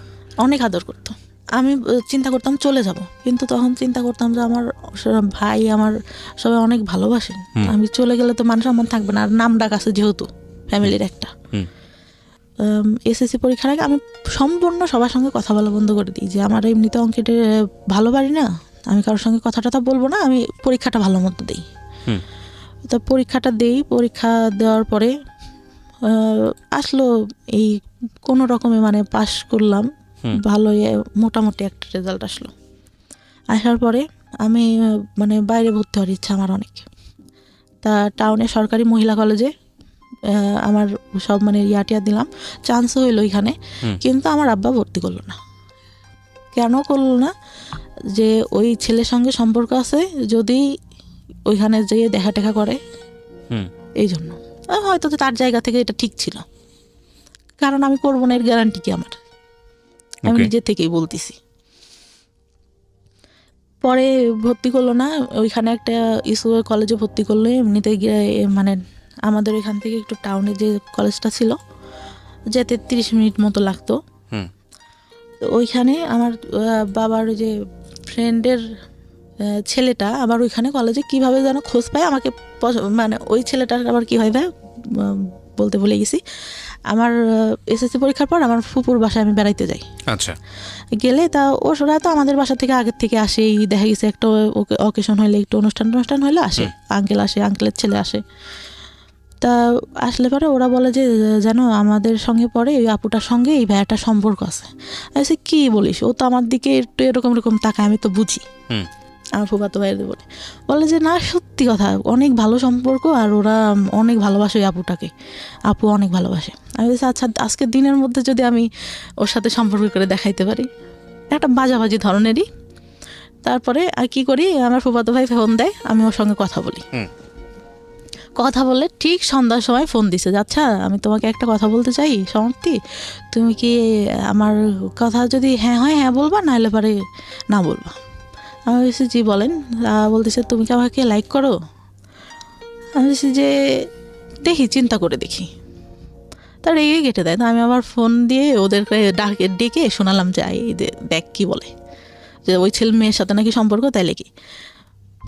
অনেক আদর করতো। আমি চিন্তা করতাম চলে যাব, কিন্তু তখন চিন্তা করতাম যে আমার ভাই, আমার সবাই অনেক ভালোবাসে, আমি চলে গেলে তো মান সম্মান থাকবে না, আর নাম ডাক আছে যেহেতু ফ্যামিলির একটা। এসএসসি পরীক্ষার আগে আমি সম্পূর্ণ সবার সঙ্গে কথা বলা বন্ধ করে দিই, যে আমার এমনিতে অঙ্কেটে ভালো পারি না, আমি কারোর সঙ্গে কথা টথা বলবো না, আমি পরীক্ষাটা ভালো মতো দিই। তো পরীক্ষাটা দিই, পরীক্ষা দেওয়ার পরে আসলো এই কোনো রকমে মানে পাশ করলাম, ভালো মোটামুটি একটা রেজাল্ট আসলো। আসার পরে আমি মানে বাইরে ভর্তি হওয়ার ইচ্ছা আমার অনেক। তা টাউনে সরকারি মহিলা কলেজে আমার সব মানে ইয়াটিয়া দিলাম, চান্সও হইলো এখানে, কিন্তু আমার আব্বা ভর্তি করলো না। কেন করলো না? যে ওই ছেলের সঙ্গে সম্পর্ক আছে, যদি ওইখানে যেয়ে দেখা টেকা করে, এই জন্য। হয়তো তার জায়গা থেকে এটা ঠিক ছিল, কারণ আমি করবো না এর গ্যারান্টি কি আমার, আমি নিজে থেকেই বলতেছি। পরে ভর্তি করলো না, ওইখানে একটা ইস্যু কলেজে ভর্তি করলো। এমনিতে মানে আমাদের ওইখান থেকে একটু টাউনে যে কলেজটা ছিল, যেতে 30 মিনিট মতো লাগতো। তো ওইখানে আমার বাবার যে ফ্রেন্ডের ছেলেটা আবার ওইখানে কলেজে কিভাবে যেন খোঁজ পায় আমাকে, মানে ওই ছেলেটার আবার কী হয় ভাই বলতে ভুলে গেছি। আমার এসএসসি পরীক্ষার পর আমার ফুপুর বাসায় আমি বেড়াইতে যাই। আচ্ছা। গেলে তা ওরা তো আমাদের বাসা থেকে আগের থেকে আসেই, দেখা গেছে একটা অকেশন হলে, একটু অনুষ্ঠান হলে আসে, আঙ্কেল আসে, আঙ্কেলের ছেলে আসে। তা আসলে পরে ওরা বলে যে যেন আমাদের সঙ্গে পরে ওই আপুটার সঙ্গে এই ভাইয়াটার সম্পর্ক আছে। আমি কী বলিস, ও তো আমার দিকে একটু এরকম তাকায়, আমি তো বুঝি। আমার ফুফাতো ভাইয়ের বলে যে না, সত্যি কথা, অনেক ভালো সম্পর্ক, আর ওরা অনেক ভালোবাসে ওই আপুটাকে, আপু অনেক ভালোবাসে। আমি বলছি আচ্ছা, আজকের দিনের মধ্যে যদি আমি ওর সাথে সম্পর্ক করে দেখাইতে পারি, একটা বাজাবাজি ধরনেরই। তারপরে আর কি করি, আমার ফুফাতো ভাই ফোন দেয়, আমি ওর সঙ্গে কথা বলি। কথা বলে ঠিক সন্ধ্যার সময় ফোন দিছে, আচ্ছা আমি তোমাকে একটা কথা বলতে চাই সমর্থি, তুমি কি আমার কথা যদি হ্যাঁ হয় হ্যাঁ বলবা, নাহলে পরে না বলবা। আমি বলছি জি বলেন। বলতেছে তুমি কি আমাকে লাইক করো? আমি বলছি যে দেখি, চিন্তা করে দেখি। তার এই কেটে দেয়। তো আমি আবার ফোন দিয়ে ওদেরকে ডেকে শোনালাম যে দেখ কি বলে, যে ওই ছেলে মেয়ের সাথে নাকি সম্পর্ক, তাইলে কি।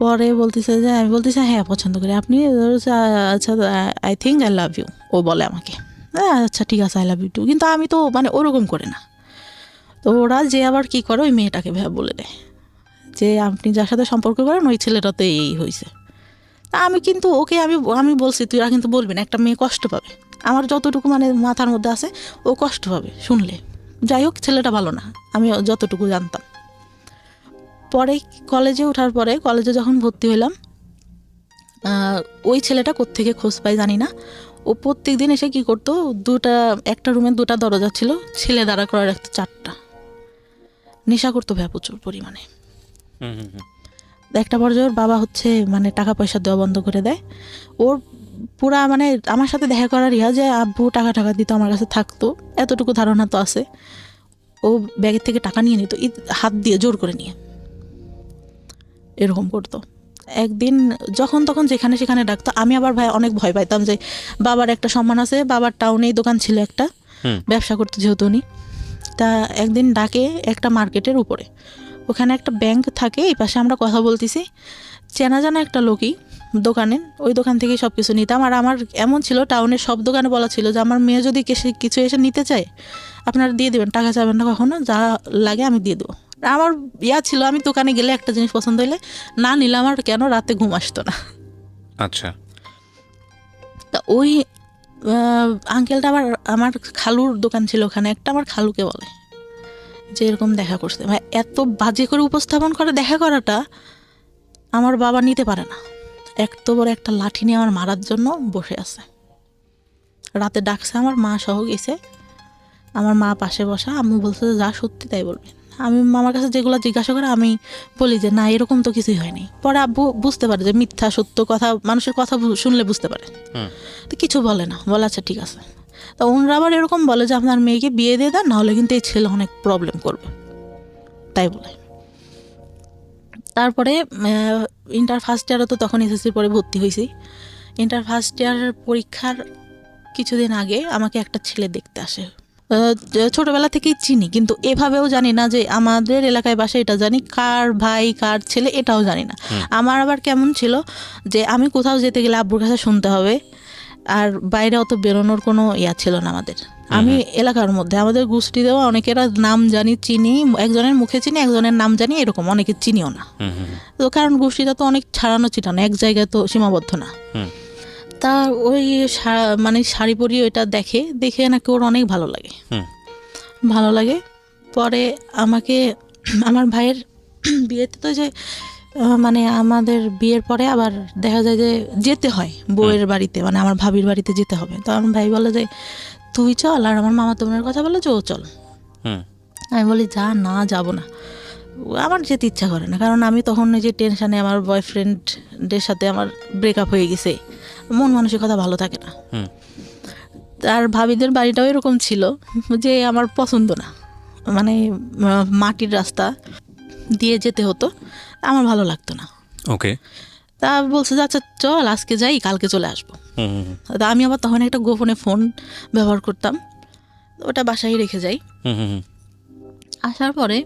পরে বলতেছে যে, আমি বলতেছি হ্যাঁ পছন্দ করি আপনি, আচ্ছা I think I love you, ও বলে আমাকে, আচ্ছা ঠিক আছে আই লাভ ইউ টু। কিন্তু আমি তো মানে ওরকম করে না। তো ওরা যে আবার কি করে, ওই মেয়েটাকে বলে দেয় যে আপনি যার সাথে সম্পর্ক করেন ওই ছেলেটা তো এই হয়েছে। তা আমি কিন্তু ওকে আমি বলছি তুই আর কিন্তু বলবি না, একটা মেয়ে কষ্ট পাবে। আমার যতটুকু মানে মাথার মধ্যে আছে, ও কষ্ট পাবে শুনলে। যাই হোক, ছেলেটা ভালো না, আমি যতটুকু জানতাম। পরে কলেজে ওঠার পরে, কলেজে যখন ভর্তি হইলাম, ওই ছেলেটা কোত্থেকে খোঁজ পাই জানি না, ও প্রত্যেক দিন এসে কী করতো, একটা রুমে 2টা দরজা ছিল, ছেলে দাঁড়া করে রাখতো 4টা। নেশা করতো প্রচুর পরিমাণে। একটা পর্যায়ে ওর বাবা মানে টাকা পয়সা দেওয়া বন্ধ করে দেয়। ওর পুরা মানে আমার সাথে দেখা করার যে আব্বু টাকা দিত, আমার কাছে থাকতো, এতটুকু ধারণা তো আছে। ও ব্যাগের থেকে টাকা নিয়ে নিত, হাত দিয়ে জোর করে নিয়ে এরকম করতো। একদিন যখন তখন যেখানে সেখানে ডাকতো। আমি আবার অনেক ভয় পাইতাম, যে বাবার একটা সম্মান আছে, বাবার টাউনেই দোকান ছিল একটা, ব্যবসা করতে যেহেতু উনি। তা একদিন ডাকে একটা মার্কেটের উপরে, ওখানে একটা ব্যাংক থাকে, এই পাশে আমরা কথা বলতেছি, চেনা জানা একটা লোকই দোকানে, ওই দোকান থেকেই সব কিছু নিতাম। আর আমার এমন ছিল, টাউনের সব দোকানে বলা ছিল যে আমার মেয়ে যদি কিছু এসে নিতে চায় আপনারা দিয়ে দেবেন, টাকা চাবেন না কখনো, যা লাগে আমি দিয়ে দেবো। আমার ছিল, আমি দোকানে গেলে একটা জিনিস পছন্দ হইলে না নিলে আমার কেন রাতে ঘুম আসতো না। আচ্ছা। তা ওই আঙ্কেলটা আবার আমার খালুর দোকান ছিল ওখানে একটা, আমার খালুকে বলে যে এরকম দেখা করছে। ভাই এত বাজে করে উপস্থাপন করে দেখা করাটা আমার বাবা নিতে পারে না। এত বড় একটা লাঠি নিয়ে আমার মারার জন্য বসে আছে। রাতে ডাকছে, আমার মা সহ গেছে, আমার মা পাশে বসা, আম্মু বলছে যা সত্যি তাই বলবে। আমি মামার কাছে যেগুলো জিজ্ঞাসা করে আমি বলি যে না এরকম তো কিছুই হয়নি। পরে আব্বু বুঝতে পারে যে মিথ্যা সত্য কথা, মানুষের কথা শুনলে বুঝতে পারে, তো কিছু বলে না, বলে আচ্ছা ঠিক আছে। তা ওনারা আবার এরকম বলে যে আপনার মেয়েকে বিয়ে দিয়ে দেন, নাহলে কিন্তু এই ছেলে অনেক প্রবলেম করবে, তাই বলে। তারপরে ইন্টার ফার্স্ট ইয়ারও তো তখন এসএসসির পরে ভর্তি হয়েছি। ইন্টার ফার্স্ট ইয়ার পরীক্ষার কিছুদিন আগে আমাকে একটা ছেলে দেখতে আসে। ছোটবেলা থেকেই চিনি, কিন্তু এভাবেও জানি না যে আমাদের এলাকায় বাসা, এটা জানি কার ভাই কার ছেলে এটাও জানি না। আমার আবার কেমন ছিল যে আমি কোথাও যেতে গেলে আব্বুর কাছে শুনতে হবে, আর বাইরে অত বেরোনোর কোনো ইয়া ছিল না আমাদের। আমি এলাকার মধ্যে আমাদের গোষ্ঠীতেও অনেকের নাম জানি, চিনি, একজনের মুখে চিনি, একজনের নাম জানি, এরকম অনেকে চিনিও না। তো কারণ গোষ্ঠীটা তো অনেক ছাড়ানো চিটানো, এক জায়গায় তো সীমাবদ্ধ না। তা ওই মানে শাড়ি পরিয়ে ওইটা দেখে নাকি ওর অনেক ভালো লাগে। পরে আমাকে আমার ভাইয়ের বিয়েতে তো যে মানে আমাদের বিয়ের পরে আবার দেখা যায় যে যেতে হয় বউয়ের বাড়িতে, মানে আমার ভাবির বাড়িতে যেতে হবে। তো আমার ভাই বলে যে তুই চল, আর আমার মামা তোমার কথা বলে যে ও চল। আমি বলি যা না, যাবো না, আমার যেতে ইচ্ছা করে না। কারণ আমি তখন যে টেনশানে, আমার বয়ফ্রেন্ডের সাথে আমার ব্রেকআপ হয়ে গেছে, মন মানসিকতা ভালো থাকে না। আর ভাবিদের বাড়িটাও এরকম ছিল যে আমার পছন্দ না, মানে মাটির রাস্তা দিয়ে যেতে হতো, আমার ভালো লাগতো না। ওকে। তা বলছে যে আচ্ছা চল আজকে যাই, কালকে চলে আসবো। তা আমি আবার তখন একটা গোপনে ফোন ব্যবহার করতাম, ওটা বাসায় রেখে যাই। আসার পরে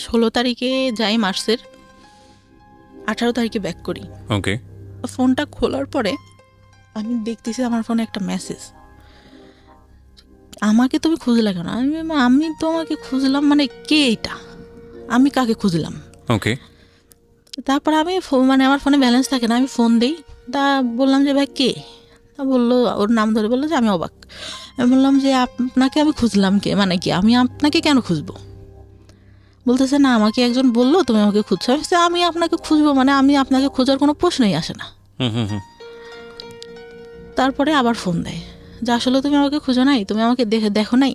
16 তারিখে যাই মার্চের, 18 তারিখে ব্যাক করি। ওকে। ফোনটা খোলার পরে আমি দেখতেছি আমার ফোনে একটা মেসেজ, আমাকে তুমি খুঁজলে কেন? আমি তোমাকে খুঁজলাম মানে কে এটা, আমি কাকে খুঁজলাম? ওকে। তারপর আমি মানে আমার ফোনে ব্যালেন্স থাকে না, আমি ফোন দিই। তা বললাম যে ভাই কে? তা বললো, ওর নাম ধরে বললো যে আমি অবাক। আমি বললাম যে আপনাকে আমি খুঁজলাম কে, মানে কি আমি আপনাকে কেন খুঁজবো? বলতেছে না, আমাকে একজন বললো তুমি আমাকে খুঁজছো। আমি আপনাকে খুঁজবো মানে আমি আপনাকে খোঁজার কোনো প্রশ্নই আসে না। তারপরে আবার ফোন দেয় যে আসলে তুমি আমাকে খুঁজো নাই, তুমি আমাকে দেখো নাই।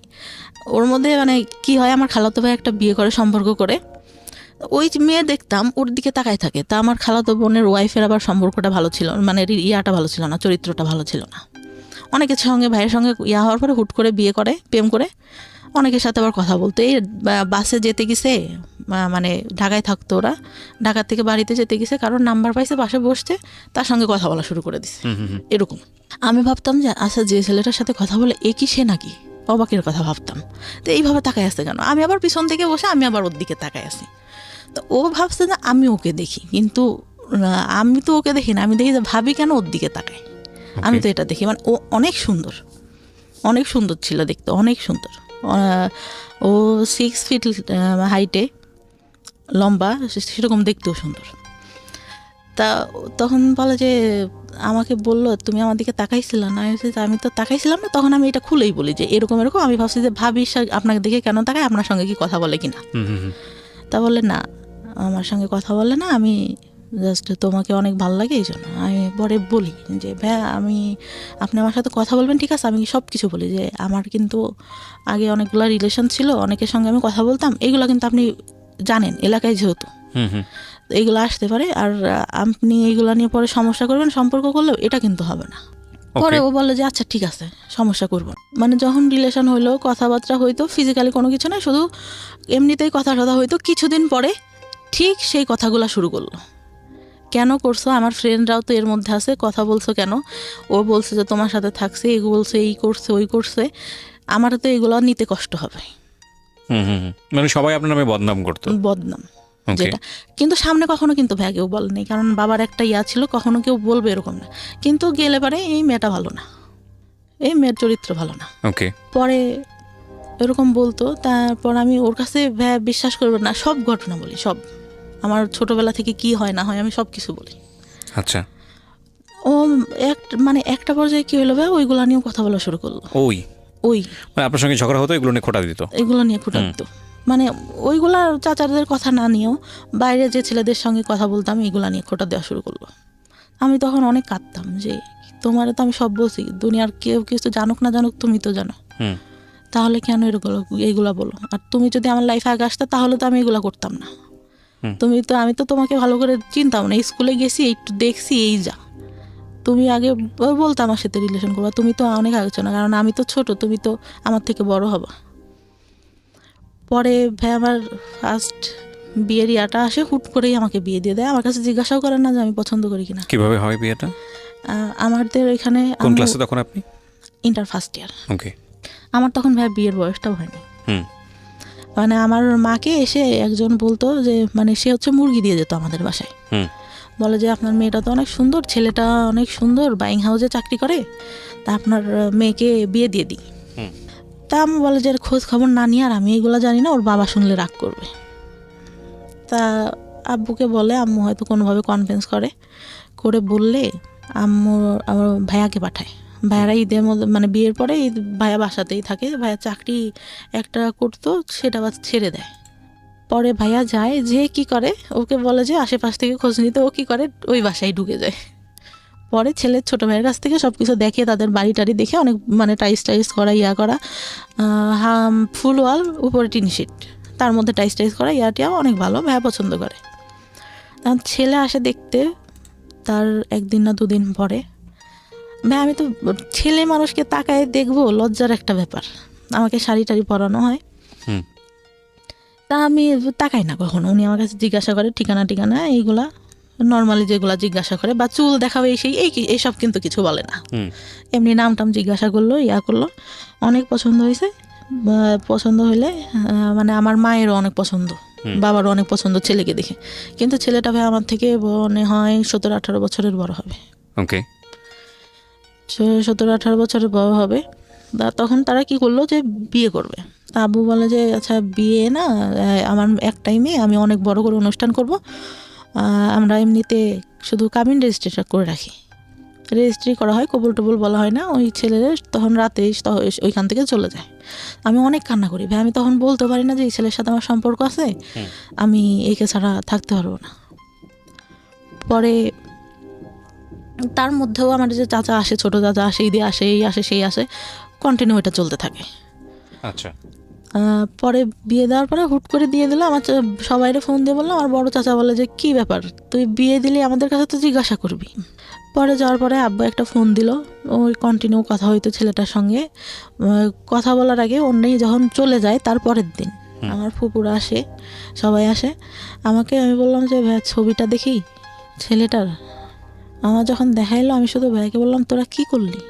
ওর মধ্যে মানে কি হয়, আমার খালাতো ভাই একটা বিয়ে করে, সম্পর্ক করে, ওই মেয়ে দেখতাম ওর দিকে তাকায় থাকে। তা আমার খালাতো বোনের ওয়াইফের আবার সম্পর্কটা ভালো ছিল, মানে ইয়াটা ভালো ছিল না, চরিত্রটা ভালো ছিল না। অনেকের সঙ্গে, ভাইয়ের সঙ্গে ইয়া হওয়ার পরে হুট করে বিয়ে করে, প্রেম করে, অনেকের সাথে আবার কথা বলতো। এই বাসে যেতে গেছে, মানে ঢাকায় থাকতো ওরা, ঢাকা থেকে বাড়িতে যেতে গেছে, কারণ নাম্বার পাইছে, বাসে বসছে, তার সঙ্গে কথা বলা শুরু করে দিছে এরকম। আমি ভাবতাম যে আচ্ছা যে ছেলেটার সাথে কথা বলে এ কি সে নাকি, অবাকের কথা ভাবতাম। তো এইভাবে তাকায় আসছে কেন? আমি আবার পিছন থেকে বসে আমি আবার ওর দিকে তাকায় আসি। তো ও ভাবছে যে আমি ওকে দেখি, কিন্তু আমি তো ওকে দেখি না, আমি দেখি যে ভাবি কেন ওর দিকে তাকায়। আমি তো এটা দেখি, মানে ও অনেক সুন্দর ছিল দেখতে, অনেক সুন্দর। ও 6 ফিট হাইটে, লম্বা, সেরকম দেখতেও সুন্দর। তা তখন বলে যে আমাকে বললো তুমি আমার দিকে তাকাইছিল না। আমি তো তাকাইছিলাম না। তখন আমি এটা খুলেই বলি যে এরকম, আমি ভাবছি যে ভাবি আপনাকে দেখে কেন তাকায়, আপনার সঙ্গে কি কথা বলে কিনা। তা বলে না, আমার সঙ্গে কথা বলে না, আমি জাস্ট তোমাকে অনেক ভালো লাগে এই জন্য। আমি পরে বলি যে ভাইয়া আপনি আমার সাথে কথা বলবেন, ঠিক আছে, আমি সব কিছু বলি যে আমার কিন্তু আগে অনেকগুলো রিলেশন ছিল, অনেকের সঙ্গে আমি কথা বলতাম, এইগুলো কিন্তু আপনি জানেন এলাকায় যেহেতু এইগুলো আসতে পারে, আর আপনি এইগুলো নিয়ে পরে সমস্যা করবেন, সম্পর্ক করলেও এটা কিন্তু হবে না। পরে ও বলে যে আচ্ছা ঠিক আছে, সমস্যা করবো। মানে যখন রিলেশন হইলো, কথাবার্তা হইতো, ফিজিক্যালি কোনো কিছু না, শুধু এমনিতেই কথা হইতো। কিছুদিন পরে ঠিক সেই কথাগুলো শুরু করলো, কেন করছো, আমার ফ্রেন্ডরাও তো এর মধ্যে আছে, কথা বলছো কেন? ও বলছে যে তোমার সাথে থাকছে, এগুলো বলছে, এই করছে ওই করছে, আমার তো এগুলো নিতে কষ্ট হবে। মানে সবাই আপনার নামে বদনাম করতো, বদনাম যেটা, কিন্তু সামনে কখনো কিন্তু ভাই কেউ বলেনি, কারণ বাবার একটা ইয়া ছিল, কখনো কেউ বলবে এরকম না। কিন্তু গেলে পারে এই মেয়েটা ভালো না, এই মেয়ের চরিত্র ভালো না, পরে এরকম বলতো। তারপর আমি ওর কাছে বিশ্বাস করবে না, সব ঘটনা বলি, সব আমার ছোটবেলা থেকে কি হয় না হয় আমি সব কিছু বলি। আচ্ছা। ও মানে একটা পর্যায়ে কি হলো ভাই, ওইগুলা নিয়েও কথা বলা শুরু করলো। ওই মানে আপনার সঙ্গে ঝগড়া হতো, এগুলো নিয়ে খোঁটা দিত, মানে ওইগুলা চাচাদের কথা না নিয়েও বাইরে যে ছেলেদের সঙ্গে কথা বলতাম এইগুলা নিয়ে খোঁটা দেওয়া শুরু করলো। আমি তখন অনেক কাঁদতাম যে তোমার তো আমি সব বলছি, দুনিয়ার কেউ কিছু জানুক না জানুক তুমি তো জানো, তাহলে কেন এইগুলা বলো? আর তুমি যদি আমার লাইফে আগে আসতে তাহলে তো আমি এগুলা করতাম না। আমি তো তোমাকে ভালো করে চিনতাম না, স্কুলে গেছি একটু দেখছি, এই যা তুমি আগে বলতো আমার সাথে রিলেশন করবা, তুমি তো অনেক আলোচনা, কারণ আমি তো ছোট, তুমি তো আমার থেকে বড় হবা। পরে ভাই আমার ফার্স্ট বিয়ের ইয়াটা আসে, হুট করেই আমাকে বিয়ে দিয়ে দেয়। আমার কাছে জিজ্ঞাসাও করেন না যে আমি পছন্দ করি কিনা। কিভাবে হয় বিয়েটা? আমাদের এখানে কোন ক্লাসে তখন আপনি? Inter first year. ওকে। আমার তখন ভাই বিয়ের বয়সটাও হয়নি। হুম। মানে আমার মাকে এসে একজন বলতো যে মানে সে হচ্ছে মুরগি দিয়ে যেত আমাদের বাসায়। হুম। বলে যে আপনার মেয়েটা তো অনেক সুন্দর, ছেলেটা অনেক সুন্দর, বাইং হাউসে চাকরি করে, তা আপনার মেয়েকে বিয়ে দিয়ে দিই। হুম। তা আমি বলে যে খোঁজ খবর না নিয়ে, আর আমি এগুলো জানি না, ওর বাবা শুনলে রাগ করবে। তা আব্বুকে বলে, আম্মু হয়তো কোনোভাবে কনভিন্স করে বললে আম্মু আমার ভাইয়াকে পাঠায়। ভাইয়ারা ঈদের মধ্যে মানে বিয়ের পরে ঈদ ভাইয়া বাসাতেই থাকে, ভাইয়া চাকরি একটা করতো সেটা আবার ছেড়ে দেয়। পরে ভাইয়া যায়, যে কি করে ওকে বলে যে আশেপাশ থেকে খোঁজ নিতে, ও কি করে ওই বাসায় ঢুকে যায়। পরে ছেলের ছোটো ভাইয়ের কাছ থেকে সব কিছু দেখে, তাদের বাড়ি টাড়ি দেখে অনেক মানে টাইস করা, করা ফুল ওয়াল, উপরে টিন শিট, তার মধ্যে টাইস করা, টিয়াও অনেক ভালো, ভাইয়া পছন্দ করে। তখন ছেলে আসে দেখতে, তার একদিন না দুদিন পরে। ভাই আমি তো ছেলে মানুষকে তাকায় দেখবো, লজ্জার একটা ব্যাপার। আমাকে শাড়ি টাড়ি পরানো হয়, তা আমি তাকাই না কখনো। উনি আমার কাছে জিজ্ঞাসা করে ঠিকানা এইগুলা নর্মালি যেগুলা জিজ্ঞাসা করে, বা চুল দেখাবে এইসব কিন্তু কিছু বলে না। এমনি নাম টাম জিজ্ঞাসা করলো, করলো। অনেক পছন্দ হয়েছে। পছন্দ হইলে মানে আমার মায়েরও অনেক পছন্দ, বাবারও অনেক পছন্দ ছেলেকে দেখে। কিন্তু ছেলেটা ভাই আমার থেকে মনে হয় 17-18 বছরের বড় হবে। ওকে। 17-18 বছরের বড় হবে। তখন তারা কি করলো যে বিয়ে করবে। তা আব্বু বলে যে আচ্ছা বিয়ে না, আমার একটাই মেয়ে, আমি অনেক বড় করে অনুষ্ঠান করব, আমরা এমনিতে শুধু কাবিন রেজিস্ট্রিটা করে রাখি। রেজিস্ট্রি করা হয়, কবুল টবুল বলা হয় না। ওই ছেলেদের তখন রাতে ওইখান থেকে চলে যায়। আমি অনেক কান্না করি ভাই, আমি তখন বলতে পারি না যে এই ছেলের সাথে আমার সম্পর্ক আছে, আমি একে ছাড়া থাকতে পারবো না। পরে তার মধ্যেও আমার যে চাচা আসে, ছোটো চাচা আসে, ঈদে আসে, এই আসে সেই আসে, কন্টিনিউ এটা চলতে থাকে। আচ্ছা। পরে বিয়ে দেওয়ার পরে হুট করে দিয়ে দিল। আমার সবাইরে ফোন দিয়ে বললাম, আমার বড় চাচা বলে যে কী ব্যাপার, তুই বিয়ে দিলি আমাদের কাছে তো জিজ্ঞাসা করবি। পরে যাওয়ার পরে আব্বু একটা ফোন দিল, ওই কন্টিনিউ কথা হইতো ছেলেটার সঙ্গে। কথা বলার আগে অন্যই যখন চলে যায়, তার পরের দিন আমার ফুপুরা আসে, সবাই আসে। আমি বললাম যে ভাই ছবিটা দেখি ছেলেটার। আমার যখন দেখাইলো, আমি শুধু ভাইকে বললাম তোরা কি করলি।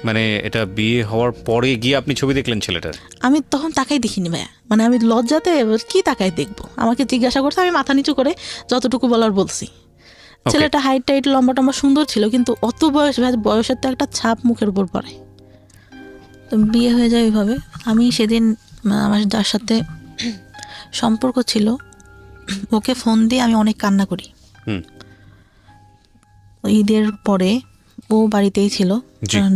মানে এটা বিয়ে হওয়ার পরে গিয়ে আপনি ছবি দেখলেন ছেলেটার? আমি তখন তাকাই দেখিনি ভাইয়া, মানে আমি লজ্জাতে কি তাকাই দেখবো। আমাকে জিজ্ঞাসা করছে, আমি মাথা নিচু করে যতটুকু বলার বলছি। ছেলেটা হাইট টাইট লম্বা টম্বা সুন্দর ছিল, কিন্তু অত বয়সের তো একটা ছাপ মুখের উপর পড়ে। তো বিয়ে হয়ে যায় ওইভাবে। আমি সেদিন আমার যার সাথে সম্পর্ক ছিল ওকে ফোন দিয়ে আমি অনেক কান্না করি। ঈদের পরে ও বাড়িতেই ছিল,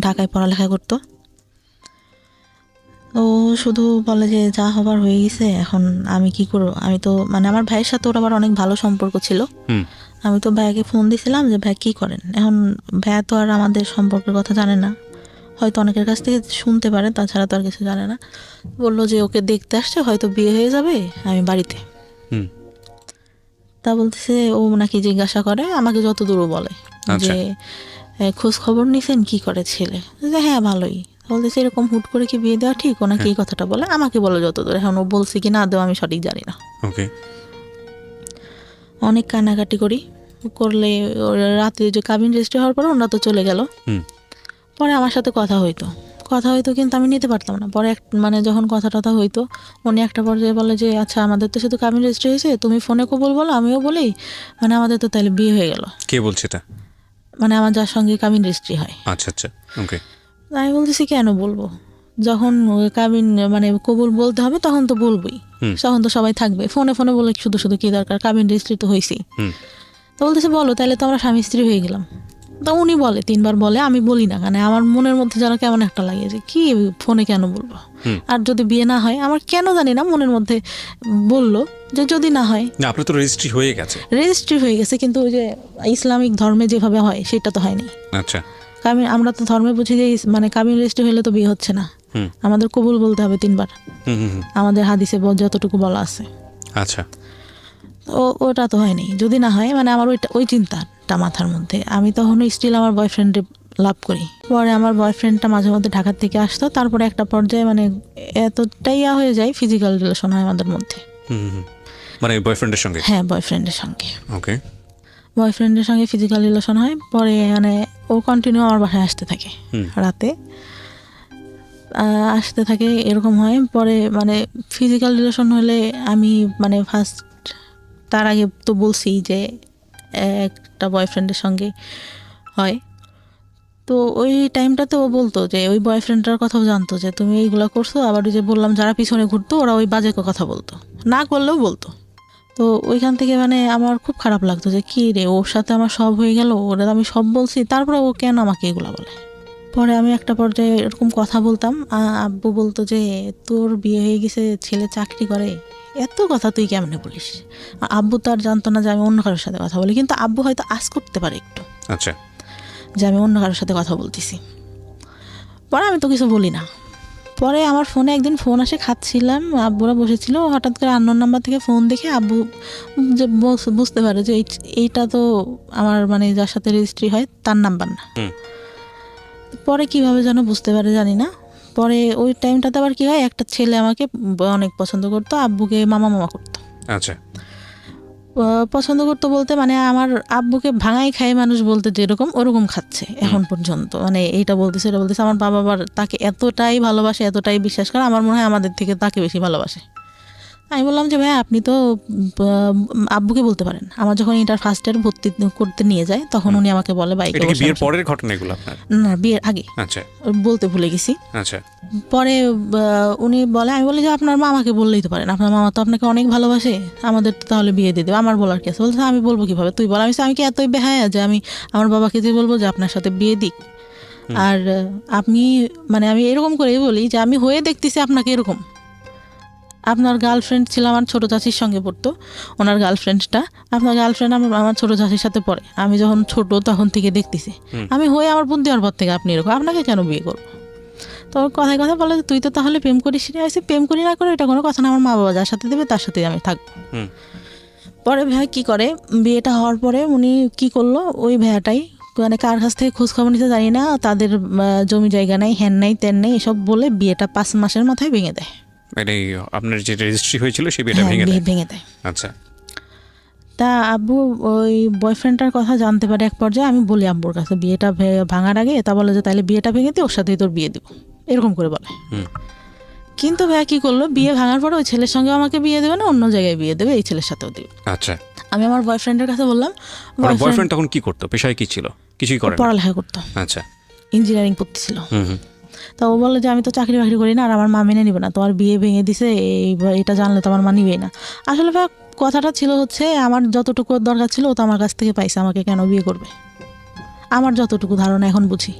ঢাকায় পড়ালেখা করতো। ও শুধু বলে যে যা হবার হয়ে গেছে, এখন আমি কি করবো। আমি তো মানে আমার ভাইয়ের সাথে ওর আবার অনেক ভালো সম্পর্ক ছিল। আমি তো ভাইয়াকে ফোন দিয়েছিলাম যে ভাই কী করেন। এখন ভাইয়া তো আর আমাদের সম্পর্কের কথা জানে না, হয়তো অনেকের কাছ থেকে শুনতে পারে, তাছাড়া তো আর কিছু জানে না। বললো যে ওকে দেখতে আসছে, হয়তো বিয়ে হয়ে যাবে, আমি বাড়িতে। তা বলতেছে ও নাকি জিজ্ঞাসা করে আমাকে, যত দূরও বলে যে খোঁজ খবর নিছেন কি করে ছেলে। হ্যাঁ ভালোই। বলতেছে এরকম হুট করে কি বিয়ে দেওয়া ঠিক, ওনাকে এই কথাটা বলে আমাকে বলে যত দূর। এখন ও বলছে কি না দেওয়া আমি সঠিক জানি না। অনেক কান্নাকাটি করলে রাতে যে কাবিন রেজিস্ট্রি হওয়ার পর ওনারা তো চলে গেল। পরে আমার সাথে কথা হইতো, কিন্তু আমি নিতে পারতাম না। পরে মানে যখন কথা টথা হইতো, উনি একটা পর্যায়ে বলে যে আচ্ছা আমাদের তো শুধু কাবিন রেজিস্ট্রি হয়েছে, তুমি ফোনে কবুল বলো, আমিও বলি, মানে আমাদের তো তাহলে বিয়ে হয়ে গেল। কে বলছে এটা? মানে আমার যার সঙ্গে কাবিন রেজিস্ট্রি হয়। আচ্ছা আচ্ছা, ওকে। আমি বলতেছি কেন বলবো, যখন কাবিন মানে কবুল বলতে হবে তখন তো বলবোই, তখন তো সবাই থাকবে। ফোনে বলে শুধু কি দরকার, কাবিন রেজিস্ট্রি তো হয়েছি। তো বলতেছে বলো, তাহলে তো আমরা স্বামী স্ত্রী হয়ে গেলাম। তো উনি বলে 3 বার বলে, আমি বলি না, মানে আমার মনের মধ্যে যেন কেমন একটা লাগে যে কি ফোনে কেন বলবো। আর যদি বিয়ে না হয়, আমার কেন জানি না মনের মধ্যে বললো যে যদি না হয়। আপনার তো রেজিস্ট্রি হয়ে গেছে, কিন্তু ওই যে ইসলামিক ধর্মে যেভাবে হয় সেটা তো হয়নি। আচ্ছা। আমরা তো ধর্মে বুঝি যে মানে কাবিন রেজিস্ট্রি হলে তো বিয়ে হচ্ছে না, আমাদের কবুল বলতে হবে 3 বার, আমাদের হাদিসে যতটুকু বলা আছে। আচ্ছা। ওটা তো হয়নি। যদি না হয়, মানে আমার ওই চিন্তাটা মাথার মধ্যে। আমি তখন স্টিল আমার বয়ফ্রেন্ডে লাভ করি। পরে আমার বয়ফ্রেন্ডটা মাঝে মধ্যে ঢাকার থেকে আসতো। তারপরে একটা পর্যায়ে মানে এতটাই হয়ে যায়, ফিজিক্যাল রিলেশন হয় আমাদের মধ্যে। মানে বয়ফ্রেন্ডের সঙ্গে? হ্যাঁ, বয়ফ্রেন্ডের সঙ্গে। ওকে। বয়ফ্রেন্ডের সঙ্গে ফিজিক্যাল রিলেশন হয়, পরে মানে ও কন্টিনিউ আমার বাসায় আসতে থাকে রাতে, আসতে থাকে, এরকম হয়। পরে মানে ফিজিক্যাল রিলেশন হলে আমি মানে ফার্স্ট, তার আগে তো বলছি যে একটা বয়ফ্রেন্ডের সঙ্গে হয়, তো ওই টাইমটাতে ও বলতো যে ওই বয়ফ্রেন্ডটার কথাও জানতো যে তুমি এইগুলো করছো, আবার ওই যে বললাম যারা পিছনে ঘুরতো ওরা ওই বাজে কথা বলতো, না করলেও বলতো। তো ওইখান থেকে মানে আমার খুব খারাপ লাগতো যে কী রে, ওর সাথে আমার সব হয়ে গেল, ওরা আমি সব বলছি, তারপরে ও কেন আমাকে এগুলো বলে। পরে আমি একটা পর্যায়ে এরকম কথা বলতাম, আব্বু বলতো যে তোর বিয়ে হয়ে গেছে, ছেলে চাকরি করে, এত কথা তুই কেমনে বলিস। আব্বু তো আর জানতো না যে আমি অন্য কারোর সাথে কথা বলি, কিন্তু আব্বু হয়তো আজ করতে পারে একটু, আচ্ছা, যে আমি অন্য কারোর সাথে কথা বলতেছি। পরে আমি তো কিছু বলি না। পরে আমার ফোনে একদিন ফোন আসে, খাচ্ছিলাম, আব্বুরা বসেছিল, হঠাৎ করে আননোন নাম্বার থেকে ফোন দেখে আব্বু যে বুঝতে পারে যে এইটা তো আমার মানে যার সাথে রেজিস্ট্রি হয় তার নাম্বার না। পরে কিভাবে যেন বুঝতে পারে জানি না। পরে ওই টাইমটাতে আবার কি হয়, একটা ছেলে আমাকে অনেক পছন্দ করতো, আব্বুকে মামা মামা করতো। আচ্ছা। পছন্দ করতো বলতে মানে আমার আব্বুকে ভাঙাই খায় মানুষ বলতে যেরকম, ওরকম খাচ্ছে এখন পর্যন্ত। মানে এইটা বলতেছে, এটা বলতেছে। আমার বাবা আবার তাকে এতটাই ভালোবাসে, এতটাই বিশ্বাস করে, আমার মনে হয় আমাদের থেকে তাকে বেশি ভালোবাসে। আমি বললাম যে ভাই আপনি তো আব্বুকে বলতে পারেন। আমার যখন ইন্টার ফার্স্ট ইয়ার ভর্তি করতে নিয়ে যায়, তখন উনি আমাকে বলে বাইকে এটা কি বসে বিয়ের বসে। পরের ঘটনা এগুলো আপনার? না, বিয়ের আগে। আচ্ছা বলতে ভুলে গেছি। আচ্ছা। পরে উনি বলে, আমি বলি যে আপনার মামাকে বললেই তো পারেন, আপনার মামা তো আপনাকে অনেক ভালোবাসে, আমাদের তো তাহলে বিয়ে দিয়ে দেবে, আমার বলার কি আছে। বলছে আমি বলবো কিভাবে, তুই বল। আমি কি এতই বেহায়া যে আমি আমার বাবাকে যে বলবো যে আপনার সাথে বিয়ে দিক। আর আপনি মানে আমি এরকম করেই বলি যে আমি হয়ে দেখতেছি আপনাকে এরকম। আপনার গার্লফ্রেন্ড ছিল, আমার ছোটো চাচির সঙ্গে পড়তো, ওনার গার্লফ্রেন্ডটা, আপনার গার্লফ্রেন্ড আমার ছোটো চাচির সাথে পড়ে। আমি যখন ছোট তখন থেকে দেখতেছি, আমি হয়ে আমার বুদ্ধি হওয়ার পর থেকে আপনি এরকম, আপনাকে কেন বিয়ে করবো। তো কথায় কথা বলে তুই তো তাহলে প্রেম করিস না। এসে প্রেম করি না করে এটা কোনো কথা না, আমার মা বাবা যার সাথে দেবে তার সাথেই আমি থাকবো। পরে ভাই কি করে, বিয়েটা হওয়ার পরে উনি কি করলো, ওই ভাইয়াটাই মানে কার কাছ থেকে খোঁজ খবর নিতে জানি না, তাদের জমি জায়গা নাই, হ্যান নাই, তেন নেই, এসব বলে বিয়েটা 5 মাসের মাথায় ভেঙে দেয়। মানে আপনার যে রেজিস্ট্রি হয়েছিল সেই বিয়েটা ভেঙে দেয়? আচ্ছা। তা আব্বু ওই বয়ফ্রেন্ডটার কথা জানতে পারে এক পর্যায়ে। আমি বলি আব্বুর কাছে বিয়েটা ভাঙার আগে, তা বলে যে তাহলে বিয়েটা ভেঙে দিয়ে ওর সাথেই তোর বিয়ে দিব, এরকম করে বলে। কিন্তু ভাইয়া কি করলো, বিয়ে ভাঙার পরে ওই ছেলের সঙ্গে আমাকে বিয়ে দেবে না, অন্য জায়গায় বিয়ে দেবে, এই ছেলের সাথেও দেবে। আচ্ছা। আমি আমার বয়ফ্রেন্ডের কাছে বললাম। বয়ফ্রেন্ড তখন কি করতো, পেশায় কি ছিল? কিছুই করে না? পড়ালেখা করতো। আচ্ছা। ইঞ্জিনিয়ারিং পড়তেছিল। তো ও বলে যে আমি তো চাকরি বাকরি করি না, আর আমার মা মেনে নিবে না, তোমার বিয়ে ভেঙে দিছে, এটা জানলে তো আমার মা নিবেই না। আসলে ভাই কথাটা ছিল হচ্ছে আমার যতটুকু দরকার ছিল ও তো আমার কাছ থেকে পাইছে, আমাকে কেন বিয়ে করবে, আমার যতটুকু ধারণা এখন বুঝি।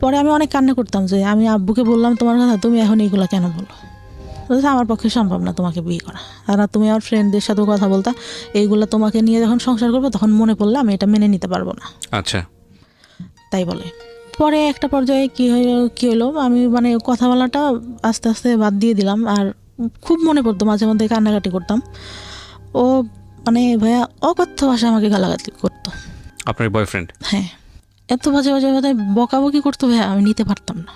পরে আমি অনেক কান্না করতাম যে আমি আব্বুকে বললাম তোমার কথা, তুমি এখন এইগুলো কেন বলো। বলছে আমার পক্ষে সম্ভব না তোমাকে বিয়ে করা, আর তুমি আমার ফ্রেন্ডদের সাথেও কথা বলতা, এইগুলো তোমাকে নিয়ে যখন সংসার করবো তখন মনে পড়লে আমি এটা মেনে নিতে পারবো না। আচ্ছা। তাই বলে। পরে একটা পর্যায়ে কি হলো, আমি মানে কথা বলাটা আস্তে আস্তে বাদ দিয়ে দিলাম। আর খুব মনে পড়তো, মাঝে মধ্যে কান্নাকাটি করতাম। ও মানে ভাইয়া অকথ্য ভাষায় আমাকে গালাগালি করতো। আপনার বয়ফ্রেন্ড? হ্যাঁ, এত বাজে বাজে কথায় বকাবকি করতো ভাইয়া, আমি নিতে পারতাম না।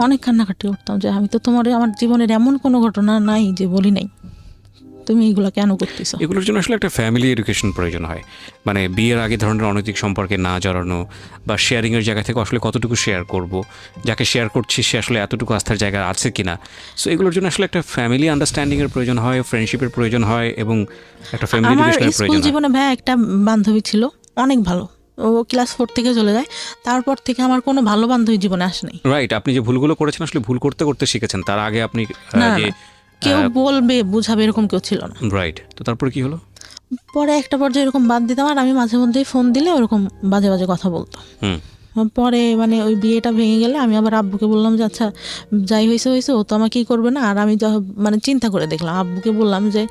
অনেক কান্নাকাটি করতাম যে আমি তো তোমার, আমার জীবনের এমন কোনো ঘটনা নাই যে বলি নাই, তুমি এগুলো কেন করতেছো। এগুলোর জন্য আসলে একটা ফ্যামিলি এডুকেশন প্রয়োজন হয়। মানে বিয়ের আগে ধরনের অনৈতিক সম্পর্কে না জড়ানো, বা শেয়ারিংয়ের জায়গা থেকে আসলে কতটুকু শেয়ার করব, যাকে শেয়ার করছি সে আসলে এতটুকু আস্থার জায়গা আছে কিনা। সো এগুলোর জন্য আসলে একটা ফ্যামিলি আন্ডারস্ট্যান্ডিংয়ের প্রয়োজন হয়, ফ্রেন্ডশিপের প্রয়োজন হয়, এবং একটা ফ্যামিলি এডুকেশনের প্রয়োজন হয়। আমার স্কুল জীবনে ভাইয়া একটা বান্ধবী ছিল অনেক ভালো, ও ক্লাস 4 থেকে চলে যায়, তারপর থেকে আমার কোনো ভালো বান্ধবী জীবনে আসে নাই। রাইট। আপনি যে ভুলগুলো করেছেন আসলে ভুল করতে করতে শিখেছেন, তার আগে আপনি যে কেউ বলবে বুঝাবে এরকম কেউ ছিল না। রাইট। তো তারপরে কি হলো? পরে একটা পর্যায়ে এরকম বাদ দিতাম, আর আমি মাঝে মধ্যেই ফোন দিলে ওরকম বাজে বাজে কথা বলতো। পরে মানে ওই বিয়েটা ভেঙে গেলে আমি আবার আব্বুকে বললাম যে আচ্ছা যাই হয়েছে হয়েছে, ও তো আমাকেই করবে না। আর আমি মানে চিন্তা করে দেখলাম, আব্বুকে বললাম যে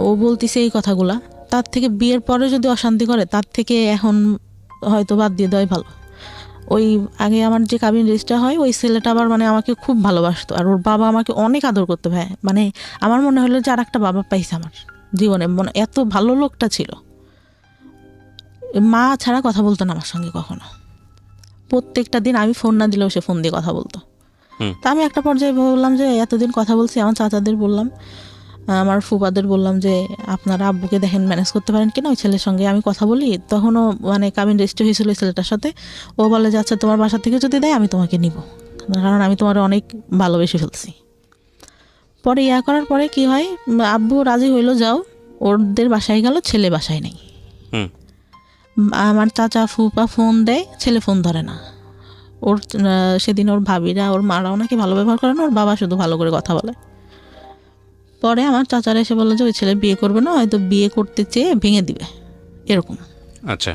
ও বলতেছে এই কথাগুলা, তার থেকে বিয়ের পরে যদি অশান্তি করে তার থেকে এখন হয়তো বাদ দিয়ে দেওয়াই ভালো। ওই আগে আমার যে কাবিন রেজিস্টার হয়, ওই ছেলেটা আবার মানে আমাকে খুব ভালোবাসতো, আর ওর বাবা আমাকে অনেক আদর করতো ভাই। মানে আমার মনে হলো যে আর একটা বাবা পাইছে আমার জীবনে, মানে এত ভালো লোকটা ছিল। মা ছাড়া কথা বলতো না আমার সঙ্গে কখনো, প্রত্যেকটা দিন আমি ফোন না দিলেও সে ফোন দিয়ে কথা বলতো। তা আমি একটা পর্যায়ে বললাম যে এতদিন কথা বলছি, আমার চাচাদের বললাম, আমার ফুপাদের বললাম যে আপনারা আব্বুকে দেখেন ম্যানেজ করতে পারেন কিনা, ওই ছেলের সঙ্গে আমি কথা বলি। তখনও মানে কাবিন রেজিস্ট্রি হয়েছিল ওই ছেলেটার সাথে। ও বলে যে আচ্ছা তোমার বাসা থেকে যদি দেয় আমি তোমাকে নিব, কারণ আমি তোমার অনেক ভালোবেসে ফেলছি। পরে ইয়া করার পরে কি হয়, আব্বু রাজি হইলো যাও, ওদের বাসায় গেল, ছেলে বাসায় নেই। আমার চাচা ফুপা ফোন দেয়, ছেলে ফোন ধরে না। ওর সেদিন ওর ভাবিরা ওর মারাও নাকি ভালো ব্যবহার করে না, ওর বাবা শুধু ভালো করে কথা বলে। পরে আমার চাচারা এসে বললো যে ওই ছেলে বিয়ে করবে না, হয়তো বিয়ে করতে চেয়ে ভেঙে দিবে এরকম। আচ্ছা।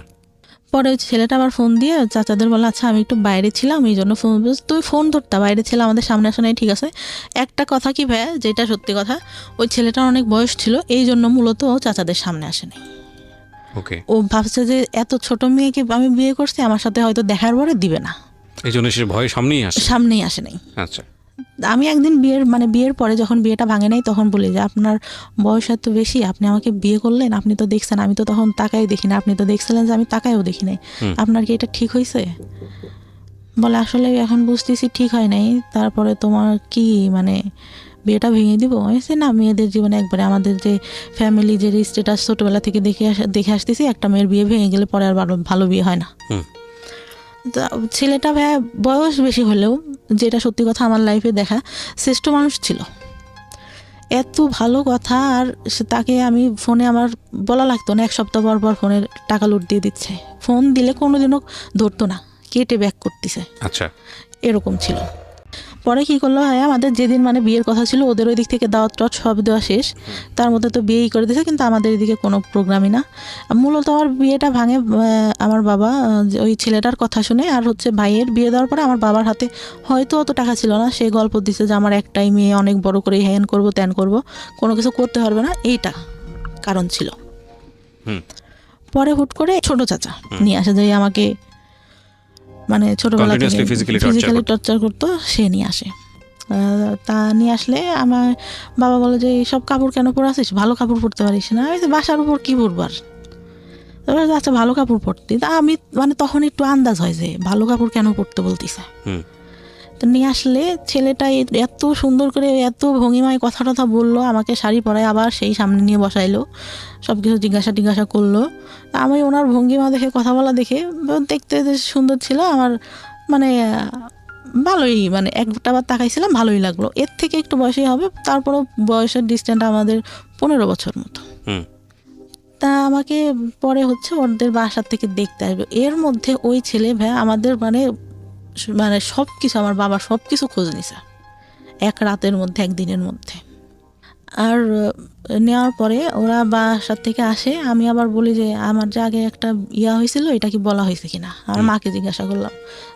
পরে ওই ছেলেটা আবার ফোন দিয়ে চাচাদের বলে আচ্ছা আমি একটু বাইরে ছিলাম এই জন্য ফোন, তুই ফোন ধরতা, বাইরে ছিল, আমাদের সামনে আসা নাই, ঠিক আছে। একটা কথা কি ভাইয়া, যেটা সত্যি কথা, ওই ছেলেটার অনেক বয়স ছিল, এই জন্য মূলত ও চাচাদের সামনে আসেনি। ওকে। ও ভাবছে যে এত ছোট মেয়েকে আমি বিয়ে করছি, আমার সাথে হয়তো দেখার পরে দিবে না, এই জন্য সে ভয় সামনেই আসে নাই। আচ্ছা। আমি একদিন বিয়ের পরে যখন বিয়েটা ভাঙে নাই তখন বলি যে আপনার বয়স এত বেশি, আপনি আমাকে বিয়ে করলেন, আপনি তো দেখছেন আমি তো তখন তাকাই দেখি না, আপনি তো দেখছিলেন যে আমি তাকাইও দেখি নাই, আপনার কি এটা ঠিক হয়েছে? বলে আসলে এখন বুঝতেছি ঠিক হয় নাই, তারপরে তোমার কি মানে বিয়েটা ভেঙে দিব? হয়েছে না, মেয়েদের জীবনে একবারে আমাদের যে ফ্যামিলি যে স্ট্যাটাস ছোটবেলা থেকে দেখে আসতেছি, একটা মেয়ের বিয়ে ভেঙে গেলে পরে আর ভালো বিয়ে হয় না। ছেলেটা ভাইয়া বয়স বেশি হলেও, যেটা সত্যি কথা আমার লাইফে দেখা, শ্রেষ্ঠ মানুষ ছিল, এত ভালো কথা। আর তাকে আমি ফোনে আমার বলা লাগতো না, 1 সপ্তাহ পর পর ফোনের টাকা লুট দিয়ে দিচ্ছে, ফোন দিলে কোনোদিনও ধরতো না, কেটে ব্যাক করতেছে। আচ্ছা। এরকম ছিল। পরে কি করলো হয়, আমাদের যেদিন মানে বিয়ের কথা ছিল, ওদের ওই দিক থেকে দাওয়াত টাওয়াত সব দেওয়া শেষ, তার মধ্যে তো বিয়েই করে দিয়েছে, কিন্তু আমাদের এদিকে কোনো প্রোগ্রামই না। মূলত আমার বিয়েটা ভাঙে আমার বাবা ওই ছেলেটার কথা শুনে, আর হচ্ছে ভাইয়ের বিয়ে দেওয়ার পরে আমার বাবার হাতে হয়তো অত টাকা ছিল না, সে গল্প দিচ্ছে যে আমার একটাই মেয়ে, অনেক বড় করে হ্যান করবো ত্যান করবো, কোনো কিছু করতে পারবে না, এইটা কারণ ছিল। পরে হুট করে ছোট চাচা নিয়ে আসে, যে আমাকে মানে ছোটবেলা থেকে ফিজিক্যালি টর্চার করতো, সে নিয়ে আসে। তা নিয়ে আসলে আমার বাবা বলে যে সব কাপড় কেন পরে আসিস, ভালো কাপড় পরতে পারিস না? আমি বাসার উপর কী পরবার, আচ্ছা ভালো কাপড় পরতে। তা আমি মানে তখন একটু আন্দাজ হয় যে ভালো কাপড় কেন পরতে বলতেছে। তো নিয়ে আসলে ছেলেটা এত সুন্দর করে এত ভঙ্গিমায় কথা টথা বললো, আমাকে শাড়ি পরায় আবার সেই সামনে নিয়ে বসাইলো, সব কিছু জিজ্ঞাসা করলো। আমি ওনার ভঙ্গিমা দেখে, কথা বলা দেখে, দেখতে সুন্দর ছিল আমার, মানে ভালোই, মানে একটা বার তাকাইছিলাম, ভালোই লাগলো। এর থেকে একটু বয়সই হবে, তারপরও বয়সের ডিস্টেন্স আমাদের 15 বছর মতো। তা আমাকে পরে হচ্ছে ওদের বাসার থেকে দেখতে আসবে, এর মধ্যে ওই ছেলে ভাই আমাদের মানে সব কিছু, আমার বাবার সব কিছু খোঁজ নিছে এক রাতের মধ্যে, একদিনের মধ্যে। আর নেওয়ার পরে ওরা বাসার থেকে আসে, আমি আবার বলি যে আমার যে আগে একটা ইয়া হয়েছিল, এটা কি বলা হয়েছে কিনা। আমার মাকে জিজ্ঞাসা করলাম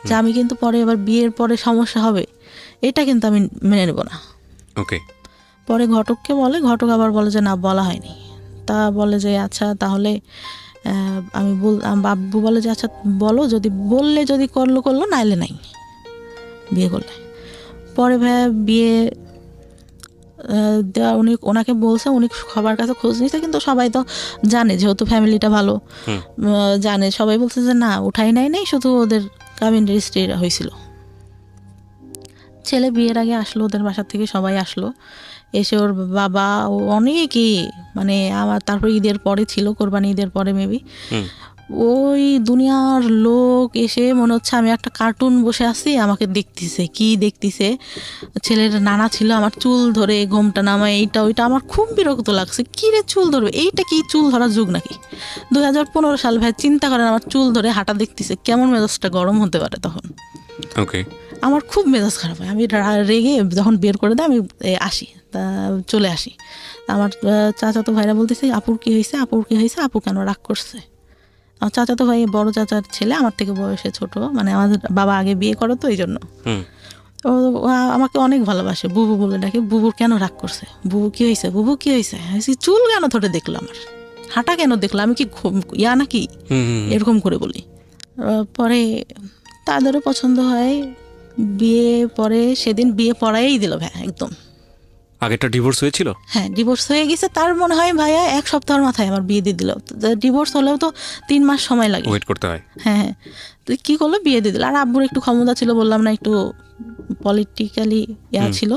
যে আমি কিন্তু পরে এবার বিয়ের পরে সমস্যা হবে, এটা কিন্তু আমি মেনে নেব না। ওকে। পরে ঘটককে বলে, ঘটক আবার বলে যে না, বলা হয়নি। তা বলে যে আচ্ছা তাহলে বাব্বু বলে যে আচ্ছা বলো, যদি বললে যদি করলো, নাইলে নাই, বিয়ে করলে। পরে ভাইয়া বিয়ে দেওয়া, ওনাকে বলছে, উনি সবার কাছে খোঁজ নিচ্ছে, কিন্তু সবাই তো জানে যেহেতু ফ্যামিলিটা ভালো, জানে, সবাই বলছে যে না উঠাই নাই, শুধু ওদের কাবিন রেজিস্ট্রি হয়েছিল। ছেলে বিয়ের আগে আসলো, ওদের বাসার থেকে সবাই আসলো, এসে ওর বাবা ও অনেকই মানে আমার, তারপর ঈদের পরে ছিল, কোরবানি ঈদের পরে মেবি, ওই দুনিয়ার লোক এসে মনে হচ্ছে আমি একটা কার্টুন বসে আছি, আমাকে দেখতেছে, কি দেখতেছে। ছেলের নানা ছিল, আমার চুল ধরে ঘোমটা নামায়, এইটা ওইটা, আমার খুব বিরক্ত লাগছে, কি রে চুল ধরবে, এইটা কি চুল ধরার যুগ নাকি? 2015 সাল ভাই, চিন্তা করেন আমার চুল ধরে হাঁটা দেখতেছে, কেমন মেজাজটা গরম হতে পারে তখন। ওকে। আমার খুব মেজাজ খারাপ হয়, আমি রেগে যখন বের করে দেয় আমি আসি, তা চলে আসি। আমার চাচাতো ভাইরা বলতেছে আপুর কি হয়েছে, আপু কেন রাগ করছে? আমার চাচাতো ভাই বড় চাচার ছেলে, আমার থেকে বয়সে ছোট, মানে আমাদের বাবা আগে বিয়ে করো তো এই জন্য। ও আমাকে অনেক ভালোবাসে, বুবু বলে ডাকে। বুবুর কেন রাগ করছে, বুবু কি হয়েছে, চুল কেন ধরে দেখলো, আমার হাঁটা কেন দেখলো, আমি কি ইয়া নাকি, এরকম করে বলি। পরে তাদেরও পছন্দ হয়, বিয়ে পরে সেদিন বিয়ে পড়াই দিল ভাই, একদম। আগেটা ডিভোর্স হয়েছিল? হ্যাঁ, ডিভোর্স হয়ে গেছে, তার মনে হয় ভাইয়া 1 সপ্তাহের মাথায় আমার বিয়ে দিয়ে দিল। ডিভোর্স হলেও তো 3 মাস সময় লাগে, ওয়েট করতে হয়। হ্যাঁ, তো কি করলো, বিয়ে দিয়ে দিল। আর আব্বুর একটু ক্ষমতা ছিল, বললাম না, একটু পলিটিক্যালি ইয়া ছিল,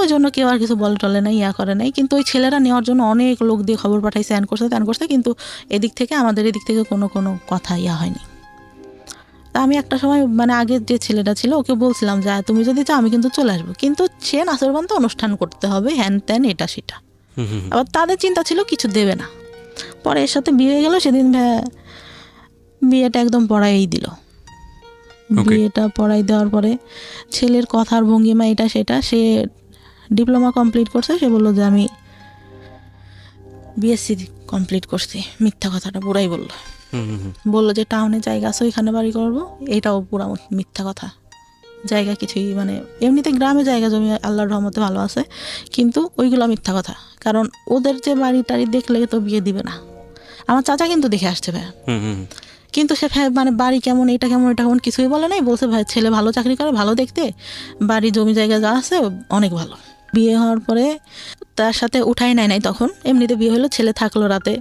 ওই জন্য কেউ আর কিছু বলে টলে নাই, ইয়া করে নাই। কিন্তু ওই ছেলেরা নেওয়ার জন্য অনেক লোক দিয়ে খবর পাঠাইছে, ত্যান করছে, কিন্তু এদিক থেকে আমাদের এদিক থেকে কোনো কথা ইয়া হয়নি। তা আমি একটা সময় মানে আগের যে ছেলেটা ছিল ওকে বলছিলাম যে তুমি যদি চাও আমি কিন্তু চলে আসবো, কিন্তু সে নাচরবান্ধ অনুষ্ঠান করতে হবে, হ্যান ত্যান এটা সেটা। আবার তাদের চিন্তা ছিল কিছু দেবে না। পরে এর সাথে বিয়ে হয়ে গেল, সেদিন বিয়েটা একদম পড়াই দিল। বিয়েটা পড়াই দেওয়ার পরে ছেলের কথার ভঙ্গিমা এটা সেটা, সে ডিপ্লোমা কমপ্লিট করছে, সে বললো যে আমি বিএসসি কমপ্লিট করছি। মিথ্যা কথাটা পুরাই বললো যে টাউনে জায়গা আছে ওইখানে বাড়ি করবো, এটাও পুরা মিথ্যা কথা। জায়গা কিছুই মানে এমনিতে গ্রামে জায়গা জমি আল্লাহর রহমতে ভালো আছে, কিন্তু ওইগুলো মিথ্যা কথা। কারণ ওদের যে বাড়ি টাড়ি দেখলে তো বিয়ে দিবে না। আমার চাচা কিন্তু দেখে আসছে ভাই, কিন্তু সে মানে বাড়ি কেমন, এটা কেমন, এটা কেমন কিছুই বলে নাই। বলছে ভাই ছেলে ভালো চাকরি করে, ভালো দেখতে, বাড়ি জমি জায়গা যা আছে অনেক ভালো। বিয়ে হওয়ার পরে তার সাথে উঠাই নাই তখন, এমনিতে বিয়ে হলো, ছেলে থাকলো রাতে,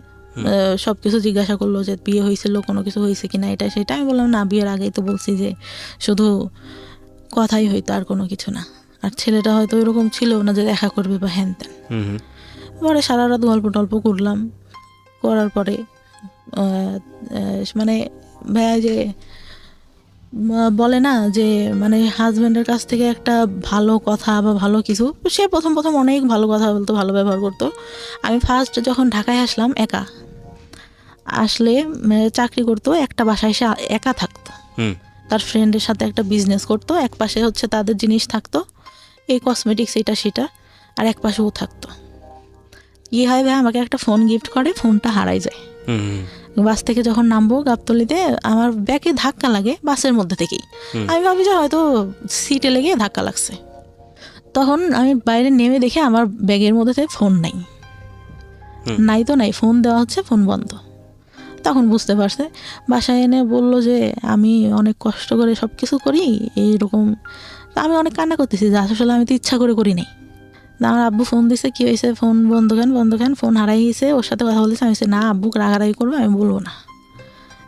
সব কিছু জিজ্ঞাসা করলো যে বিয়ে হয়েছিল, কোনো কিছু হয়েছে কিনা, এটা সেটা। আমি বললাম না, বিয়ের আগেই তো বলছি যে শুধু কথাই হইতো, আর কোনো কিছু না। আর ছেলেটা হয়তো এরকম ছিল না যে দেখা করবে বা হ্যান ত্যান। পরে সারা রাত গল্প টল্প করলাম, করার পরে মানে ভাইয়া যে বলে না যে মানে হাজব্যান্ডের কাছ থেকে একটা ভালো কথা বা ভালো কিছু, সে প্রথম অনেক ভালো কথা বলতো, ভালো ব্যবহার করতো। আমি ফার্স্ট যখন ঢাকায় আসলাম, একা আসলে চাকরি করতো, একটা বাসায় এসে একা থাকতো, তার ফ্রেন্ডের সাথে একটা বিজনেস করতো, এক পাশে হচ্ছে তাদের জিনিস থাকতো, এই কসমেটিক্স এটা সেটা, আর এক পাশে ও থাকতো। কি হয় ভাই, আমাকে একটা ফোন গিফট করে, ফোনটা হারাই যায়। বাস থেকে যখন নামবো গাবতলিতে, আমার ব্যাগে ধাক্কা লাগে বাসের মধ্যে থেকেই। আমি ভাবি যে হয়তো সিটে লেগে ধাক্কা লাগছে। তখন আমি বাইরে নেমে দেখে আমার ব্যাগের মধ্যে থেকে ফোন নাই, তো নাই, ফোন দেওয়া হচ্ছে, ফোন বন্ধ। তখন বুঝতে পারছে, বাসায় এনে বললো যে আমি অনেক কষ্ট করে সব কিছু করি এইরকম। তা আমি অনেক কান্না করতেছি যে আসলে আমি তো ইচ্ছা করে করি নাই। আমার আব্বু ফোন দিছে, কী হয়েছে, ফোন বন্ধ কেন, ফোন হারাই গেছে, ওর সাথে কথা বলতেছে। আমি না, আব্বু রাগারাগি করবো, আমি বলবো না,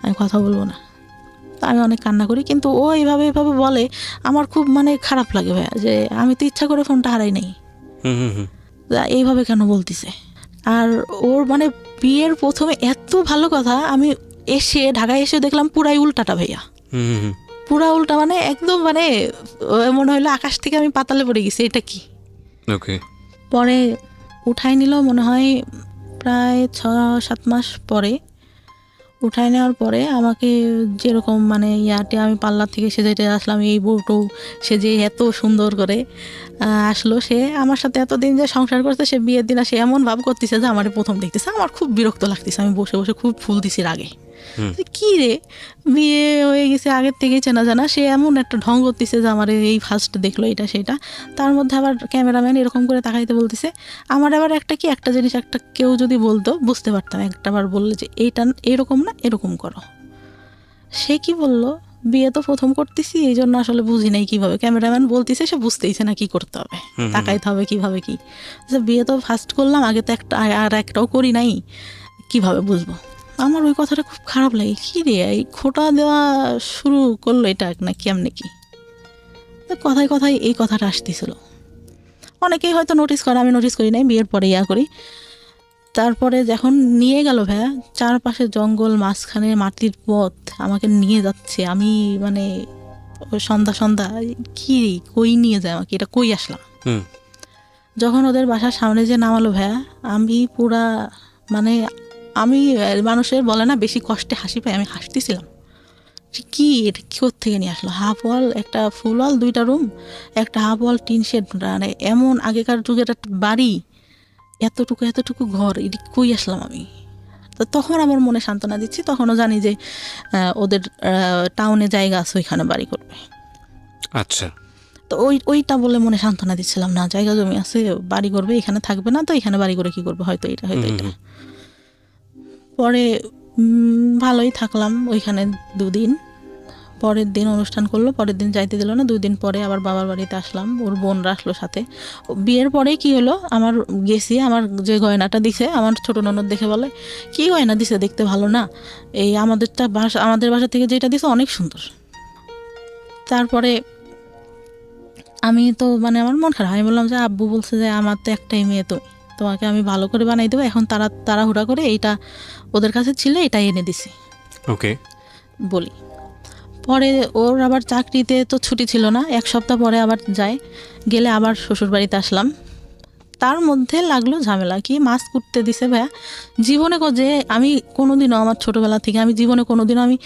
আমি কথা বলবো না। তো আমি অনেক কান্না করি, কিন্তু ও এইভাবে বলে, আমার খুব মানে খারাপ লাগে ভাইয়া, যে আমি তো ইচ্ছা করে ফোনটা হারাই নাই, এইভাবে কেন বলতেছে। আর ওর মানে বিয়ের প্রথমে এত ভালো কথা, আমি ঢাকায় এসে দেখলাম পুরাই উল্টাটা ভাইয়া, পুরা উল্টা, মানে একদম মানে মনে হইলো আকাশ থেকে আমি পাতালে পড়ে গেছি, এটা কি। পরে উঠাই নিল মনে হয় প্রায় 6-7 মাস পরে। উঠাই নেওয়ার পরে আমাকে যেরকম মানে ইয়াতে আমি পার্লার থেকে সেজেটে আসলাম, এই বউটো সে যে এত সুন্দর করে আসলো, সে আমার সাথে এতদিন যে সংসার করতে, সে বিয়ের দিন সে এমন ভাব করতেছে যে আমার প্রথম দেখতেছে। আমার খুব বিরক্ত লাগতেছে, আমি বসে খুব ফুল দিছি রাগে, কি রে বিয়ে হয়ে গেছে আগের থেকেই চেনা জানা, সে এমন একটা ঢং করতেছে যে আমার এই ফার্স্ট দেখলো এটা সেটা। তার মধ্যে আবার ক্যামেরাম্যান এরকম করে তাকাইতে বলতেছে। আমার আবার একটা জিনিস একটা কেউ যদি বলতো বুঝতে পারতাম, একটাবার বললে যে এইটা এরকম না, এরকম করো। সে কি বললো, বিয়ে তো প্রথম করতেছি এই জন্য আসলে বুঝি নাই কিভাবে, ক্যামেরাম্যান বলতেছে, সে বুঝতেইছে না কি করতে হবে, তাকাইতে হবে কিভাবে কি। বিয়ে তো ফার্স্ট করলাম, আগে তো একটাও করি নাই, কিভাবে বুঝবো। আমার ওই কথাটা খুব খারাপ লাগে, কি রে এই খোটা দেওয়া শুরু করলো এটা না কেমনে কি। কথায় এই কথাটা আসতেছিল। অনেকেই হয়তো নোটিস করে, আমি নোটিস করি নাই, বিয়ের পরে ইয়া করি। তারপরে যখন নিয়ে গেল ভাইয়া, চারপাশে জঙ্গল, মাঝখানে মাটির পথ, আমাকে নিয়ে যাচ্ছে, আমি মানে সন্ধ্যা কি কই নিয়ে যায় আমাকে, এটা কই আসলাম। যখন ওদের বাসার সামনে যে নামালো ভাইয়া, আমি পুরা মানে আমি মানুষের বলে না বেশি কষ্টে হাসি পাই, আমি হাসতেছিলাম। কি এটা থেকে নিয়ে আসলো, হাফ ওয়াল, একটা ফুল ওয়াল, 2টা রুম, একটা হাফ ওয়াল টিন শেড, মানে এমন আগেকার যুগের একটা বাড়ি, এতটুকু ঘর, এটি কই আসলাম আমি। তো তখন আমার মনে সান্ত্বনা দিচ্ছি, তখনও জানি যে ওদের টাউনে জায়গা আছে, ওইখানে বাড়ি করবে। আচ্ছা, তো ওইটা বলে মনে সান্ত্বনা দিচ্ছিলাম, না জায়গা জমি আছে, বাড়ি করবে, এখানে থাকবে না, তো এখানে বাড়ি করে কি করবে, হয়তো এটা। পরে ভালোই থাকলাম ওইখানে 2 দিন। পরের দিন অনুষ্ঠান করলো, পরের দিন যাইতে দিল না, 2 দিন পরে আবার বাবার বাড়িতে আসলাম, ওর বোনরা আসলো সাথে। বিয়ের পরে কি হলো, আমার গেছি, আমার যে গয়নাটা দিছে আমার ছোট ননদ দেখে বলে, কি গয়না দিছে, দেখতে ভালো না, এই আমাদের বাসা থেকে যেটা দিছে অনেক সুন্দর। তারপরে আমি তো মানে আমার মন খারাপ, আমি বললাম যে আব্বু বলছে যে আমার তো একটাই মেয়ে, তোমাকে আমি ভালো করে বানাই দেবো, এখন তাড়াহুড়া করে এইটা ওদের কাছে ছিল এটাই এনে দিছি ওকে। বলি। পরে ওর আবার চাকরিতে তো ছুটি ছিল না, 1 সপ্তাহ পরে আবার যায়, গেলে আবার শ্বশুর বাড়িতে আসলাম। তার মধ্যে লাগলো ঝামেলা, কি মাছ কুটতে দিছে ভাইয়া। জীবনে যে আমি কোনোদিনও আমার ছোটোবেলা থেকে আমি জীবনে কোনোদিনও আমি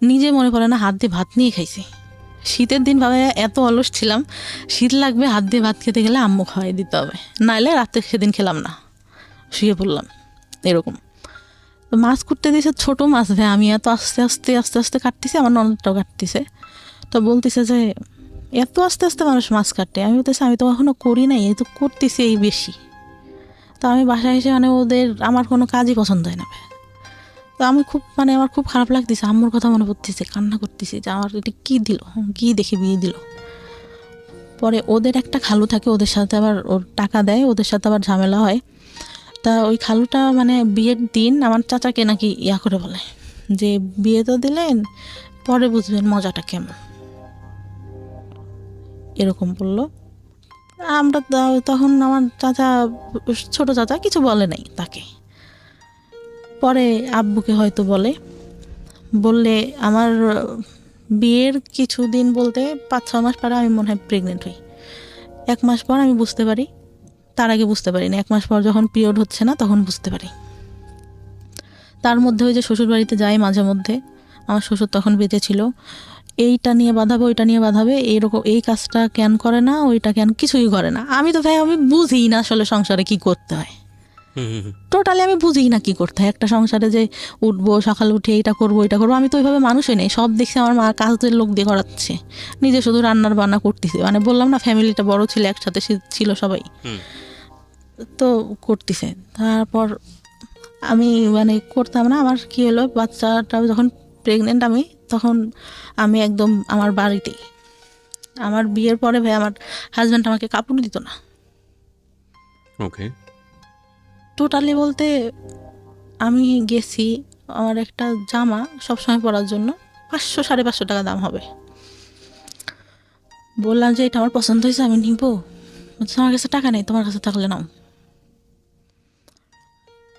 নিজে মনে পড়ে না হাত দিয়ে ভাত নিয়ে খাইছি। শীতের দিন ভাবে এত অলস ছিলাম, শীত লাগবে হাত দিয়ে ভাত খেতে গেলে আম্মু খাওয়াই দিতে হবে, নাইলে রাতে সেদিন খেলাম না, শুয়ে পড়লাম এরকম। মাছ কুটতে দিয়েছে, ছোটো মাছ ভাই, আমি এত আস্তে আস্তে আস্তে আস্তে কাটতেছি, আমার ননদটাও কাটতেছে। তো বলতেছে যে এত আস্তে আস্তে মানুষ মাছ কাটে, আমি বলতেছি আমি তো এখনও করি নাই, এই তো করতেছি এই বেশি। তো আমি বাসায় এসে মানে ওদের আমার কোনো কাজই পছন্দ হয় না ভাই। তো আমি খুব মানে আমার খুব খারাপ লাগতেছে, আম্মুর কথা মনে পড়তেছে, কান্না করতেছি যে আমার এটা কী দিল, কী দেখে বিয়ে দিল। পরে ওদের একটা খালু থাকে, ওদের সাথে আবার ওর টাকা দেয়, ওদের সাথে আবার ঝামেলা হয়। তা ওই খালুটা মানে বিয়ের দিন আমার চাচাকে নাকি ইয়া করে বলে যে বিয়ে তো দিলেন, পরে বুঝবেন মজাটা কেমন, এরকম বললো। আমরা তখন আমার চাচা, ছোট চাচা কিছু বলে নাই তাকে। পরে আব্বুকে হয়তো বললে আমার বিয়ের কিছুদিন বলতে 5-6 মাস পরে আমি মনে হয় প্রেগনেন্ট হই। 1 মাস পর আমি বুঝতে পারি, তার আগে বুঝতে পারি না, 1 মাস পর যখন পিরিয়ড হচ্ছে না তখন বুঝতে পারি। তার মধ্যে ওই যে শ্বশুর বাড়িতে যাই মাঝে মধ্যে, আমার শ্বশুর তখন বেঁচে ছিল, এইটা নিয়ে বাঁধাবে ওইটা নিয়ে বাঁধাবে, এইরকম এই কাজটা কেন করে না, ওইটা কেন কিছুই করে না। আমি তো ভাই আমি বুঝি না আসলে সংসারে কি করতে হয়, টোটালি আমি বুঝি না কি করতে হয় একটা সংসারে, যে উঠবো সকালে উঠে এইটা করবো ওইটা করবো। আমি তো ওইভাবে মানুষই নেই, সব দেখছি আমার মা কাজের লোক দিয়ে করাচ্ছে, নিজে শুধু রান্নার বান্না করতেছে। মানে বললাম না ফ্যামিলিটা বড় ছিল, একসাথে ছিল সবাই, তো করতেছে। তারপর আমি মানে করতাম না। আমার কি হলো, বাচ্চাটা যখন প্রেগনেন্ট আমি, তখন আমি একদম আমার বাড়িতেই, আমার বিয়ের পরে ভাই আমার হাজব্যান্ড আমাকে কাপড় দিত না। ওকে। টোটালি বলতে আমি গেছি, আমার একটা জামা সবসময় পরার জন্য 500-550 টাকা দাম হবে। বললাম যে এটা আমার পছন্দ হয়েছে, আমি নিব। বলছে আমার কাছে টাকা নেই, তোমার কাছে থাকলে নাও।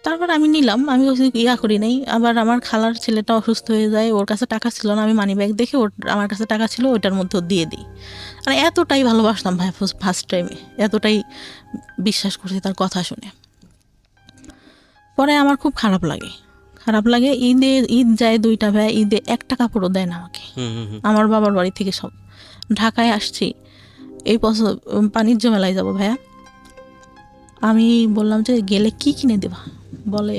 তারপর আমি নিলাম, আমি ইয়া করি নাই। আবার আমার খালার ছেলেটা অসুস্থ হয়ে যায়, ওর কাছে টাকা ছিল না, আমি মানি ব্যাগ দেখে আমার কাছে টাকা ছিল, ওইটার মধ্যে দিয়ে দিই। মানে এতটাই ভালোবাসতাম ভাই ফার্স্ট টাইমে, এতটাই বিশ্বাস করছি তার কথা শুনে। পরে আমার খুব খারাপ লাগে। ঈদ যায় 2টা ভাই, ঈদে 1 কাপড়ও দেয় না আমাকে। আমার বাবার বাড়ি থেকে সব ঢাকায় আসছি, এই বছর বাণিজ্য মেলায় যাব ভাইয়া। আমি বললাম যে গেলে কি কিনে দেবা, বলে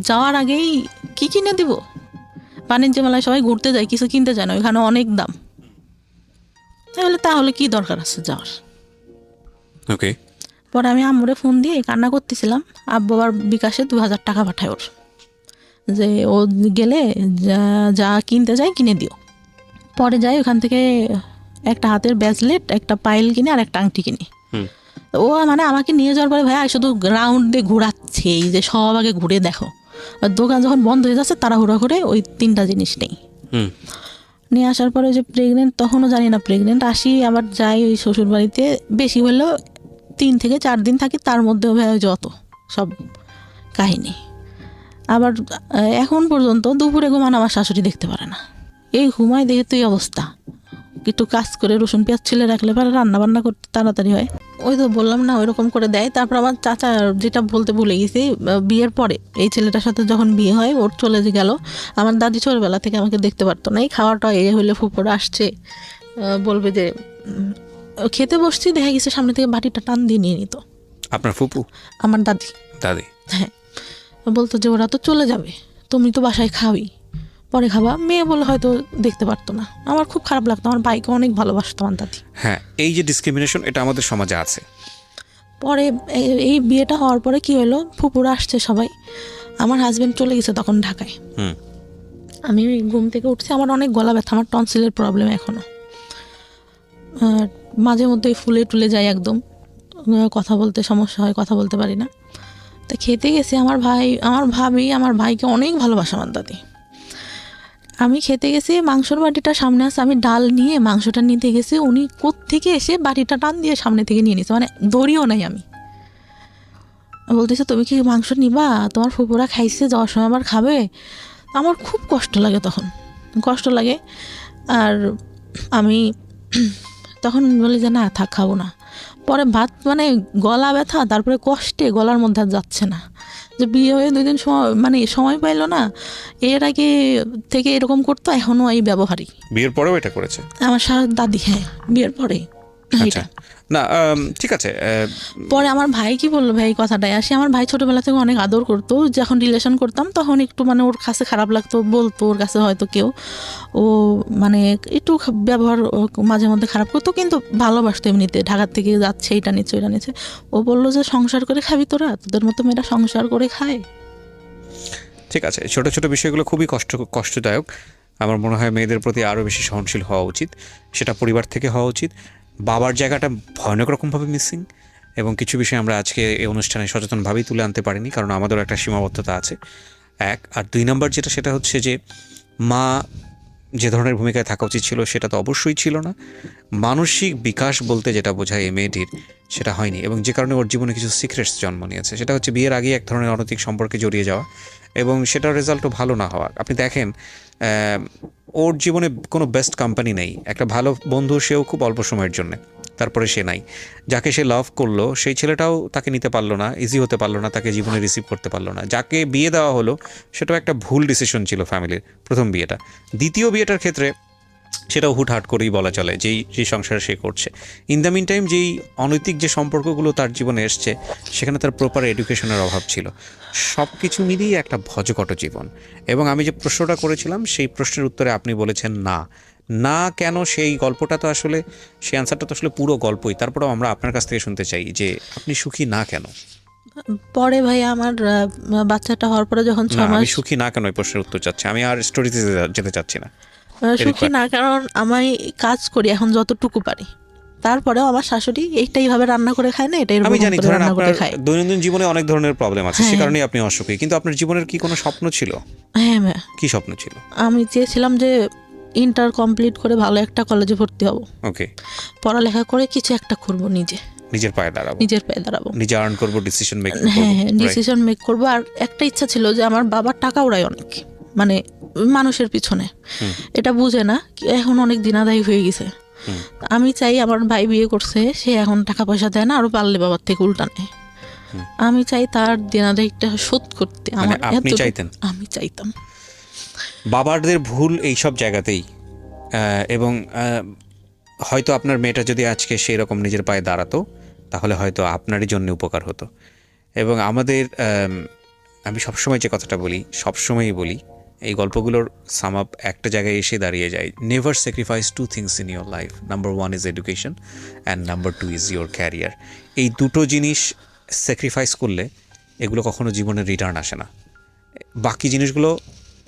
যাওয়ার আগেই কি কিনে দিব। বাণিজ্য মেলায় সবাই ঘুরতে যায়, কিছু কিনতে যায় না, ওইখানে অনেক দাম। তাহলে কি দরকার আছে যাওয়ার। ওকে। পরে আমি আম্মুরে ফোন দিয়ে কান্না করতেছিলাম, আব্বু আবার বিকাশে 2000 টাকা পাঠায় ওর, যে ও গেলে যা কিনতে যায় কিনে দিও। পরে যাই ওখান থেকে একটা হাতের ব্রেসলেট, একটা পাইল কিনে আর একটা আংটি কিনি। ও মানে আমাকে নিয়ে যাওয়ার পরে ভাই শুধু গ্রাউন্ড দিয়ে ঘোরাচ্ছে, এই যে সব আগে ঘুরে দেখো। দোকান যখন বন্ধ হয়ে যাচ্ছে তাড়াহুড়া করে ওই 3টা জিনিস নেই। নিয়ে আসার পরে যে প্রেগনেন্ট, তখনও জানি না প্রেগনেন্ট। আসি আবার যাই ওই শ্বশুর বাড়িতে, বেশি হলেও 3 থেকে 4 দিন থাকি, তার মধ্যেও ভাই যত সব কাহিনী। আবার এখন পর্যন্ত দুপুরে ঘুমানো আমার শাশুড়ি দেখতে পারে না, এই ঘুমায় দেখে তুই অবস্থা। একটু কাজ করে রসুন পেঁয়াজ ছিলে রাখলে পরে রান্না বান্না করতে তাড়াতাড়ি হয়। ওই তো বললাম না ওইরকম করে দেয়। তারপর আমার চাচা, যেটা বলতে ভুলে গেছি, বিয়ের পরে এই ছেলেটার সাথে যখন বিয়ে হয় ওর চলে গেল, আমার দাদি ছোটবেলা থেকে আমাকে দেখতে পারতো না। এই খাওয়াটা এ হলে ফুপুরা আসছে, বলবে যে খেতে বসছি, দেখা গেছে সামনে থেকে বাটিটা টান দিয়ে নিয়ে নিত। আপনার ফুপু? আমার দাদি। হ্যাঁ, বলতো যে ওরা তো চলে যাবে, তুমি তো বাসায় খাওয়াই, পরে খাবা। মেয়ে বলে হয়তো দেখতে পারতো না। আমার খুব খারাপ লাগতো, আমার ভাইকে অনেক ভালোবাসতো আমার দাদি। হ্যাঁ, এই যে ডিসক্রিমিনেশন, এটা আমাদের সমাজে আছে। পরে এই বিয়েটা হওয়ার পরে কি হলো, ফুপুরা আসছে সবাই, আমার হাজবেন্ড চলে গেছে তখন ঢাকায়। আমি ঘুম থেকে উঠছি, আমার অনেক গলা ব্যথা, আমার টনসিলের প্রবলেম এখনো, মাঝে মধ্যে ফুলে টুলে যায় একদম, কথা বলতে সমস্যা হয়, কথা বলতে পারি না। তা খেতে গেছি, আমার ভাবি আমার ভাইকে অনেক ভালোবাসে আমার দাদি। আমি খেতে গেছি, মাংসর বাটিটা সামনে আছে, আমি ডাল নিয়ে মাংসটা নিতে গেছি, উনি কোত্থেকে এসে বাটিটা টান দিয়ে সামনে থেকে নিয়ে নিছে, মানে দড়িও নাই। আমি বলতেছে তুমি কি মাংস নিবা, তোমার ফুপুরা খাইছে, যাওয়ার সময় আবার খাবে। আমার খুব কষ্ট লাগে, তখন কষ্ট লাগে। আর আমি তখন বলি যে না থাক, খাবো না। পরে ভাত মানে গলা ব্যথা, তারপরে কষ্টে গলার মধ্যে আর যাচ্ছে না। যে বিয়ে হয়ে 2 দিন সময় মানে সময় পাইলো না, এর আগে থেকে এরকম করতো, এখনও এই ব্যবহারই। বিয়ের পরেও এটা করেছে আমার দাদি, হ্যাঁ বিয়ের পরে আচ্ছা না ঠিক আছে পরে আমার ভাই কি বললো, ভাই কথাটাই আসে, আমার ভাই ছোটবেলা থেকে অনেক আদর করতো, যখন রিলেশন করতাম তখন একটু মানে ওর কাছে খারাপ লাগতো, বলতো ওর কাছে হয়তো কেউ, ও মানে একটু ব্যবহার মাঝে মধ্যে খারাপ করতো, কিন্তু ভালোবাসতো এমনিতে। ঢাকার থেকে যাচ্ছে, এটা নিচ্ছে ওইটা নিচ্ছে। ও বললো যে সংসার করে খাবি তোরা, তোদের মতো মেয়েরা সংসার করে খায়। ঠিক আছে, ছোট ছোট বিষয়গুলো খুবই কষ্টদায়ক। আমার মনে হয় মেয়েদের প্রতি আরও বেশি সহনশীল হওয়া উচিত, সেটা পরিবার থেকে হওয়া উচিত। বাবার জায়গাটা ভয়ানক রকমভাবে মিসিং, এবং কিছু বিষয় আমরা আজকে এই অনুষ্ঠানে সচেতনভাবেই তুলে আনতে পারিনি, কারণ আমাদেরও একটা সীমাবদ্ধতা আছে। এক আর 2 নম্বর যেটা, সেটা হচ্ছে যে মা যে ধরনের ভূমিকায় থাকা উচিত ছিল সেটা তো অবশ্যই ছিল না। মানসিক বিকাশ বলতে যেটা বোঝায় এই মেয়েটির, সেটা হয়নি, এবং যে কারণে ওর জীবনে কিছু সিক্রেটস জন্ম নিয়েছে। সেটা হচ্ছে বিয়ের আগে এক ধরনের অনৈতিক সম্পর্কে জড়িয়ে যাওয়া, এবং সেটার রেজাল্টও ভালো না হওয়া। আপনি দেখেন ওর জীবনে কোনো বেস্ট কোম্পানি নেই। একটা ভালো বন্ধু, সেও খুব অল্প সময়ের জন্যে, তারপরে সে নাই। যাকে সে লাভ করলো সেই ছেলেটাও তাকে নিতে পারলো না, ইজি হতে পারলো না, তাকে জীবনে রিসিভ করতে পারলো না। যাকে বিয়ে দেওয়া হলো সেটাও একটা ভুল ডিসিশন ছিল ফ্যামিলির, প্রথম বিয়েটা। দ্বিতীয় বিয়েটার ক্ষেত্রে সেটাও হুটহাট করেই বলা চলে, যেই সংসার সে করছে। ইন দ্য মিন টাইম যেই অনৈতিক যে সম্পর্কগুলো তার জীবনে এসছে, সেখানে তার প্রপার এডুকেশনের অভাব ছিল। সব কিছু মিলিয়ে একটা ভজকট জীবন। এবং আমি যে প্রশ্নটা করেছিলাম, সেই প্রশ্নের উত্তরে আপনি বলেছেন না। না কেন, সেই গল্পটা তো আসলে, সেই অ্যান্সারটা তো আসলে পুরো গল্পই। তারপরেও আমরা আপনার কাছ থেকে শুনতে চাই যে আপনি সুখী না কেন। পরে ভাই আমার বাচ্চাটা হওয়ার পরে যখন 6 মাস, আমি সুখী না কেন এই প্রশ্নের উত্তর চাচ্ছি, আমি আর স্টোরিতে যেতে চাচ্ছি না। সুখী না কারণ আমি কাজ করি এখন যতটুকু পারি, তারপরেও আমার শাশুড়ি এইটাই ভাবে রান্না করে খায় না, এটাই আমি জানি, ধরেন রান্না করে আপনার খায়। দৈনন্দিন জীবনে অনেক ধরনের প্রবলেম আছে, সে হ্যাঁ। কারণেই আপনি অসুখী। কিন্তু আপনার জীবনের কি কোনো স্বপ্ন ছিল? হ্যাঁ ম্যাম, কি স্বপ্ন ছিল? আমি চেয়েছিলাম যে ইন্টার কমপ্লিট করে ভালো একটা কলেজে ভর্তি হব, ওকে, পড়ালেখা করে কিছু একটা করবো, নিজের পায়ে দাঁড়াবো, নিজে আর্ন করবো, ডিসিশন মেক করবো। হ্যাঁ হ্যাঁ, ডিসিশন মেক করবো। আর একটা ইচ্ছা ছিল যে আমার বাবার টাকা উড়ায় অনেক, মানে মানুষের পিছনে, এটা বুঝে না, এখন অনেক দিনাদায়ী হয়ে গেছে। আমি চাই, আমার ভাই বিয়ে করছে, সে এখন টাকা পয়সা দেয় না, আরো পারলে বাবার থেকে উল্টা নেয়। আমি চাই তার দেনাদায়িটা শোধ করতে। মানে আপনি চাইতেন? আমি চাইতাম। বাবাদের ভুল এই সব জায়গাতেই, এবং হয়তো আপনার মেয়েটা যদি আজকে সেই রকম নিজের পায়ে দাঁড়াতো, তাহলে হয়তো আপনারই জন্য উপকার হতো। এবং আমাদের, আমি সবসময় যে কথাটা বলি, সবসময়ই বলি, এই গল্পগুলোর সাম আপ একটা জায়গায় এসে দাঁড়িয়ে যায়। Never sacrifice 2 things in your life. Number 1 is education, and number 2 is your career. এই দুটো জিনিস স্যাক্রিফাইস করলে এগুলো কখনো জীবনে রিটার্ন আসে না। বাকি জিনিসগুলো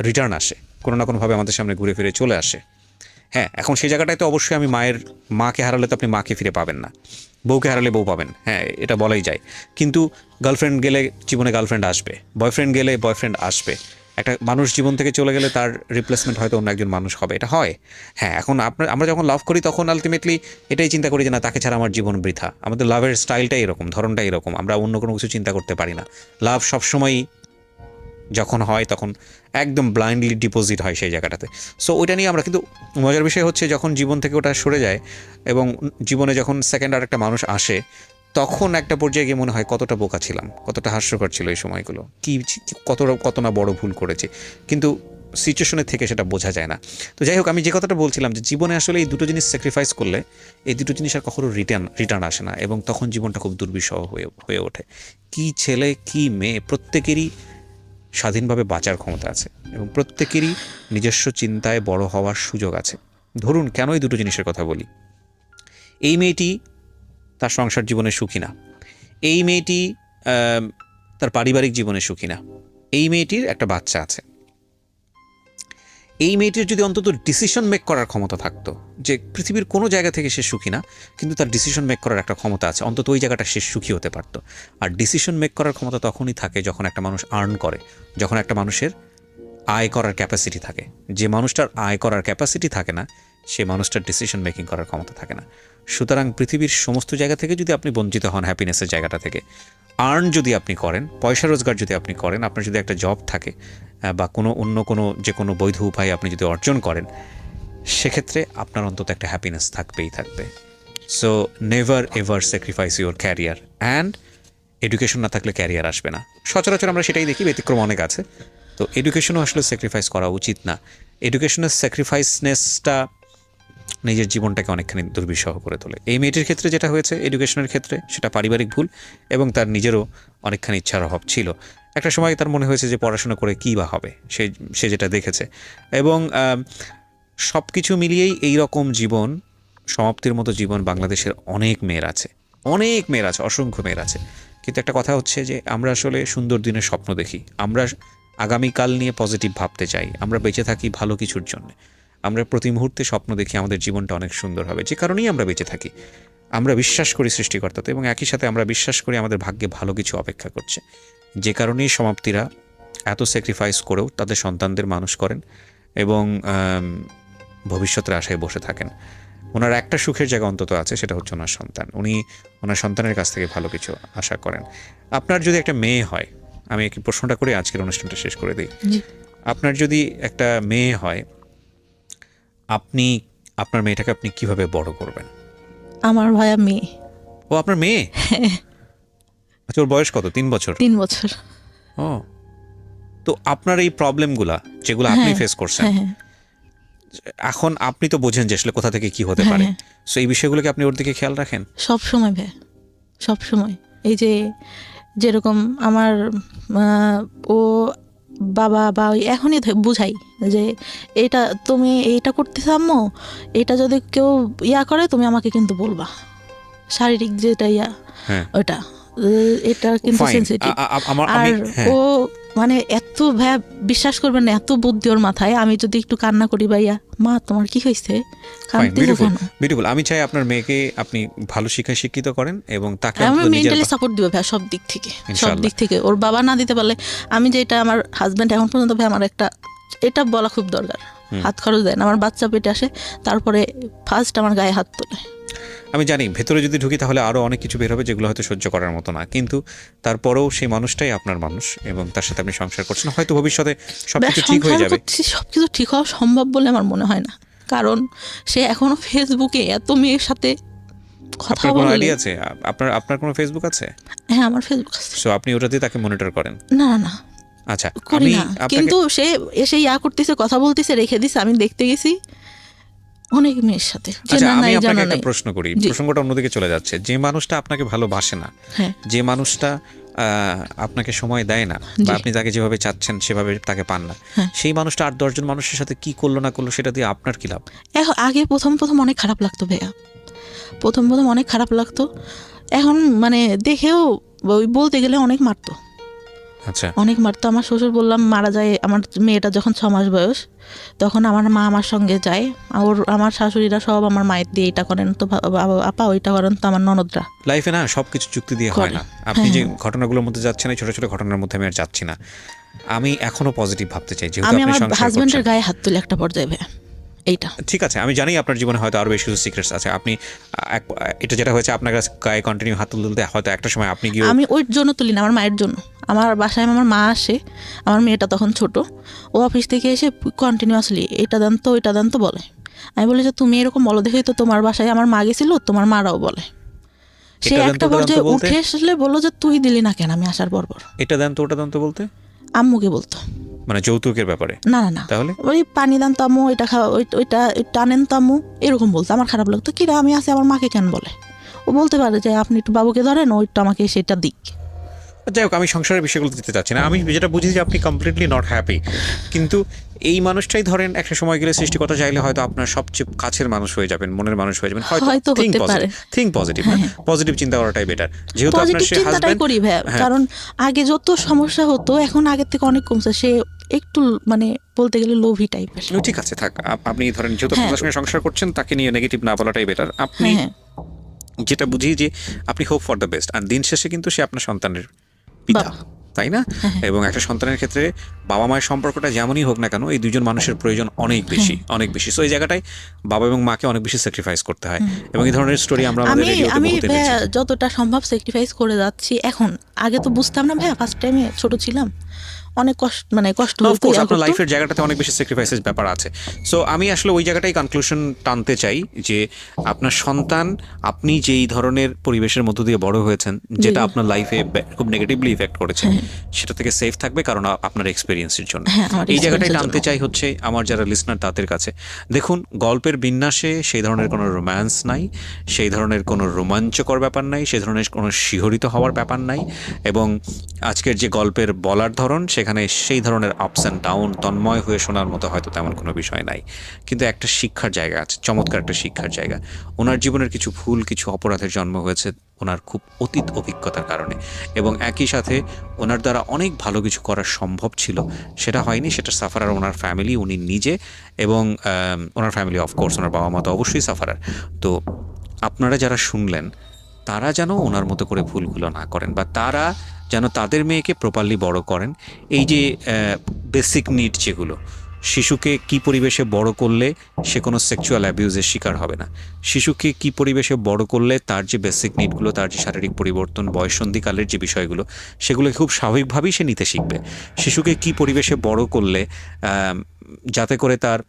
রিটার্ন আসে, কোনো না কোনোভাবে আমাদের সামনে ঘুরে ফিরে চলে আসে। হ্যাঁ, এখন সেই জায়গাটায় তো অবশ্যই আমি মাকে হারালে তো আপনি মাকে ফিরে পাবেন না, বউকে হারালে বউ পাবেন, হ্যাঁ এটা বলাই যায়। কিন্তু গার্লফ্রেন্ড গেলে জীবনে গার্লফ্রেন্ড আসবে, বয়ফ্রেন্ড গেলে বয়ফ্রেন্ড আসবে। একটা মানুষ জীবন থেকে চলে গেলে তার রিপ্লেসমেন্ট হয়তো অন্য একজন মানুষ হবে, এটা হয়। হ্যাঁ, এখন আমরা যখন লাভ করি তখন আলটিমেটলি এটাই চিন্তা করি যে না, তাকে ছাড়া আমার জীবন বৃথা। আমাদের লাভের স্টাইলটাই এরকম, ধরনটাই এরকম, আমরা অন্য কোনো কিছু চিন্তা করতে পারি না। লাভ সবসময়ই যখন হয় তখন একদম ব্লাইন্ডলি ডিপোজিট হয় সেই জায়গাটাতে। সো ওইটা নিয়ে আমরা, কিন্তু মজার বিষয় হচ্ছে যখন জীবন থেকে ওটা সরে যায় এবং জীবনে যখন সেকেন্ড আর একটা মানুষ আসে, তখন একটা পর্যায়ে গিয়ে মনে হয় কতটা বোকা ছিলাম, কতটা হাস্যকর ছিল এই সময়গুলো, কত না বড় ভুল করেছি। কিন্তু সিচুয়েশনের থেকে সেটা বোঝা যায় না। তো যাই হোক, আমি যে কথাটা বলছিলাম যে জীবনে আসলে এই দুটো জিনিস স্যাক্রিফাইস করলে এই দুটো জিনিস আর কখনো রিটার্ন আসে না, এবং তখন জীবনটা খুব দুর্বিষহ হয়ে ওঠে। কি ছেলে কি মেয়ে, প্রত্যেকেরই স্বাধীনভাবে বাঁচার ক্ষমতা আছে, এবং প্রত্যেকেরই নিজস্ব চিন্তায় বড় হওয়ার সুযোগ আছে। ধরুন, কেন এই দুটো জিনিসের কথা বলি? এই মেয়েটি তার সংসার জীবনে সুখী না, এই মেয়েটি তার পারিবারিক জীবনে সুখী না, এই মেয়েটির একটা বাচ্চা আছে। এই মেয়েটির যদি অন্তত ডিসিশন মেক করার ক্ষমতা থাকতো, যে পৃথিবীর কোনো জায়গা থেকে সে সুখী না, কিন্তু তার ডিসিশন মেক করার একটা ক্ষমতা আছে, অন্তত ওই জায়গাটা সে সুখী হতে পারতো। আর ডিসিশন মেক করার ক্ষমতা তখনই থাকে যখন একটা মানুষ আর্ন করে, যখন একটা মানুষের আয় করার ক্যাপাসিটি থাকে। যে মানুষটার আয় করার ক্যাপাসিটি থাকে না, সে মানুষটার ডিসিশন মেকিং করার ক্ষমতা থাকে না। সুতরাং পৃথিবীর সমস্ত জায়গা থেকে যদি আপনি বঞ্চিত হন হ্যাপিনেসের জায়গাটা থেকে, আর্ন যদি আপনি করেন, পয়সা রোজগার যদি আপনি করেন, আপনার যদি একটা জব থাকে বা অন্য কোনো যে কোনো বৈধ উপায় আপনি যদি অর্জন করেন, সেক্ষেত্রে আপনার অন্তত একটা হ্যাপিনেস থাকবেই থাকবে। So never ever sacrifice your career, and education না থাকলে ক্যারিয়ার আসবে না। সচরাচর আমরা সেটাই দেখি, ব্যতিক্রম অনেক আছে। তো এডুকেশনও আসলে স্যাক্রিফাইস করা উচিত না। এডুকেশনের স্যাক্রিফাইসনেসটা নিজের জীবনটাকে অনেকখানি দুর্বিষহ করে তোলে। এই মেয়েটির ক্ষেত্রে যেটা হয়েছে এডুকেশনের ক্ষেত্রে, সেটা পারিবারিক ভুল এবং তার নিজেরও অনেকখানি ইচ্ছার অভাব ছিল। একটা সময় তার মনে হয়েছে যে পড়াশোনা করে কী বা হবে, সে যেটা দেখেছে। এবং সব কিছু মিলিয়েই এই রকম জীবন, সমাপ্তির মতো জীবন বাংলাদেশের অনেক মেয়ের আছে, অসংখ্য মেয়ের আছে। কিন্তু একটা কথা হচ্ছে যে আমরা আসলে সুন্দর দিনের স্বপ্ন দেখি, আমরা আগামীকাল নিয়ে পজিটিভ ভাবতে চাই, আমরা বেঁচে থাকি ভালো কিছুর জন্য। আমরা প্রতি মুহূর্তে স্বপ্ন দেখি আমাদের জীবনটা অনেক সুন্দর হবে, যে কারণেই আমরা বেঁচে থাকি। আমরা বিশ্বাস করি সৃষ্টিকর্তাতে, এবং একই সাথে আমরা বিশ্বাস করি আমাদের ভাগ্যে ভালো কিছু অপেক্ষা করছে। যে কারণেই সমাপ্তিরা এত স্যাক্রিফাইস করেও তাদের সন্তানদের মানুষ করেন এবং ভবিষ্যতের আশায় বসে থাকেন। ওনার একটা সুখের জায়গা অন্তত আছে, সেটা হচ্ছে ওনার সন্তান। উনি ওনার সন্তানের কাছ থেকে ভালো কিছু আশা করেন। আপনার যদি একটা মেয়ে হয়, আমি কি প্রশ্নটা করে আজকের অনুষ্ঠানটা শেষ করে দিই। আপনার যদি একটা মেয়ে হয়, আপনি আপনার মেয়েটাকে আপনি কিভাবে বড় করবেন? আমার ভাইয়া মেয়ে। ও আপনার মেয়ে? আচ্ছা, ওর বয়স কত? 3 বছর? 3 বছর। ও, তো আপনার এই প্রবলেমগুলা যেগুলো আপনি ফেস করছেন, এখন আপনি তো বোঝেন যে আসলে কোথা থেকে কি হতে পারে। সো এই বিষয়গুলোকে আপনি ওর দিকে খেয়াল রাখেন? সব সময় ভাই, সব সময়। এই যে যেরকম আমার ও বাবা বা এখনই বুঝাই যে এটা তুমি এইটা করতেছ আম্মু, এটা যদি কেউ করে তুমি আমাকে কিন্তু বলবা, শারীরিক যেটা ওটা, এটা কিন্তু সেনসিটিভ। আর ও মানে এত ভাইয়া বিশ্বাস করবেন না, এত বুদ্ধি ওর মাথায়। আমি যদি একটু কান্না করি, ভাইয়া মা তোমার কি হয়েছে, বিউটিফুল। আমি চাই আপনার মেয়েকে আপনি ভালো শিক্ষায় শিক্ষিত করেন এবং তাকে আমি মেন্টালি সাপোর্ট দিব ভাই, সব দিক থেকে। ওর বাবা না দিতে পারলে আমি যেটা, আমার হাজব্যান্ড এখন পর্যন্ত ভাই আমার এটা বলা খুব দরকার, হাত খরচ দেয় না। আমার বাচ্চা পেটে আসে, তারপরে ফার্স্ট আমার গায়ে হাত তোলে। আমি জানি ভেতরে যদি ঢুকি তাহলে আরও অনেক কিছু বের হবে যেগুলো হয়তো সহ্য করার মতো না, কিন্তু তারপরেও সেই মানুষটাই আপনার মানুষ এবং তার সাথে আপনি সংসার করছেন। হয়তো ভবিষ্যতে সবকিছু ঠিক হয়ে যাবে। সবকিছু ঠিক হওয়া সম্ভব বলে আমার মনে হয় না, কারণ সে এখনো ফেসবুকে এত মেয়ের সাথে কথা বলে। কোনো আইডি আছে আপনার কোনো ফেসবুক আছে? হ্যাঁ, আমার ফেসবুক আছে। সো আপনি ওটা দিয়ে তাকে মনিটর করেন? না। আচ্ছা, করি না, কিন্তু সে এসে করতেছে, কথা বলতেছে, রেখে দিছে। আমি দেখতে গেছি অনেক মেয়ের সাথে। আমি আপনাকে একটা প্রশ্ন করি, প্রসঙ্গটা অন্যদিকে চলে যাচ্ছে। যে মানুষটা আপনাকে ভালোবাসে না, যে মানুষটা আপনাকে সময় দেয় না, বা আপনি তাকে যেভাবে চাচ্ছেন সেভাবে তাকে পান না, সেই মানুষটা 8-10 জন মানুষের সাথে কি করলো না করলো সেটা দিয়ে আপনার কি লাভ? আগে প্রথম অনেক খারাপ লাগতো ভাইয়া, প্রথম অনেক খারাপ লাগতো। এখন মানে দেখেও বলতে গেলে অনেক মারতো। আচ্ছা, অনেক মারতো। আমার শ্বশুর বললাম মারা যায়, আমার মেয়েটা যখন 6 মাস বয়স, তখন আমার মা আমার সঙ্গে যায়। আমার শাশুড়িরা সব আমার মায়ের দিয়ে এটা করেন, তো আপা ওইটা করেন, তো আমার ননদরা। লাইফে না সবকিছু চুক্তি দিয়ে হয় না। আপনি যে ঘটনাগুলোর মধ্যে যাচ্ছেন, এই ছোট ছোট ঘটনার মধ্যে আমি আর যাচ্ছি না। আমি এখনো পজিটিভ ভাবতে চাই, যেহেতু আমি আমার হাজবেন্ডের গায়ে হাত তুলে একটা পর্যায়ে ভাই। এইটা ঠিক আছে, আমি জানি আপনার জীবনে হয়তো আরো বেশ কিছু সিক্রেটস আছে। আপনি এটা যেটা হয়েছে আপনার কাছে গায়ে কন্টিনিউ হাত তুলতে, হয়তো একটা সময় আপনি গিয়ে, আমি ওই জন্য তুলি না, আমার মায়ের জন্য। আমার বাসায় আমার মা আসে, আমার মেয়েটা তখন ছোট, ও অফিস থেকে এসে কন্টিনিউয়াসলি এটা দেন তো ওইটা দেন তো বলে। আমি বলি যে তুমি এরকম বলো দেখেই তো তোমার বাসায় আমার মা গেছিল, তোমার মারাও বলে। সে একটা পর্যায়ে উঠে আসলে বললো যে তুই দিলি না কেন আমি আসার পর। এটা দেন তো ওটা দেন তো বলতে আম্মুকে বলতো, মানে যৌতুকের ব্যাপারে? না, তাহলে ওই পানি দান তো আম্মু, এটা খাওয়া, ওইটা টানেন তো আম্মু, এরকম বলতো। আমার খারাপ লাগতো, কিরা আমি আছি, আমার মাকে কেন বলে? ও বলতে পারে যে আপনি একটু বাবুকে ধরেন, ওইটা আমাকে সেটা দিক। যাই হোক, আমি সংসারের বিষয়গুলো দিতে চাচ্ছি না। আমি যেটা বুঝি যে আপনি কমপ্লিটলি নট হ্যাপি, কিন্তু এই মানুষটাই ধরেন একটা সময় গেলে সৃষ্টিকর্তা চাইলে হয়তো আপনার সবচেয়ে কাছের মানুষ হয়ে যাবেন, মনের মানুষ হয়ে যাবেন। হয়তো থিঙ্ক পজিটিভ, পজিটিভ চিন্তা করাটাই বেটার। যেহেতু আপনার সে হাজবেন্ড, করি ভাই, কারণ আগে যত সমস্যা হতো এখন আগের থেকে অনেক কমছে। সে একটু মানে বলতে গেলে লোভী টাইপের। ঠিক আছে, থাক। আপনি ধরেন যেহেতু আপনার সঙ্গে সংসার করছেন, তাকে নিয়ে নেগেটিভ না বলাটাই বেটার। আপনি যেটা বুঝি যে আপনি হোপ ফর দ্য বেস্ট, আর দিন শেষে কিন্তু সে আপনার সন্তানের পিতা। তাই না? এবং একটা সন্তানের ক্ষেত্রে বাবা মায়ের সম্পর্কটা যেমনই হোক না কেন, এই দুজন মানুষের প্রয়োজন অনেক বেশি, অনেক বেশি। সো এই জায়গাটায় বাবা এবং মাকে অনেক বেশি স্যাক্রিফাইস করতে হয়, এবং এই ধরনের স্টোরি আমরা আমাদের আমি রেডিওতে আমি বহুত ভাইয়া এনেছি। যতটা সম্ভব স্যাক্রিফাইস করে যাচ্ছি এখন। আগে তো বুঝতাম না ভাইয়া, ফার্স্ট টাইমে ছোট ছিলাম, অনেক কষ্ট হতো, অফকোর্স ইয়া আপনার হতো। লাইফের জায়গাটাতে অনেক বেশি স্যাক্রিফাইসের ব্যাপার আছে। সো আমি আসলে ওই জায়গাটাই কনক্লুশন টানতে চাই যে আপনার সন্তান, আপনি যেই ধরনের পরিবেশের মধ্য দিয়ে বড় হয়েছেন, যেটা জি। আপনার লাইফে খুব নেগেটিভলি ইফেক্ট করেছে, সেটা থেকে সেফ থাকবে, কারণ আপনার এক্সপিরিয়েন্সের জন্য। হ্যাঁ, আমার এই জায়গাটাই experience-এর টানতে জন্য। চাই হচ্ছে আমার যারা লিসনার তাদের কাছে। দেখুন, গল্পের বিন্যাসে সেই ধরনের কোনো রোম্যান্স নাই, সেই ধরনের কোনো রোমাঞ্চকর ব্যাপার নাই, সেই ধরনের কোনো শিহরিত হওয়ার ব্যাপার নাই, এবং আজকের যে গল্পের বলার ধরন, সেখানে সেই ধরনের আপস অ্যান্ড ডাউন তন্ময় হয়ে শোনার মতো হয়তো তেমন কোনো বিষয় নাই, কিন্তু একটা শিক্ষার জায়গা আছে, চমৎকার একটা শিক্ষার জায়গা। ওনার জীবনের কিছু ভুল, কিছু অপরাধের জন্ম হয়েছে ওনার খুব অতীত অভিজ্ঞতার কারণে, এবং একই সাথে ওনার দ্বারা অনেক ভালো কিছু করা সম্ভব ছিল, সেটা হয়নি। সেটা সাফারার ওনার ফ্যামিলি, উনি নিজে, এবং ওনার ফ্যামিলি, অফকোর্স ওনার বাবা মা তো অবশ্যই সাফারার। তো আপনারা যারা শুনলেন, তারা যেন ওনার মতো করে ভুলগুলো না করেন, বা তারা যেন তাদের মেয়েকে প্রপারলি বড় করেন। এই যে বেসিক নিড যেগুলো, শিশুকে কি পরিবেশে বড় করলে সে কোনো সেক্সুয়াল অ্যাবিউজের শিকার হবে না, শিশুকে কি পরিবেশে বড় করলে তার যে বেসিক নিডগুলো, তার যে শারীরিক পরিবর্তন, বয়ঃসন্ধিকালের যে বিষয়গুলো, সেগুলোকে খুব স্বাভাবিকভাবেই সে নিতে শিখবে। শিশুকে কি পরিবেশে বড় করলে যাতে করে তার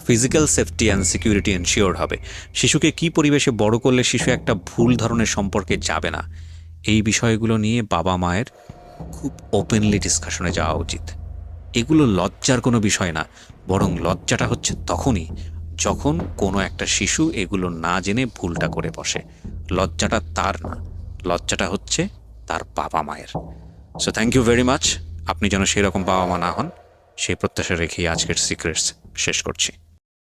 physical safety and security ensure হবে, শিশুকে কি পরিবেশে বড় করলে শিশু একটা ভুল ধরনের সম্পর্কে যাবে না, এই বিষয়গুলো নিয়ে বাবা মায়ের খুব ওপেনলি ডিসকাশনে যাওয়া উচিত। এগুলো লজ্জার কোনো বিষয় না, বরং লজ্জাটা হচ্ছে তখনই যখন কোনো একটা শিশু এগুলো না জেনে ভুলটা করে বসে। লজ্জাটা তার না, লজ্জাটা হচ্ছে তার বাবা মায়ের। So thank you very much. আপনি যেন সেরকম বাবা মা না হন, সেই প্রত্যাশা রেখেই আজকের সিক্রেটস শেষ করছি।